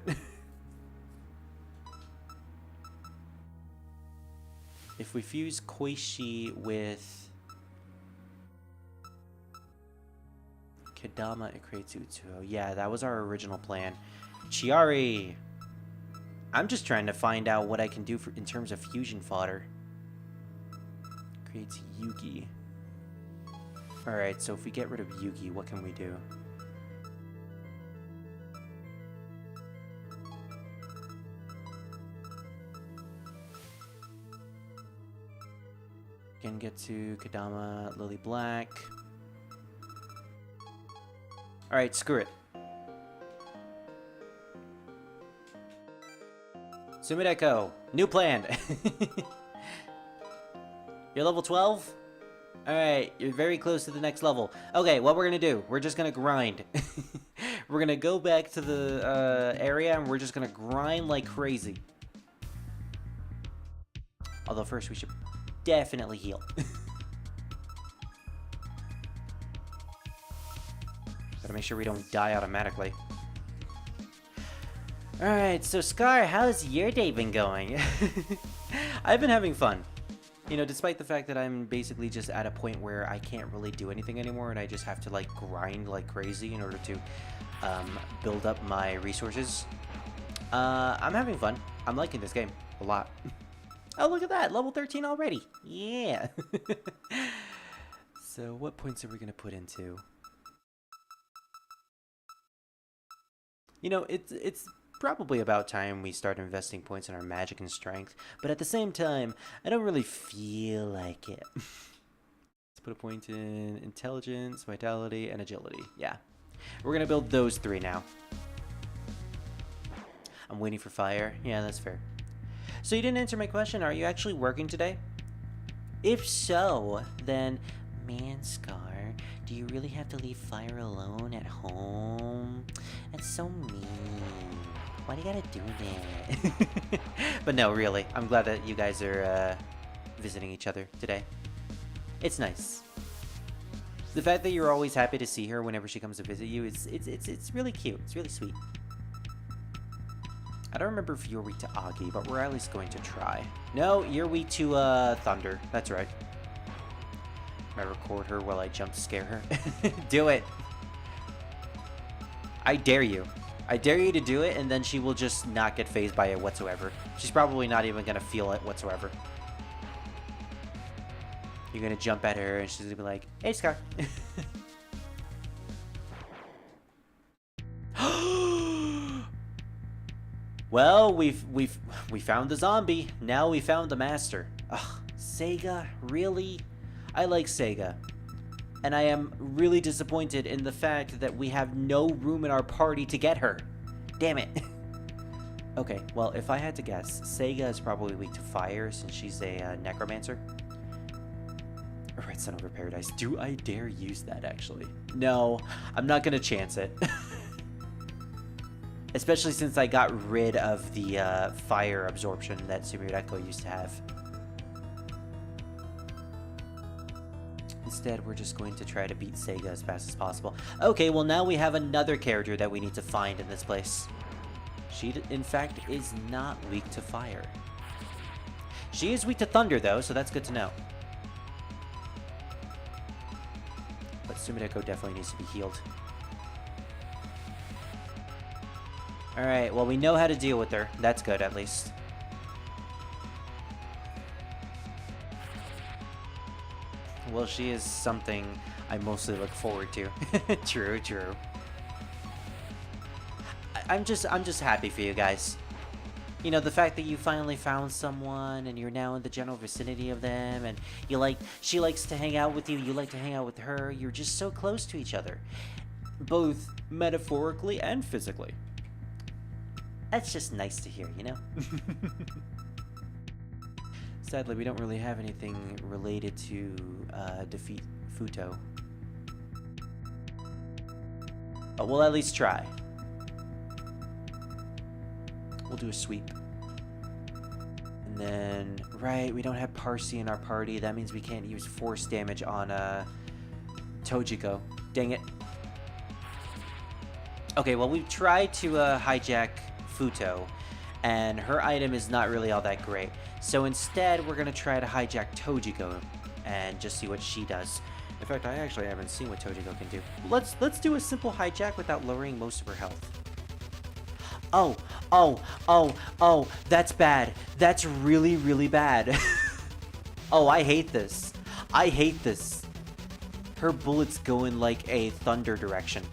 If we fuse Koishi with Kadama, it creates Utsuho. Yeah, that was our original plan. Chiari! I'm just trying to find out what I can do in terms of fusion fodder. Creates Yugi. Alright, so if we get rid of Yugi, what can we do? Can get to Kadama, Lily Black. Alright, screw it. Sumideko, new plan. You're level 12? Alright, you're very close to the next level. Okay, what we're gonna do, we're just gonna grind. We're gonna go back to the area and we're just gonna grind like crazy. Although first we should definitely heal. Gotta make sure we don't die automatically. Alright, so Scar, how's your day been going? I've been having fun. You know, despite the fact that I'm basically just at a point where I can't really do anything anymore and I just have to, like, grind like crazy in order to build up my resources. I'm having fun. I'm liking this game a lot. Oh, look at that! Level 13 already! Yeah! So, what points are we going to put into? You know, it's probably about time we start investing points in our magic and strength, but at the same time, I don't really feel like it. Let's put a point in intelligence, vitality, and agility. Yeah. We're going to build those 3 now. I'm waiting for fire. Yeah, that's fair. So you didn't answer my question. Are you actually working today? If so, then, man, Scar, do you really have to leave fire alone at home? That's so mean. Why do you gotta do that? But no, really, I'm glad that you guys are visiting each other today. It's nice. The fact that you're always happy to see her whenever she comes to visit you, it's really cute. It's really sweet. I don't remember if you're weak to Agi, but we're at least going to try. No, you're weak to Thunder. That's right. I record her while I jump to scare her. Do it. I dare you. I dare you to do it, and then she will just not get fazed by it whatsoever. She's probably not even going to feel it whatsoever. You're going to jump at her, and she's going to be like, hey, Scar. Well, we found the zombie. Now we found the master. Ugh, Sega? Really? I like Sega. And I am really disappointed in the fact that we have no room in our party to get her. Damn it. Okay, well, if I had to guess, Sega is probably weak to fire since she's a necromancer. Red Sun over Paradise. Do I dare use that, actually? No, I'm not going to chance it. Especially since I got rid of the fire absorption that Sumireko used to have. Instead, we're just going to try to beat Sega as fast as possible. Okay, well now we have another character that we need to find in this place. She, in fact, is not weak to fire. She is weak to thunder, though, so that's good to know. But Sumireko definitely needs to be healed. Alright, well we know how to deal with her. That's good, at least. Well, she is something I mostly look forward to. True, true. I'm just happy for you guys. You know, the fact that you finally found someone and you're now in the general vicinity of them, and she likes to hang out with you, you like to hang out with her. You're just so close to each other, both metaphorically and physically. That's just nice to hear, you know? Sadly, we don't really have anything related to defeat Futo. But we'll at least try. We'll do a sweep. And then, right, we don't have Parsi in our party. That means we can't use force damage on Tojiko. Dang it. Okay, well, we've tried to hijack Futo, and her item is not really all that great. So instead, we're going to try to hijack Tojiko and just see what she does. In fact, I actually haven't seen what Tojiko can do. Let's do a simple hijack without lowering most of her health. Oh, that's bad. That's really, really bad. Oh, I hate this. I hate this. Her bullets go in like a thunder direction.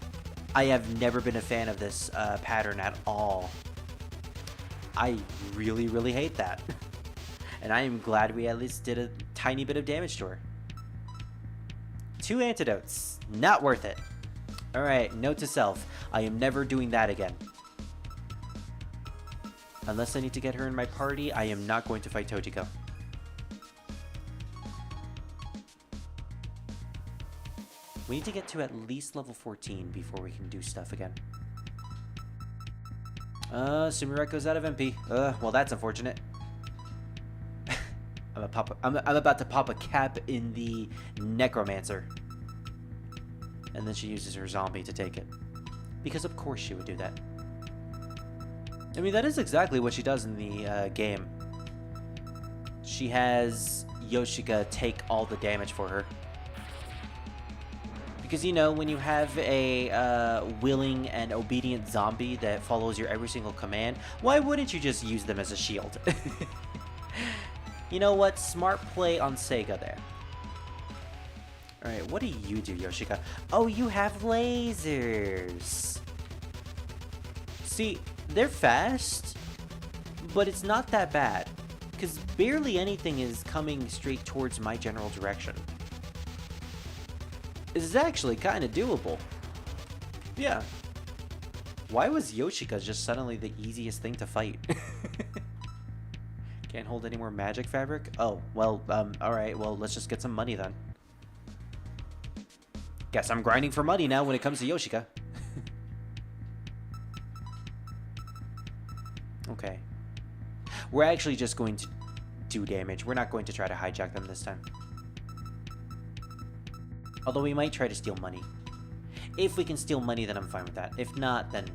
I have never been a fan of this pattern at all. I really, really hate that. And I am glad we at least did a tiny bit of damage to her. 2 antidotes. Not worth it. Alright, note to self. I am never doing that again. Unless I need to get her in my party, I am not going to fight Tojiko. We need to get to at least level 14 before we can do stuff again. Sumireko's out of MP. Well, that's unfortunate. I'm about to pop a cap in the Necromancer. And then she uses her zombie to take it. Because of course she would do that. I mean, that is exactly what she does in the game. She has Yoshika take all the damage for her. Because, you know, when you have a willing and obedient zombie that follows your every single command, why wouldn't you just use them as a shield? You know what? Smart play on Sega there. Alright, what do you do, Yoshika? Oh, you have lasers. See, they're fast, but it's not that bad. Because barely anything is coming straight towards my general direction. This is actually kind of doable. Yeah. Why was Yoshika just suddenly the easiest thing to fight? Can't hold any more magic fabric? Oh, well, alright, well, let's just get some money then. Guess I'm grinding for money now when it comes to Yoshika. Okay. We're actually just going to do damage. We're not going to try to hijack them this time. Although we might try to steal money. If we can steal money, then I'm fine with that. If not, then,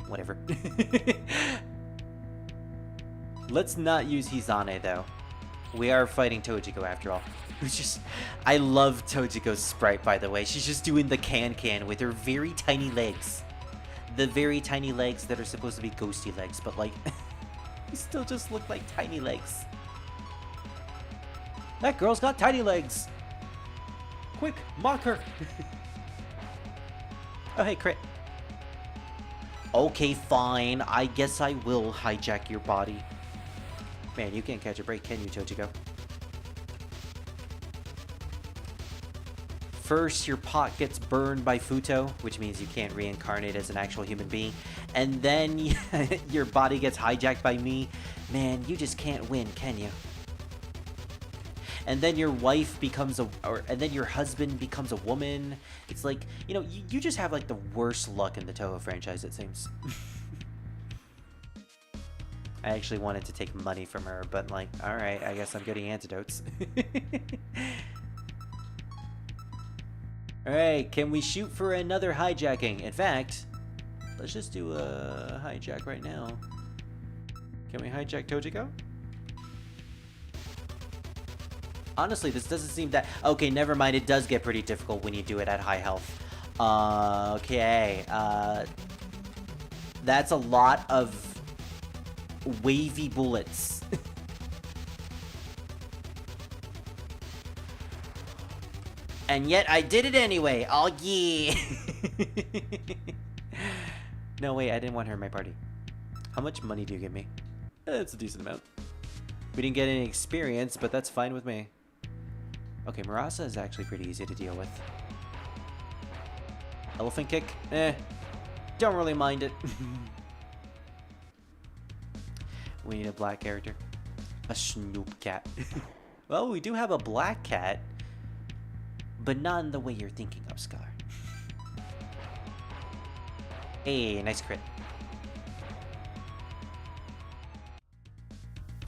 whatever. Let's not use Hizane, though. We are fighting Tojiko, after all. Who's just... I love Tojiko's sprite, by the way. She's just doing the can-can with her very tiny legs. The very tiny legs that are supposed to be ghosty legs, but, like... they still just look like tiny legs. That girl's got tiny legs! Quick, mock her! Oh, hey, crit. Okay, fine. I guess I will hijack your body. Man, you can't catch a break, can you, Tojiko? First, your pot gets burned by Futo, which means you can't reincarnate as an actual human being. And then your body gets hijacked by me. Man, you just can't win, can you? And then your wife becomes and then your husband becomes a woman. It's like, you know, you just have like the worst luck in the Touhou franchise, it seems. I actually wanted to take money from her, but like, alright, I guess I'm getting antidotes. Alright, can we shoot for another hijacking? In fact, let's just do a hijack right now. Can we hijack Tojiko? Honestly, this doesn't seem that... Okay, never mind. It does get pretty difficult when you do it at high health. Okay. That's a lot of wavy bullets. And yet I did it anyway. Oh, yeah. No, wait. I didn't want her in my party. How much money do you give me? It's a decent amount. We didn't get any experience, but that's fine with me. Okay, Murasa is actually pretty easy to deal with. Elephant kick? Don't really mind it. We need a black character. A Snoop cat. Well, we do have a black cat, but not in the way you're thinking of, Scar. Hey, nice crit.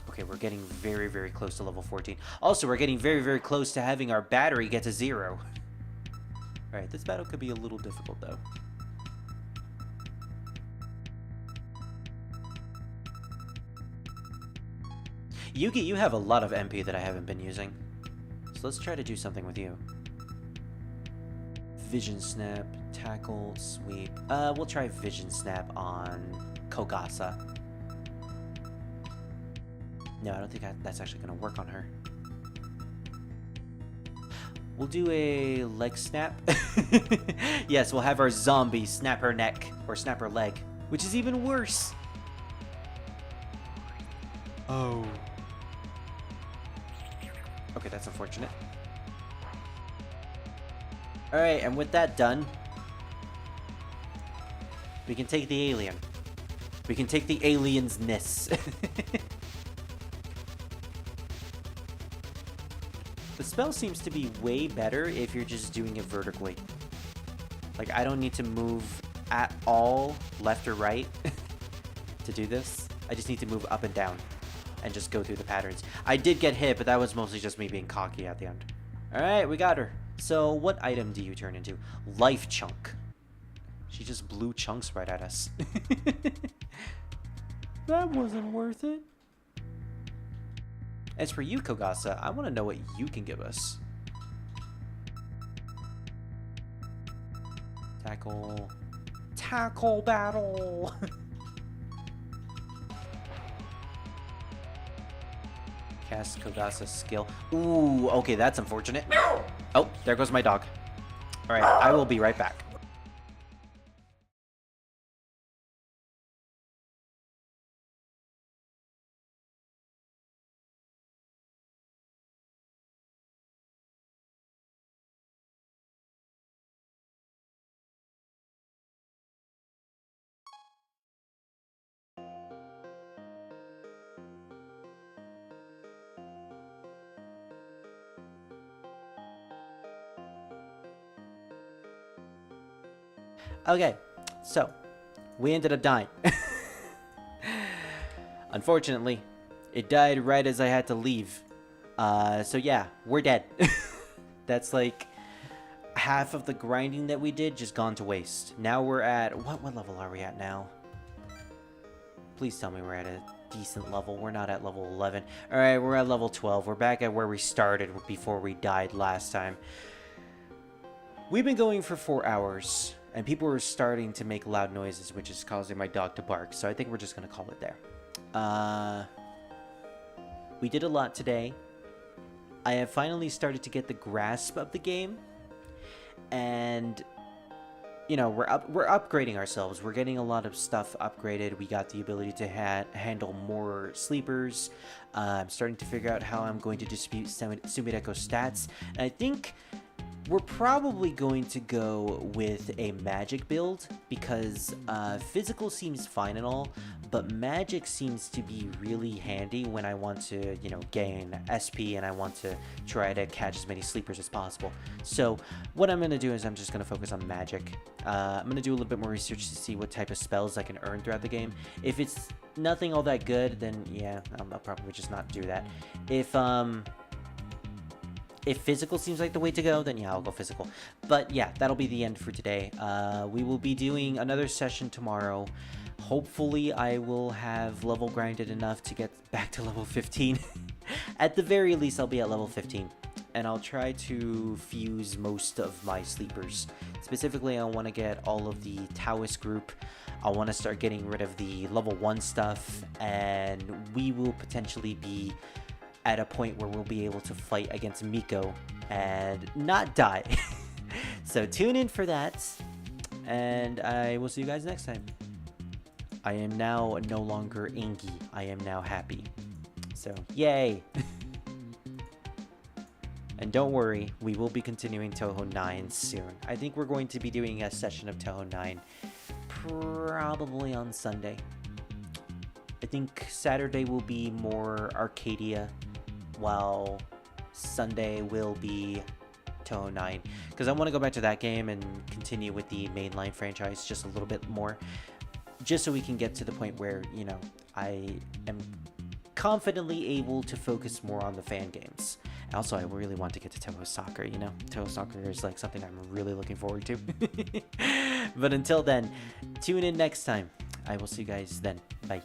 Okay, we're getting very, very close to level 14. Also, we're getting very, very close to having our battery get to 0. Alright, this battle could be a little difficult, though. Yugi, you have a lot of MP that I haven't been using. So let's try to do something with you. Vision Snap, Tackle, Sweep. We'll try Vision Snap on Kogasa. No, I don't think that's actually going to work on her. We'll do a leg snap. Yes, we'll have our zombie snap her neck, or snap her leg, which is even worse. Oh. Okay, that's unfortunate. Alright, and with that done, we can take the alien. We can take the alien's-ness. The spell seems to be way better if you're just doing it vertically. Like, I don't need to move at all left or right to do this. I just need to move up and down and just go through the patterns. I did get hit, but that was mostly just me being cocky at the end. Alright, we got her. So what item do you turn into? Life chunk. She just blew chunks right at us. That wasn't worth it. As for you, Kogasa, I want to know what you can give us. Tackle. Tackle battle! Cast Kogasa's skill. Ooh, okay, that's unfortunate. Oh, there goes my dog. Alright, I will be right back. Okay, so we ended up dying. Unfortunately, it died right as I had to leave. So yeah, we're dead. That's like half of the grinding that we did just gone to waste. Now we're at, what level are we at now? Please tell me we're at a decent level. We're not at level 11. All right, we're at level 12. We're back at where we started before we died last time. We've been going for 4 hours. And people were starting to make loud noises, which is causing my dog to bark. So I think we're just going to call it there. We did a lot today. I have finally started to get the grasp of the game. And, you know, we're upgrading ourselves. We're getting a lot of stuff upgraded. We got the ability to handle more sleepers. I'm starting to figure out how I'm going to dispute Sumireko's stats. And I think we're probably going to go with a magic build because physical seems fine and all, but magic seems to be really handy when I want to, you know, gain SP and I want to try to catch as many sleepers as possible. So what I'm going to do is I'm just going to focus on magic. I'm going to do a little bit more research to see what type of spells I can earn throughout the game. If it's nothing all that good, then yeah, I'll probably just not do that. If physical seems like the way to go, then yeah, I'll go physical. But yeah, that'll be the end for today. We will be doing another session tomorrow. Hopefully, I will have level grinded enough to get back to level 15. At the very least, I'll be at level 15. And I'll try to fuse most of my sleepers. Specifically, I want to get all of the Taoist group. I want to start getting rid of the level 1 stuff. And we will potentially be at a point where we'll be able to fight against Miko and not die. So tune in for that, and I will see you guys next time. I am now no longer Ingi. I am now happy. So, yay! And don't worry, we will be continuing Touhou 9 soon. I think we're going to be doing a session of Touhou 9 probably on Sunday. I think Saturday will be more Arcadia, while Sunday will be Touhou 9. Because I want to go back to that game and continue with the mainline franchise just a little bit more. Just so we can get to the point where, you know, I am confidently able to focus more on the fan games. Also, I really want to get to Touhou Soccer, you know? Touhou Soccer is like something I'm really looking forward to. But until then, tune in next time. I will see you guys then. Bye.